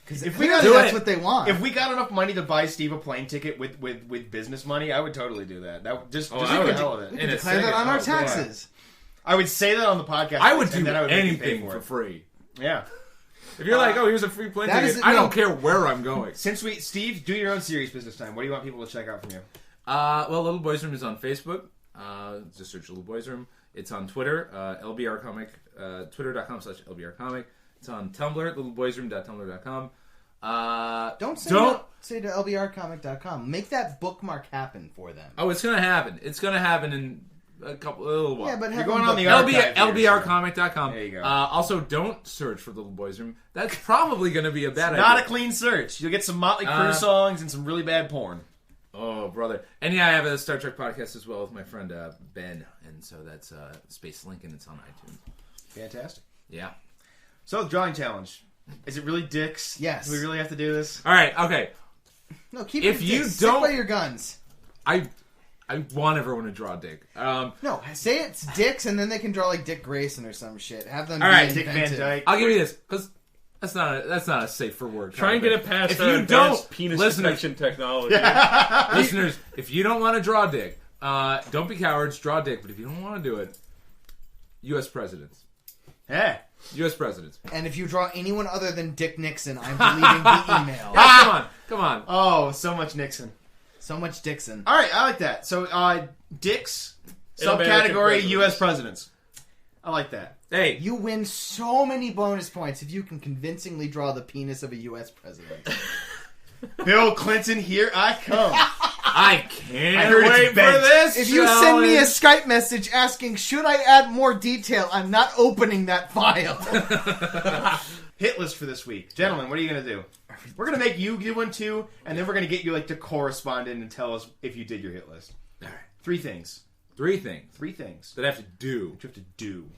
[SPEAKER 1] Because
[SPEAKER 2] If we
[SPEAKER 1] clearly
[SPEAKER 2] do
[SPEAKER 1] that's
[SPEAKER 2] it-
[SPEAKER 1] what they want.
[SPEAKER 2] If we got enough money to buy Steve a plane ticket with business money, I would totally do that. That just
[SPEAKER 3] I
[SPEAKER 2] for the
[SPEAKER 3] would.
[SPEAKER 2] hell of it.
[SPEAKER 1] we can
[SPEAKER 3] in a
[SPEAKER 1] declare that
[SPEAKER 3] second.
[SPEAKER 1] on our
[SPEAKER 3] Oh, boy.
[SPEAKER 1] taxes.
[SPEAKER 2] I would say that on the podcast.
[SPEAKER 3] I would
[SPEAKER 2] and
[SPEAKER 3] do
[SPEAKER 2] then I would make you pay
[SPEAKER 3] anything for free.
[SPEAKER 2] Yeah.
[SPEAKER 3] If you're like, oh, here's a free plane
[SPEAKER 1] that
[SPEAKER 3] ticket,
[SPEAKER 1] is-
[SPEAKER 3] I
[SPEAKER 1] no.
[SPEAKER 3] don't care where I'm going.
[SPEAKER 2] Steve, do your own serious business time. What do you want people to check out from you?
[SPEAKER 3] Well, Little Boys Room is on Facebook. Just search Little Boys Room. It's on Twitter, LBR Comic, twitter.com/LBR It's on Tumblr, littleboysroom.tumblr.com.
[SPEAKER 1] Don't say to lbrcomic.com. Make that bookmark happen for them.
[SPEAKER 3] Oh, it's gonna happen. It's gonna happen in a little while.
[SPEAKER 1] Yeah, but
[SPEAKER 2] you're going on the archive
[SPEAKER 3] lbrcomic.com.
[SPEAKER 2] There you go.
[SPEAKER 3] Also, don't search for Little Boys Room. That's probably going to be a bad idea.
[SPEAKER 2] Not a clean search. You'll get some Motley Crue songs and some really bad porn.
[SPEAKER 3] Oh, brother. And yeah, I have a Star Trek podcast as well with my friend Ben. And so that's Space Lincoln. It's on iTunes.
[SPEAKER 2] Fantastic.
[SPEAKER 3] Yeah.
[SPEAKER 2] So, the drawing challenge. Is it really dicks?
[SPEAKER 1] Yes.
[SPEAKER 2] Do we really have to do this?
[SPEAKER 3] All right. Okay.
[SPEAKER 1] No, keep
[SPEAKER 3] If
[SPEAKER 1] it
[SPEAKER 3] you
[SPEAKER 1] dicks.
[SPEAKER 3] don't-
[SPEAKER 1] Stick by your guns.
[SPEAKER 3] I want everyone to draw a dick.
[SPEAKER 1] No, say it's dicks, and then they can draw like Dick Grayson or some shit. Have them.
[SPEAKER 3] All right,
[SPEAKER 1] be
[SPEAKER 2] Dick Van
[SPEAKER 1] inventive.
[SPEAKER 2] Dyke.
[SPEAKER 3] I'll give you this because that's not a safe for work.
[SPEAKER 4] Try and get it past
[SPEAKER 3] If
[SPEAKER 4] our
[SPEAKER 3] you
[SPEAKER 4] advanced
[SPEAKER 3] don't,
[SPEAKER 4] penis
[SPEAKER 3] listeners-
[SPEAKER 4] detection technology.
[SPEAKER 3] Listeners, if you don't want to draw a dick, don't be cowards. Draw a dick. But if you don't want to do it, U.S. presidents.
[SPEAKER 2] Hey.
[SPEAKER 3] U.S. presidents.
[SPEAKER 1] And if you draw anyone other than Dick Nixon, I'm deleting the email.
[SPEAKER 3] Come on.
[SPEAKER 2] Oh, so much Nixon.
[SPEAKER 1] So much Dixon.
[SPEAKER 2] All right, I like that. So, dicks,
[SPEAKER 4] American
[SPEAKER 2] subcategory
[SPEAKER 4] presidents.
[SPEAKER 2] U.S. presidents. I like that.
[SPEAKER 3] Hey,
[SPEAKER 1] You win so many bonus points if you can convincingly draw the penis of a U.S. president.
[SPEAKER 2] Bill Clinton, here I come.
[SPEAKER 3] I can't
[SPEAKER 2] I heard it's
[SPEAKER 3] wait for
[SPEAKER 2] bent.
[SPEAKER 3] this.
[SPEAKER 1] If you send me a
[SPEAKER 3] challenge.
[SPEAKER 1] Skype message asking, should I add more detail, I'm not opening that file.
[SPEAKER 2] Hit list for this week. Gentlemen, what are you going to do? We're going to make you do one too, and then we're going to get you to correspond in and tell us if you did your hit list.
[SPEAKER 3] All right.
[SPEAKER 2] 3 things.
[SPEAKER 3] 3 things
[SPEAKER 2] 3 things
[SPEAKER 3] that I have to do.
[SPEAKER 2] that you have to do.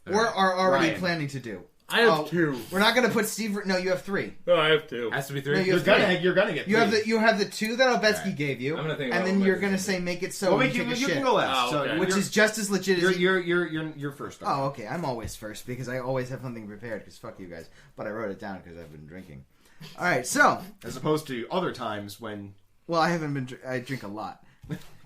[SPEAKER 1] Or are already
[SPEAKER 2] Ryan.
[SPEAKER 1] planning to do.
[SPEAKER 4] I have 2.
[SPEAKER 1] We're not going to put Steve... No, you have 3.
[SPEAKER 4] No, I have 2.
[SPEAKER 3] Has to be
[SPEAKER 1] No,
[SPEAKER 3] 3.
[SPEAKER 1] you
[SPEAKER 2] You're
[SPEAKER 1] have
[SPEAKER 2] gonna get 3.
[SPEAKER 1] You have the 2 that Obetsky
[SPEAKER 2] Right.
[SPEAKER 1] gave you,
[SPEAKER 3] I'm gonna think
[SPEAKER 1] and
[SPEAKER 3] about
[SPEAKER 1] then
[SPEAKER 3] what
[SPEAKER 1] you're
[SPEAKER 3] Obetsky
[SPEAKER 1] going to
[SPEAKER 3] gave
[SPEAKER 1] say make it so
[SPEAKER 2] Well,
[SPEAKER 1] and
[SPEAKER 2] you
[SPEAKER 1] take a
[SPEAKER 2] can
[SPEAKER 1] shit.
[SPEAKER 2] go last.
[SPEAKER 4] Oh, okay.
[SPEAKER 2] So
[SPEAKER 1] Which is just as legit as...
[SPEAKER 2] you're first.
[SPEAKER 1] Oh, okay. I'm always first because I always have something prepared because fuck you guys. But I wrote it down because I've been drinking. All right, so...
[SPEAKER 2] As opposed to other times when...
[SPEAKER 1] Well, I haven't been... I drink a lot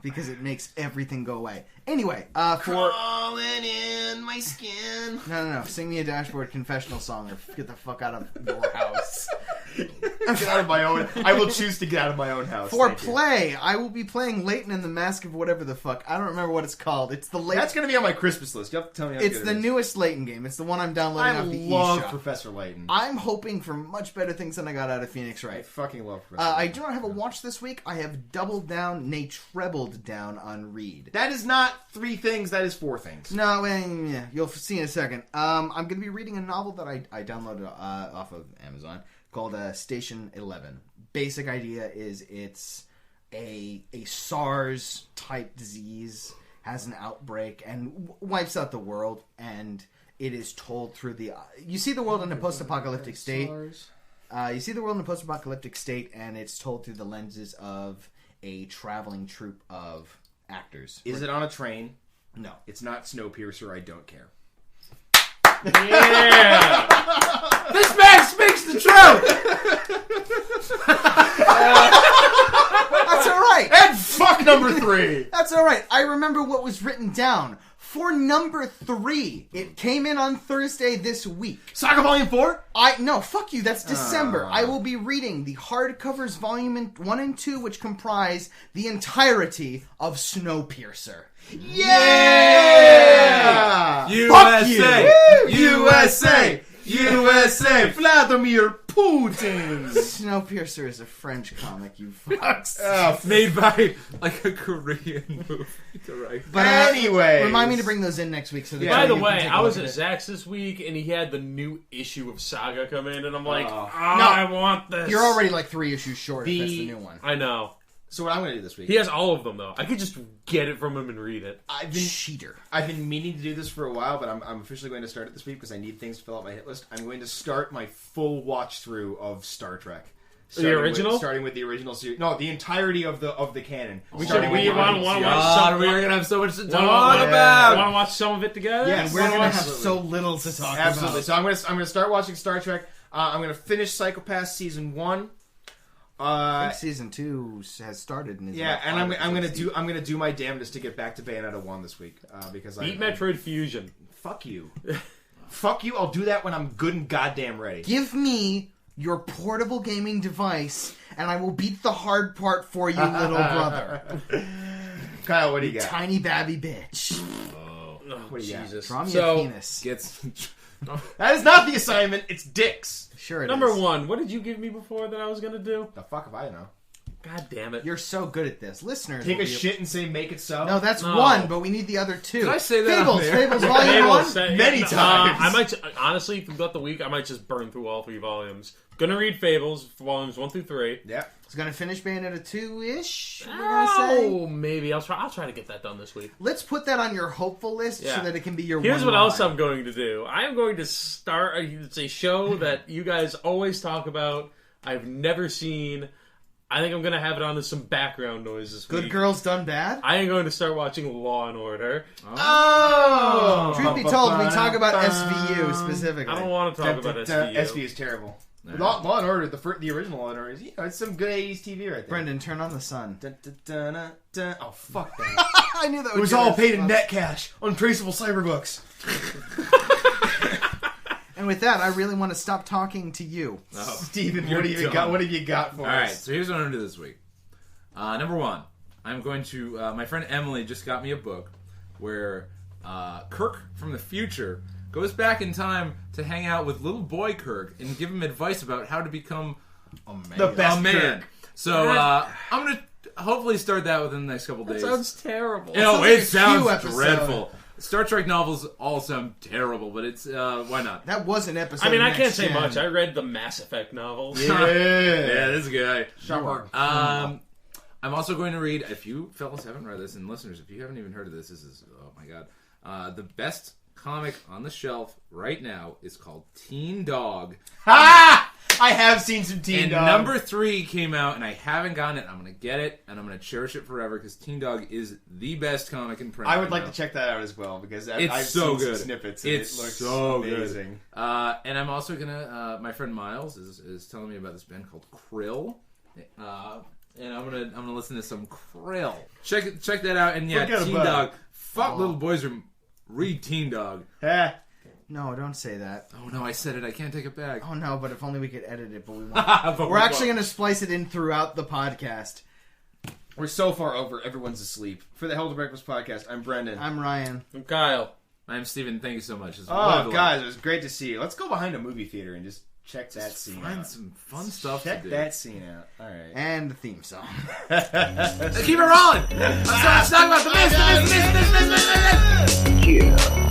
[SPEAKER 1] because it makes everything go away. Anyway, for...
[SPEAKER 2] Crawling in my skin.
[SPEAKER 1] No. Sing me a dashboard confessional song or get the fuck out of your house.
[SPEAKER 2] Get out of my own... I will choose to get out of my own house.
[SPEAKER 1] For
[SPEAKER 2] Thank you.
[SPEAKER 1] play, I will be playing Leighton and the Mask of whatever the fuck. I don't remember what it's called. It's the Leighton...
[SPEAKER 2] That's going to be on my Christmas list. You have to tell me how
[SPEAKER 1] It's
[SPEAKER 2] good
[SPEAKER 1] the
[SPEAKER 2] it is.
[SPEAKER 1] newest Leighton game. It's the one I'm downloading
[SPEAKER 2] I
[SPEAKER 1] off the
[SPEAKER 2] love
[SPEAKER 1] eShop.
[SPEAKER 2] Professor Layton.
[SPEAKER 1] I'm hoping for much better things than I got out of Phoenix
[SPEAKER 2] I
[SPEAKER 1] Wright.
[SPEAKER 2] fucking love Professor
[SPEAKER 1] I
[SPEAKER 2] Layton.
[SPEAKER 1] do not have a watch this week. I have doubled down, nay, trebled down on read.
[SPEAKER 2] That is not 3 things, that is 4 things.
[SPEAKER 1] No, yeah, you'll see in a second. I'm going to be reading a novel that I downloaded off of Amazon called Station 11. Basic idea is it's a SARS-type disease, has an outbreak, and wipes out the world, and it is told through the... You see the world in a post-apocalyptic state. You see the world in a post-apocalyptic state, and it's told through the lenses of a traveling troupe of actors.
[SPEAKER 2] Is it on a train?
[SPEAKER 1] No.
[SPEAKER 2] It's not Snowpiercer, I don't care.
[SPEAKER 4] Yeah!
[SPEAKER 3] This man speaks the truth.
[SPEAKER 1] That's all right.
[SPEAKER 2] And fuck number 3!
[SPEAKER 1] That's all right. I remember what was written down. For number 3, it came in on Thursday this week.
[SPEAKER 2] Saga Volume 4?
[SPEAKER 1] No, fuck you. That's December. I will be reading the hardcovers volume 1 and 2, which comprise the entirety of Snowpiercer.
[SPEAKER 2] Yeah!
[SPEAKER 3] USA!
[SPEAKER 2] USA! USA! Vladimir Putin!
[SPEAKER 1] Snowpiercer is a French comic, you fucks.
[SPEAKER 3] Made by like a Korean movie, right?
[SPEAKER 1] But
[SPEAKER 2] Anyways.
[SPEAKER 1] remind me to bring those in next week. So that
[SPEAKER 4] By
[SPEAKER 1] you
[SPEAKER 4] the
[SPEAKER 1] can
[SPEAKER 4] way,
[SPEAKER 1] take a
[SPEAKER 4] I was
[SPEAKER 1] look
[SPEAKER 4] at
[SPEAKER 1] it.
[SPEAKER 4] Zach's this week, and he had the new issue of Saga come in, and I'm like,
[SPEAKER 2] Oh.
[SPEAKER 4] I want this.
[SPEAKER 1] You're already like 3 issues short if that's the new one.
[SPEAKER 4] I know.
[SPEAKER 2] So what I'm going to do this week...
[SPEAKER 4] He has all of them, though. I could just get it from him and read it.
[SPEAKER 1] Cheater.
[SPEAKER 2] I've been meaning to do this for a while, but I'm officially going to start it this week because I need things to fill out my hit list. I'm going to start my full watch through of Star Trek.
[SPEAKER 4] Original?
[SPEAKER 2] Starting with the original series. No, the entirety of the canon.
[SPEAKER 4] We
[SPEAKER 2] Starting with the
[SPEAKER 4] want
[SPEAKER 2] original series.
[SPEAKER 3] God, we're gonna have so much to talk
[SPEAKER 4] Want
[SPEAKER 3] about.
[SPEAKER 4] to watch some of it together?
[SPEAKER 2] Yes.
[SPEAKER 1] We're going to have
[SPEAKER 2] Absolutely.
[SPEAKER 1] so little to talk
[SPEAKER 2] Absolutely.
[SPEAKER 1] about.
[SPEAKER 2] So I'm going to start watching Star Trek. I'm going to finish Psychopath season 1.
[SPEAKER 1] I think season 2 has started. And is
[SPEAKER 2] Yeah,
[SPEAKER 1] about
[SPEAKER 2] and
[SPEAKER 1] 5
[SPEAKER 2] I'm
[SPEAKER 1] episodes
[SPEAKER 2] gonna do my damnedest to get back to Bayonetta 1 this week because
[SPEAKER 4] Beat Metroid Fusion.
[SPEAKER 2] Fuck you. Fuck you. I'll do that when I'm good and goddamn ready.
[SPEAKER 1] Give me your portable gaming device, and I will beat the hard part for you, little brother.
[SPEAKER 2] Kyle, what do you got?
[SPEAKER 1] Tiny babby bitch.
[SPEAKER 2] What do you got?
[SPEAKER 4] Jesus.
[SPEAKER 1] Draw me
[SPEAKER 4] So,
[SPEAKER 1] a penis.
[SPEAKER 2] That is not the assignment. It's dicks.
[SPEAKER 1] Sure it
[SPEAKER 4] number
[SPEAKER 1] is.
[SPEAKER 4] 1, what did you give me before that I was going to do?
[SPEAKER 2] The fuck if I know?
[SPEAKER 4] God damn it.
[SPEAKER 1] You're so good at this. Listeners
[SPEAKER 2] Take
[SPEAKER 1] will
[SPEAKER 2] a
[SPEAKER 1] be-
[SPEAKER 2] shit and say make it so?
[SPEAKER 1] No, that's
[SPEAKER 4] No.
[SPEAKER 1] 1, but we need the other 2.
[SPEAKER 3] Did I say that on
[SPEAKER 1] Fables,
[SPEAKER 3] there?
[SPEAKER 1] Fables Volume 1?
[SPEAKER 2] Many times.
[SPEAKER 4] I might, honestly, throughout the week, I might just burn through all 3 volumes. Gonna read Fables, volumes 1 through 3.
[SPEAKER 2] Yeah.
[SPEAKER 1] It's going to finish Bayonetta 2-ish, we're going to say.
[SPEAKER 4] Oh, maybe. I'll try to get that done this week.
[SPEAKER 1] Let's put that on your hopeful list
[SPEAKER 4] Yeah.
[SPEAKER 1] so that it can be your
[SPEAKER 4] Here's
[SPEAKER 1] one
[SPEAKER 4] what else
[SPEAKER 1] line.
[SPEAKER 4] I'm going to do. I am going to start. It's a show that you guys always talk about. I've never seen. I think I'm going to have it on as some background noise this week.
[SPEAKER 1] Good Girls Done Bad?
[SPEAKER 4] I am going to start watching Law and Order.
[SPEAKER 2] Oh!
[SPEAKER 1] Truth be told, we talk about SVU specifically.
[SPEAKER 4] I don't want to talk about SVU.
[SPEAKER 2] SVU is terrible. Law and Order, the original Law and Order, is it's some good 80s TV right there.
[SPEAKER 1] Brendan, turn on the sun.
[SPEAKER 2] Dun, dun, dun, dun, dun. Oh, fuck that.
[SPEAKER 1] I knew that
[SPEAKER 2] It
[SPEAKER 1] would
[SPEAKER 2] was
[SPEAKER 1] get
[SPEAKER 2] all
[SPEAKER 1] us
[SPEAKER 2] paid in
[SPEAKER 1] up.
[SPEAKER 2] net cash. Untraceable cyberbooks.
[SPEAKER 1] And with that, I really want to stop talking to you.
[SPEAKER 2] Steven,
[SPEAKER 3] You're
[SPEAKER 2] what have you
[SPEAKER 3] dumb.
[SPEAKER 2] got? What have you got for
[SPEAKER 3] All right,
[SPEAKER 2] us?
[SPEAKER 3] so here's what I'm going to do this week. Number 1, I'm going to... my friend Emily just got me a book where Kirk from the future goes back in time to hang out with little boy Kirk and give him advice about how to become
[SPEAKER 2] The best
[SPEAKER 3] a man.
[SPEAKER 2] Kirk.
[SPEAKER 3] So I'm going to hopefully start that within the next couple days.
[SPEAKER 4] That sounds terrible.
[SPEAKER 3] No,
[SPEAKER 1] sounds like
[SPEAKER 3] it
[SPEAKER 1] a
[SPEAKER 3] sounds
[SPEAKER 1] Q episode.
[SPEAKER 3] dreadful. Star Trek novels all sound terrible, but it's why not?
[SPEAKER 1] That was an episode.
[SPEAKER 4] I mean,
[SPEAKER 1] of
[SPEAKER 4] I can't
[SPEAKER 1] Next
[SPEAKER 4] say
[SPEAKER 1] Gen.
[SPEAKER 4] much. I read the Mass Effect novels.
[SPEAKER 3] Yeah, this guy.
[SPEAKER 2] Sure.
[SPEAKER 3] I'm also going to read. If you fellas haven't read this, and listeners, if you haven't even heard of this, this is oh my god. The best comic on the shelf right now is called Teen Dog.
[SPEAKER 2] Ha! I have seen some Teen
[SPEAKER 3] And
[SPEAKER 2] Dog.
[SPEAKER 3] number 3 came out, and I haven't gotten it. I'm going to get it, and I'm going to cherish it forever because Teen Dog is the best comic in print.
[SPEAKER 2] I would
[SPEAKER 3] right
[SPEAKER 2] like
[SPEAKER 3] now.
[SPEAKER 2] to check that out as well because
[SPEAKER 3] It's
[SPEAKER 2] I've
[SPEAKER 3] so
[SPEAKER 2] seen
[SPEAKER 3] good.
[SPEAKER 2] some snippets.
[SPEAKER 3] It's
[SPEAKER 2] And it looks
[SPEAKER 3] so good.
[SPEAKER 2] amazing.
[SPEAKER 3] And I'm also gonna. My friend Miles is telling me about this band called Krill, and I'm gonna listen to some Krill. Check that out. And yeah,
[SPEAKER 2] Forget
[SPEAKER 3] Teen
[SPEAKER 2] about
[SPEAKER 3] Dog.
[SPEAKER 2] it.
[SPEAKER 3] Fuck little boys. Read Teen Dog.
[SPEAKER 2] Ha.
[SPEAKER 1] No, don't say that.
[SPEAKER 3] Oh no, I said it. I can't take it back.
[SPEAKER 1] Oh no, but if only we could edit it, but we won't.
[SPEAKER 3] But
[SPEAKER 1] We're actually going to splice it in throughout the podcast.
[SPEAKER 2] We're so far over. Everyone's asleep. For the Hell to Breakfast podcast, I'm Brendan.
[SPEAKER 1] I'm Ryan.
[SPEAKER 4] I'm Kyle.
[SPEAKER 3] I'm Steven. Thank you so much. It's
[SPEAKER 2] Oh,
[SPEAKER 3] wonderful.
[SPEAKER 2] guys, it was great to see you. Let's go behind a movie theater and just check that scene
[SPEAKER 3] Find
[SPEAKER 2] out.
[SPEAKER 3] some fun stuff
[SPEAKER 2] Check
[SPEAKER 3] to do.
[SPEAKER 2] that scene out. All right.
[SPEAKER 1] And the theme song.
[SPEAKER 3] Keep it rolling. Let's talk about the miss.
[SPEAKER 5] Yeah.